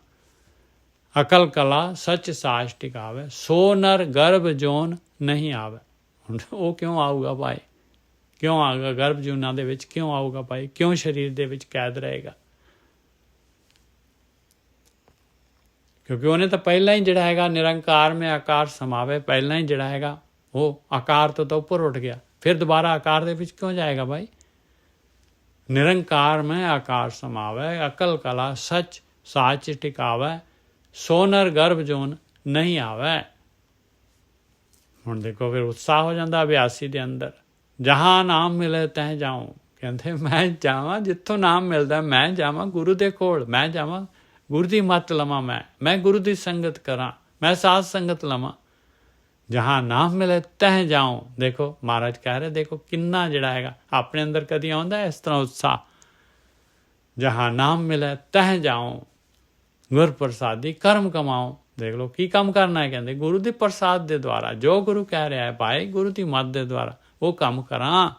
ਅਕਲ ਕਲਾ ਸੱਚ ਸਾਚ ਟਿਕਾਵੇ, ਸੋ ਨਰ ਗਰਭ ਜੋਨ ਨਹੀਂ ਆਵੇ। ਹੁਣ ਉਹ ਕਿਉਂ ਆਊਗਾ ਭਾਈ? ਕਿਉਂ ਆਊਗਾ ਗਰਭ ਜੂਨਾਂ ਦੇ ਵਿੱਚ? ਕਿਉਂ ਆਊਗਾ ਭਾਈ? ਕਿਉਂ ਸਰੀਰ ਦੇ ਵਿੱਚ ਕੈਦ ਰਹੇਗਾ? ਕਿਉਂਕਿ ਉਹਨੇ ਤਾਂ ਪਹਿਲਾਂ ਹੀ ਜਿਹੜਾ ਹੈਗਾ ਨਿਰੰਕਾਰ ਮੈਂ ਆਕਾਰ ਸਮਾਵੇ, ਪਹਿਲਾਂ ਹੀ ਜਿਹੜਾ ਹੈਗਾ ਉਹ ਆਕਾਰ ਤੋਂ ਤਾਂ ਉੱਪਰ ਉੱਠ ਗਿਆ, ਫਿਰ ਦੁਬਾਰਾ ਆਕਾਰ ਦੇ ਵਿੱਚ ਕਿਉਂ ਜਾਏਗਾ ਭਾਈ? ਨਿਰੰਕਾਰ ਮੈਂ ਆਕਾਰ ਸਮਾਵੇ, ਅਕਲ ਕਲਾ ਸੱਚ ਸਾਚ ਟਿਕਾਵੇ, ਸੋਨਰ ਗਰਭ ਜੋਨ ਨਹੀਂ ਆਵੇ। ਹੁਣ ਦੇਖੋ ਫਿਰ ਉਤਸ਼ਾਹ ਹੋ ਜਾਂਦਾ ਅਭਿਆਸੀ ਦੇ ਅੰਦਰ, ਜਹਾਂ ਨਾਮ ਮਿਲੇ ਤੈਂ ਜਾਉ। ਕਹਿੰਦੇ ਮੈਂ ਜਾਵਾਂ ਜਿੱਥੋਂ ਨਾਮ ਮਿਲਦਾ, ਮੈਂ ਜਾਵਾਂ ਗੁਰੂ ਦੇ ਕੋਲ, ਮੈਂ ਜਾਵਾਂ ਗੁਰੂ ਦੀ ਮੱਤ ਲਵਾਂ, ਮੈਂ ਗੁਰੂ ਦੀ ਸੰਗਤ ਕਰਾਂ, ਮੈਂ ਸਾਧ ਸੰਗਤ ਲਵਾਂ। ਜਹਾਂ ਨਾਮ ਮਿਲੇ ਤੈਂ ਜਾਉ। ਦੇਖੋ ਮਹਾਰਾਜ ਕਹਿ ਰਹੇ, ਦੇਖੋ ਕਿੰਨਾ ਜਿਹੜਾ ਹੈਗਾ ਆਪਣੇ ਅੰਦਰ ਕਦੀ ਆਉਂਦਾ ਇਸ ਤਰ੍ਹਾਂ ਉਤਸ਼ਾਹ, ਜਹਾਂ ਨਾਮ ਮਿਲੇ ਤੈਂ ਜਾਉ, ਗੁਰ ਪ੍ਰਸਾਦੀ ਕਰਮ ਕਮਾਓ। ਦੇਖ ਲਓ ਕੀ ਕੰਮ ਕਰਨਾ ਹੈ, ਕਹਿੰਦੇ ਗੁਰੂ ਦੇ ਪ੍ਰਸਾਦ ਦੇ ਦੁਆਰਾ, ਜੋ ਗੁਰੂ ਕਹਿ ਰਿਹਾ ਹੈ ਭਾਈ ਗੁਰੂ ਦੀ ਮੱਤ ਦੇ ਦੁਆਰਾ ਉਹ ਕੰਮ ਕਰਾਂ।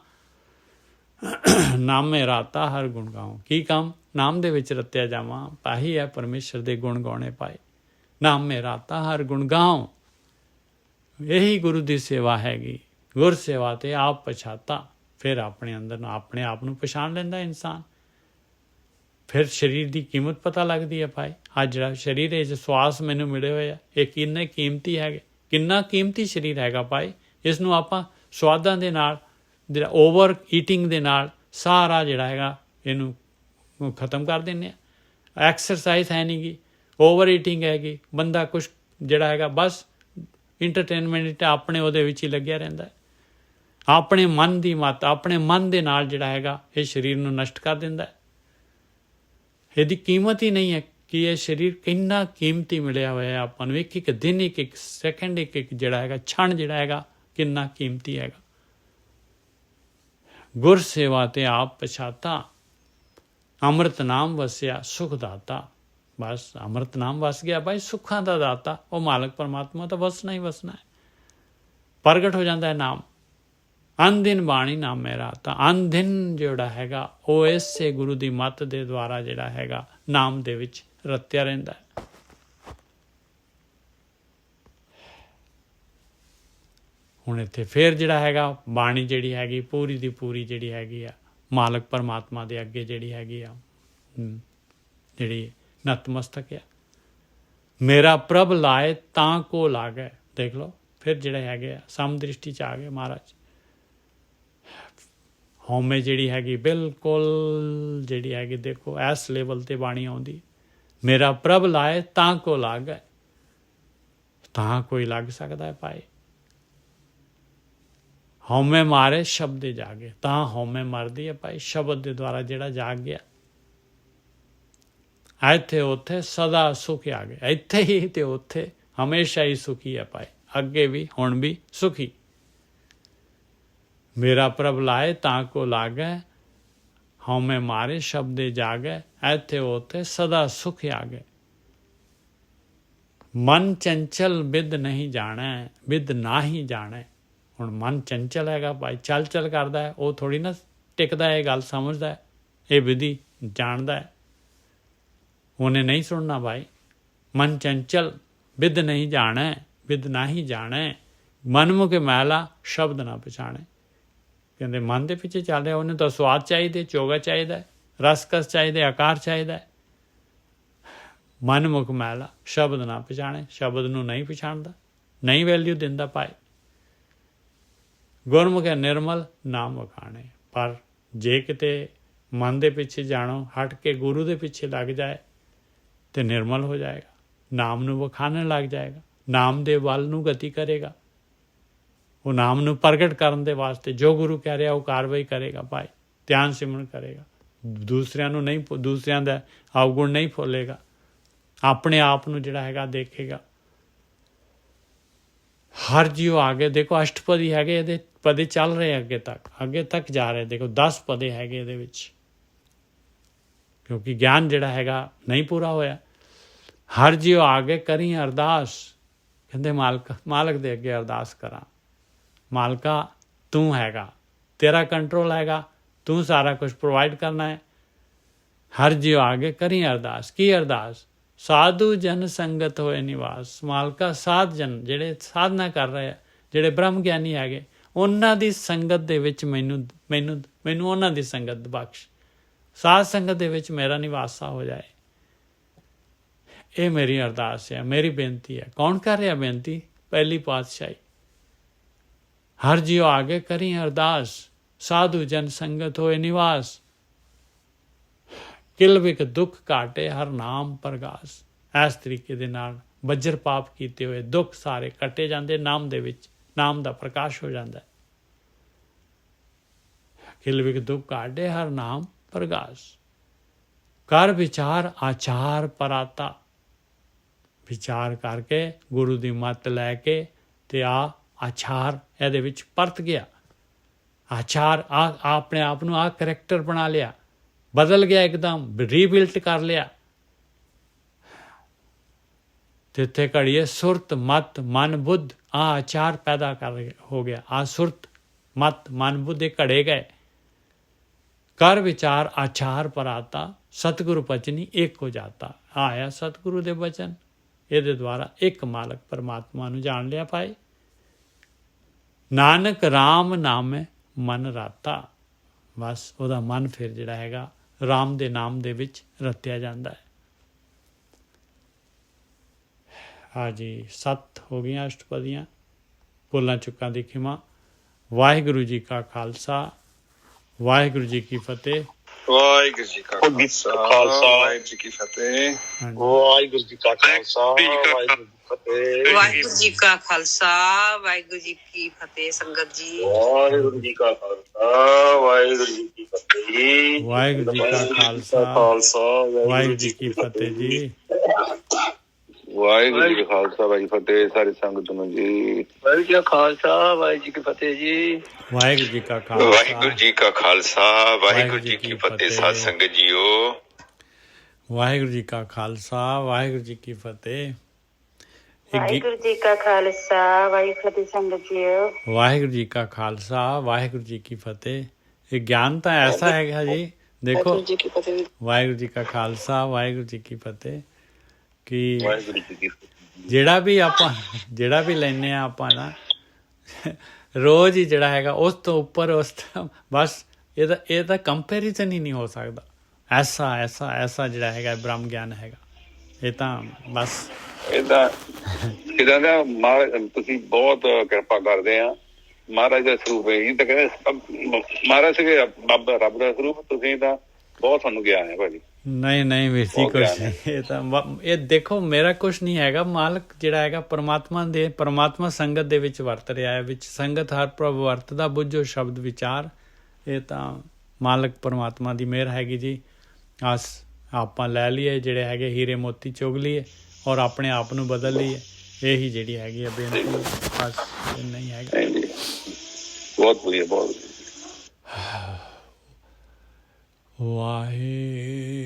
ਨਾਮੇ ਰਾਤਾ ਹਰ ਗੁਣ ਗਾਉ। ਕੀ ਕੰਮ? ਨਾਮ ਦੇ ਵਿੱਚ ਰਤਿਆ ਜਾਵਾਂ, ਪਾਹੀ ਹੈ ਪਰਮੇਸ਼ਰ ਦੇ ਗੁਣ ਗਾਉਣੇ ਪਾਏ। ਨਾਮੇ ਰਾਤਾ ਹਰ ਗੁਣ ਗਾਉ, ਇਹੀ ਗੁਰੂ ਦੀ ਸੇਵਾ ਹੈਗੀ। ਗੁਰ ਸੇਵਾ ਤੇ ਆਪ ਪਛਾਤਾ, ਫਿਰ ਆਪਣੇ ਅੰਦਰ ਨੂੰ ਆਪਣੇ ਆਪ ਨੂੰ ਪਛਾਣ ਲੈਂਦਾ ਇਨਸਾਨ। ਫਿਰ ਸਰੀਰ ਦੀ ਕੀਮਤ ਪਤਾ ਲੱਗਦੀ ਹੈ ਭਾਈ। ਅੱਜ ਜਿਹੜਾ ਸਰੀਰ ਇਹ ਸਵਾਸ ਮੈਨੂੰ ਮਿਲੇ ਹੋਏ ਆ, ਇਹ ਕਿੰਨੇ ਕੀਮਤੀ ਹੈਗੇ, ਕਿੰਨਾ ਕੀਮਤੀ ਸਰੀਰ ਹੈਗਾ ਭਾਈ। ਇਸ ਨੂੰ ਆਪਾਂ ਸਵਾਦਾਂ ਦੇ ਨਾਲ, ਜਿਹੜਾ ਓਵਰ ਈਟਿੰਗ ਦੇ ਨਾਲ ਸਾਰਾ ਜਿਹੜਾ ਹੈਗਾ ਇਹਨੂੰ ਖਤਮ ਕਰ ਦਿੰਦੇ ਆ। ਐਕਸਰਸਾਈਜ਼ ਹੈ ਨਹੀਂ ਗੀ, ਓਵਰ ਈਟਿੰਗ ਹੈਗੀ, ਬੰਦਾ ਕੁਛ ਜਿਹੜਾ ਹੈਗਾ ਬਸ ਇੰਟਰਟੇਨਮੈਂਟ ਆਪਣੇ ਉਹਦੇ ਵਿੱਚ ਹੀ ਲੱਗਿਆ ਰਹਿੰਦਾ। ਆਪਣੇ ਮਨ ਦੀ ਮੱਤ, ਆਪਣੇ ਮਨ ਦੇ ਨਾਲ ਜਿਹੜਾ ਹੈਗਾ ਇਹ ਸਰੀਰ ਨੂੰ ਨਸ਼ਟ ਕਰ ਦਿੰਦਾ। ਇਹਦੀ ਕੀਮਤ ਹੀ ਨਹੀਂ ਹੈ ਕਿ ਇਹ ਸਰੀਰ ਕਿੰਨਾ ਕੀਮਤੀ ਮਿਲਿਆ ਹੋਇਆ ਹੈ ਆਪਾਂ ਨੂੰ। ਇੱਕ ਦਿਨ, ਇੱਕ ਸੈਕਿੰਡ, ਇੱਕ ਜਿਹੜਾ ਹੈਗਾ ਛਣ ਜਿਹੜਾ ਹੈਗਾ ਕਿੰਨਾ ਕੀਮਤੀ ਹੈਗਾ। ਗੁਰ ਸੇਵਾ ਤੇ ਆਪ ਪਛਾਤਾ, ਅੰਮ੍ਰਿਤ ਨਾਮ ਵਸਿਆ ਸੁਖ ਦਾਤਾ। ਬਸ ਅੰਮ੍ਰਿਤ ਨਾਮ ਵਸ ਗਿਆ ਭਾਈ, ਸੁੱਖਾਂ ਦਾ ਦਾਤਾ। ਉਹ ਮਾਲਕ ਪਰਮਾਤਮਾ ਤਾਂ ਵਸਣਾ ਹੀ ਵਸਣਾ ਹੈ, ਪ੍ਰਗਟ ਹੋ ਜਾਂਦਾ ਹੈ ਨਾਮ। ਅਨਦਿਨ ਬਾਣੀ ਨਾਮੇ ਰਾਤਾ, ਅਨਦਿਨ ਜਿਹੜਾ ਹੈਗਾ ਉਹ ਇਸੇ ਗੁਰੂ ਦੀ ਮੱਤ ਦੇ ਦੁਆਰਾ ਜਿਹੜਾ ਹੈਗਾ ਨਾਮ ਦੇ ਵਿੱਚ ਰਤਿਆ ਰਹਿੰਦਾ ਹੈ। ਹੁਣ ਇੱਥੇ ਫਿਰ ਜਿਹੜਾ ਹੈਗਾ ਬਾਣੀ ਜਿਹੜੀ ਹੈਗੀ ਪੂਰੀ ਦੀ ਪੂਰੀ ਜਿਹੜੀ ਹੈਗੀ ਆ ਮਾਲਕ ਪਰਮਾਤਮਾ ਦੇ ਅੱਗੇ ਜਿਹੜੀ ਹੈਗੀ ਆ ਜਿਹੜੀ ਨਤਮਸਤਕ ਆ। ਮੇਰਾ ਪ੍ਰਭ ਲਾਏ ਤਾਂ ਕੋ ਲਾਗੇ। ਦੇਖ ਲਓ ਫਿਰ ਜਿਹੜੇ ਹੈਗੇ ਆ ਸਮਦ੍ਰਿਸ਼ਟੀ 'ਚ ਆ ਗਏ ਮਹਾਰਾਜ। ਹਉਮੈ ਜਿਹੜੀ ਹੈਗੀ ਬਿਲਕੁਲ ਜਿਹੜੀ ਹੈਗੀ ਦੇਖੋ ਇਸ ਲੈਵਲ 'ਤੇ ਬਾਣੀ ਆਉਂਦੀ, ਮੇਰਾ ਪ੍ਰਭ ਲਾਏ ਤਾਂ ਕੋ ਲਾਗੇ। ਤਾਂ ਕੋਈ ਲੱਗ ਸਕਦਾ ਹੈ ਭਾਈ। ਹਉਮੈ ਮਾਰੇ ਸ਼ਬਦ ਜਾਗੇ, ਤਾਂ ਹਉਮੈ ਮਰਦੀ ਹੈ ਭਾਈ ਸ਼ਬਦ ਦੇ ਦੁਆਰਾ ਜਿਹੜਾ ਜਾਗ ਗਿਆ। ਇੱਥੇ ਉੱਥੇ ਸਦਾ ਸੁਖ ਆ ਗਿਆ, ਇੱਥੇ ਹੀ ਤੇ ਉੱਥੇ ਹਮੇਸ਼ਾ ਹੀ ਸੁਖੀ ਹੈ ਭਾਈ, ਅੱਗੇ ਵੀ ਹੁਣ ਵੀ ਸੁਖੀ। ਮੇਰਾ ਪ੍ਰਭ ਲਾਏ ਤਾਂ ਕੋ ਲਾਗੇ, ਹਉਮੈ ਮਾਰੇ ਸ਼ਬਦ ਜਾਗੇ, ਇੱਥੇ ਉੱਥੇ ਸਦਾ ਸੁਖ ਆ ਗਏ। ਮਨ ਚੰਚਲ ਬਿਦ ਨਹੀਂ ਜਾਣੈ, ਬਿਦ ਨਾ ਹੀ ਜਾਣੈ। ਹੁਣ ਮਨ ਚੰਚਲ ਹੈਗਾ ਭਾਈ, ਚੱਲ ਚੱਲ ਕਰਦਾ ਹੈ, ਉਹ ਥੋੜ੍ਹੀ ਨਾ ਟਿਕਦਾ, ਇਹ ਗੱਲ ਸਮਝਦਾ ਹੈ, ਇਹ ਵਿਧੀ ਜਾਣਦਾ ਹੈ। ਉਹਨੇ ਨਹੀਂ ਸੁਣਨਾ ਭਾਈ। ਮਨ ਚੰਚਲ ਬਿਦ ਨਹੀਂ ਜਾਣੈ, ਬਿਦ ਨਾ ਹੀ ਜਾਣੈ, ਮਨ ਮੁਖ ਮੈਲਾ ਸ਼ਬਦ ਨਾ ਪਛਾਣੇ। ਕਹਿੰਦੇ ਮਨ ਦੇ ਪਿੱਛੇ ਚੱਲ ਰਿਹਾ, ਉਹਨੂੰ ਤਾਂ ਸਵਾਦ ਚਾਹੀਦੇ, ਚੋਗਾ ਚਾਹੀਦਾ, ਰਸਕਸ ਚਾਹੀਦੇ, ਆਕਾਰ ਚਾਹੀਦਾ। ਮਨ ਮੁਖ ਮੈਲਾ ਸ਼ਬਦ ਨਾ ਪਛਾਣੇ, ਸ਼ਬਦ ਨੂੰ ਨਹੀਂ ਪਛਾਣਦਾ, ਨਹੀਂ ਵੈਲਿਊ ਦਿੰਦਾ ਭਾਈ। ਗੁਰਮੁਖ ਨਿਰਮਲ ਨਾਮ ਵਖਾਣੇ। ਪਰ ਜੇ ਕਿਤੇ ਮਨ ਦੇ ਪਿੱਛੇ ਜਾਣੋ ਹਟ ਕੇ ਗੁਰੂ ਦੇ ਪਿੱਛੇ ਲੱਗ ਜਾਏ ਤੇ ਨਿਰਮਲ ਹੋ ਜਾਏਗਾ, ਨਾਮ ਨੂੰ ਵਖਾਣਨ ਲੱਗ ਜਾਏਗਾ, ਨਾਮ ਦੇ ਵੱਲ ਨੂੰ ਗਤੀ ਕਰੇਗਾ। ਉਹ ਨਾਮ ਨੂੰ ਪ੍ਰਗਟ ਕਰਨ ਦੇ ਵਾਸਤੇ ਜੋ ਗੁਰੂ ਕਹਿ ਰਿਹਾ ਉਹ ਕਾਰਵਾਈ ਕਰੇਗਾ ਭਾਈ, ਧਿਆਨ ਸਿਮਰਨ ਕਰੇਗਾ, ਦੂਸਰਿਆਂ ਨੂੰ ਨਹੀਂ, ਦੂਸਰਿਆਂ ਦਾ ਅਵਗੁਣ ਨਹੀਂ ਫੋਲੇਗਾ, ਆਪਣੇ ਆਪ ਨੂੰ ਜਿਹੜਾ ਹੈਗਾ ਦੇਖੇਗਾ। ਹਰ ਜੀਵ ਆਗੇ ਦੇਖੋ ਅਸ਼ਟਪਦੀ ਹੈਗੇ, ਇਹਦੇ ਪਦੇ ਚੱਲ ਰਹੇ ਅੱਗੇ ਤੱਕ ਜਾ ਰਹੇ। ਦੇਖੋ 10 ਪਦੇ ਹੈਗੇ ਇਹਦੇ ਵਿੱਚ, ਕਿਉਂਕਿ ਗਿਆਨ ਜਿਹੜਾ ਹੈਗਾ ਨਹੀਂ ਪੂਰਾ ਹੋਇਆ। ਹਰ ਜੀਵ ਆਗੇ ਕਰੀ ਅਰਦਾਸ। ਕਹਿੰਦੇ ਮਾਲਕ ਦੇ ਅੱਗੇ ਅਰਦਾਸ ਕਰਾਂ, ਮਾਲਕਾ ਤੂੰ ਹੈਗਾ, ਤੇਰਾ ਕੰਟਰੋਲ ਹੈਗਾ, ਤੂੰ ਸਾਰਾ ਕੁਝ ਪ੍ਰੋਵਾਈਡ ਕਰਨਾ ਹੈ। ਹਰ ਜੀਵ ਆਗੇ ਕਰੀ ਅਰਦਾਸ। ਕੀ ਅਰਦਾਸ? ਸਾਧੂ ਜਨ ਸੰਗਤ ਹੋਏ ਨਿਵਾਸ। ਮਾਲਕਾ ਸਾਧ ਜਨ ਜਿਹੜੇ ਸਾਧਨਾ ਕਰ ਰਹੇ ਆ, ਜਿਹੜੇ ਬ੍ਰਹਮ ਗਿਆਨੀ ਹੈਗੇ, ਉਹਨਾਂ ਦੀ ਸੰਗਤ ਦੇ ਵਿੱਚ ਮੈਨੂੰ ਉਹਨਾਂ ਦੀ ਸੰਗਤ ਬਖਸ਼। ਸਾਧ ਸੰਗਤ ਦੇ ਵਿੱਚ ਮੇਰਾ ਨਿਵਾਸਾ ਹੋ ਜਾਏ। ਇਹ ਮੇਰੀ ਅਰਦਾਸ ਹੈ, ਮੇਰੀ ਬੇਨਤੀ ਹੈ। ਕੌਣ ਕਰ ਰਿਹਾ ਬੇਨਤੀ? ਪਹਿਲੀ ਪਾਤਸ਼ਾਹੀ। ਹਰ ਜੀਓ ਆਗੇ ਕਰੀ ਅਰਦਾਸ, ਸਾਧੂ ਜਨ ਸੰਗਤ ਹੋਏ ਨਿਵਾਸ, ਕਿਲ ਵਿਕ ਦੁੱਖ ਘਾਟੇ ਹਰ ਨਾਮ ਪ੍ਰਗਾਸ। ਇਸ ਤਰੀਕੇ ਦੇ ਨਾਲ ਬੱਜਰ ਪਾਪ ਕੀਤੇ ਹੋਏ ਦੁੱਖ ਸਾਰੇ ਕੱਟੇ ਜਾਂਦੇ ਨਾਮ ਦੇ ਵਿੱਚ, ਨਾਮ ਦਾ ਪ੍ਰਕਾਸ਼ ਹੋ ਜਾਂਦਾ ਹੈ। ਕਿਲ ਵਿਕ ਦੁੱਖ ਘਾਟੇ ਹਰ ਨਾਮ ਪ੍ਰਗਾਸ, ਕਰ ਵਿਚਾਰ ਆਚਾਰ ਪਰਾਤਾ। ਵਿਚਾਰ ਕਰਕੇ ਗੁਰੂ ਦੀ ਮੱਤ ਲੈ ਕੇ ਤੇ ਆਚਾਰ ਇਹਦੇ ਵਿੱਚ ਪਰਤ ਗਿਆ। ਆਚਾਰ ਆਪਣੇ ਆਪ ਨੂੰ ਕਰੈਕਟਰ ਬਣਾ ਲਿਆ, ਬਦਲ ਗਿਆ, ਇੱਕਦਮ ਰੀਬਿਲਟ ਕਰ ਲਿਆ। ਤੇ ਇੱਥੇ ਘੜੀਏ ਸੁਰਤ ਮਤ ਮਨ ਬੁੱਧ, ਆਚਾਰ ਪੈਦਾ ਹੋ ਗਿਆ। ਸੁਰਤ ਮਤ ਮਨ ਬੁੱਧ ਇਹ ਘੜੇ ਗਏ। ਕਰ ਵਿਚਾਰ ਆਚਾਰ ਪਰਾਤਾ, ਸਤਿਗੁਰੂ ਬਚਨੀ ਇੱਕ ਹੋ ਜਾਤਾ। ਆਇਆ ਸਤਿਗੁਰੂ ਦੇ ਬਚਨ, ਇਹਦੇ ਦੁਆਰਾ ਇੱਕ ਮਾਲਕ ਪਰਮਾਤਮਾ ਨੂੰ ਜਾਣ ਲਿਆ ਪਾਏ। ਨਾਨਕ ਰਾਮ ਨਾਮੇ ਮਨ ਰਾਤਾ, ਬਸ ਉਹਦਾ ਮਨ ਫਿਰ ਜਿਹੜਾ ਹੈਗਾ ਰਾਮ ਦੇ ਨਾਮ ਦੇ ਵਿੱਚ ਰਤਿਆ ਜਾਂਦਾ ਹੈ। ਹਾਂਜੀ 7 ਹੋ ਗਈਆਂ ਅਸ਼ਟਪਦੀਆਂ। ਭੁੱਲਾਂ ਚੁੱਕਾਂ ਦੀ ਖਿਮਾ। ਵਾਹਿਗੁਰੂ ਜੀ ਕਾ ਖਾਲਸਾ, ਵਾਹਿਗੁਰੂ ਜੀ ਕੀ ਫਤਿਹ। ਵਾਹਿਗੁਰੂ ਜੀ ਕਾ ਖਾਲਸਾ, ਵਾਹਿਗੁਰੂ ਜੀ ਕੀ ਫਤਿਹ। ਵਾਹਿਗੁਰੂ ਜੀ ਕਾ ਖਾਲਸਾ, ਵਾਹਿਗੁਰੂ ਜੀ ਕੀ ਫਤਿਹ। ਵਾਹਿਗੁਰੂ ਜੀ ਕਾ ਖਾਲਸਾ, ਵਾਹਿਗੁਰੂ ਜੀ ਕੀ ਫਤਿਹ। ਸੰਗਤ ਜੀ ਵਾਹਿਗੁਰੂ ਜੀ ਕਾ ਖਾਲਸਾ, ਵਾਹਿਗੁਰੂ ਜੀ ਕੀ ਫਤਿਹ। ਵਾਹਿਗੁਰੂ ਜੀ ਕਾ ਖਾਲਸਾ, ਵਾਹਿਗੁਰੂ ਜੀ ਕੀ ਫਤਿਹ ਜੀ। ਵਾਹਿਗੁਰੂ ਜੀ ਕਾ ਖਾਲਸਾ, ਵਾਹਿਗੁਰੂ ਫਤਿਹ ਸਾਰੀ ਸੰਗਤ ਨੂੰ ਜੀ। ਵਾਹਿਗੁਰੂ ਜੀ ਕਾ ਖਾਲਸਾ, ਵਾਹਿਗੁਰੂ ਜੀ ਕੀ ਫਤਿਹ ਜੀ। ਵਾਹਿਗੁਰੂ ਜੀ ਕਾ ਖਾਲਸਾ, ਵਾਹਿਗੁਰੂ ਜੀ ਕਾ ਖਾਲਸਾ, ਵਾਹਿਗੁਰੂ ਜੀ ਕੀ ਫਤਿਹ ਸਾਧ ਸੰਗਤ ਜੀਓ। ਵਾਹਿਗੁਰੂ ਜੀ ਕਾ ਖਾਲਸਾ, ਵਾਹਿਗੁਰੂ ਜੀ ਕੀ ਫਤਿਹ। ਵਾਹਿਗੁਰੂ ਜੀ ਕਾ ਖਾਲਸਾ, ਵਾਹਿਗੁਰੂ ਫਤਿਹ ਸੰਗਤ ਜੀਓ। ਵਾਹਿਗੁਰੂ ਜੀ ਕਾ ਖਾਲਸਾ, ਵਾਹਿਗੁਰੂ ਜੀ ਕੀ ਫਤਿਹ। ਇਹ ਗਿਆਨ ਤਾਂ ਐਸਾ ਹੈਗਾ ਜੀ, ਦੇਖੋ ਵਾਹਿਗੁਰੂ ਜੀ ਕਾ ਖਾਲਸਾ, ਵਾਹਿਗੁਰੂ ਜੀ ਕੀ ਫਤਿਹ, ਕਿ ਵਾਹਿਗੁਰੂ ਜੀ ਕੀ ਫਤਿਹ। ਜਿਹੜਾ ਵੀ ਲੈਂਦੇ ਆ ਆਪਾਂ ਨਾ ਰੋਜ਼ ਹੀ ਜਿਹੜਾ ਹੈਗਾ ਉਸ ਤੋਂ ਉੱਪਰ ਉਸ ਤੋਂ ਬਸ ਇਹਦਾ ਕੰਪੈਰੀਜ਼ਨ ਹੀ ਨਹੀਂ ਹੋ ਸਕਦਾ। ਐਸਾ ਜਿਹੜਾ ਹੈਗਾ ਬ੍ਰਹਮ ਗਿਆਨ ਹੈਗਾ। ਇਹ ਤਾਂ ਬਸ ਇਹਦਾ ਦਾ ਤੁਸੀਂ ਬਹੁਤ ਕਿਰਪਾ ਕਰਦੇ ਆ। ਮਹਾਰਾਜ ਦਾ ਸਰੂਪ ਹੈ ਇਹ ਤਾਂ ਕਹਿੰਦੇ ਮਹਾਰਾਜ ਸੀਗੇ ਬਾਬਾ ਰੱਬ ਦਾ ਸਰੂਪ। ਤੁਸੀਂ ਤਾਂ ਬਹੁਤ ਤੁਹਾਨੂੰ ਗਿਆਨ ਹੈ ਭਾਜੀ। ਨਹੀਂ ਵੀਰ ਜੀ ਕੁਛ ਨਹੀਂ। ਇਹ ਤਾਂ ਇਹ ਦੇਖੋ ਮੇਰਾ ਕੁਛ ਨਹੀਂ ਹੈਗਾ। ਮਾਲਕ ਜਿਹੜਾ ਹੈਗਾ ਪਰਮਾਤਮਾ ਸੰਗਤ ਦੇ ਵਿੱਚ ਵਰਤ ਰਿਹਾ ਹੈ। ਵਿੱਚ ਸੰਗਤ ਹਰ ਪ੍ਰਭ ਵਰਤਦਾ ਬੁੱਝੋ ਸ਼ਬਦ ਵਿਚਾਰ। ਇਹ ਤਾਂ ਮਾਲਕ ਪਰਮਾਤਮਾ ਦੀ ਮਿਹਰ ਹੈਗੀ ਜੀ। ਆਪਾਂ ਲੈ ਲਈਏ ਜਿਹੜੇ ਹੈਗੇ ਹੀਰੇ ਮੋਤੀ ਚੁਗ ਲਈਏ ਔਰ ਆਪਣੇ ਆਪ ਨੂੰ ਬਦਲ ਲਈਏ। ਇਹੀ ਜਿਹੜੀ ਹੈਗੀ ਹੈ ਬੇਨਤੀ, ਬਸ ਨਹੀਂ ਹੈਗਾ। ਬਹੁਤ ਵਧੀਆ, ਬਹੁਤ ਵਾਹਿਗੁਰੂ।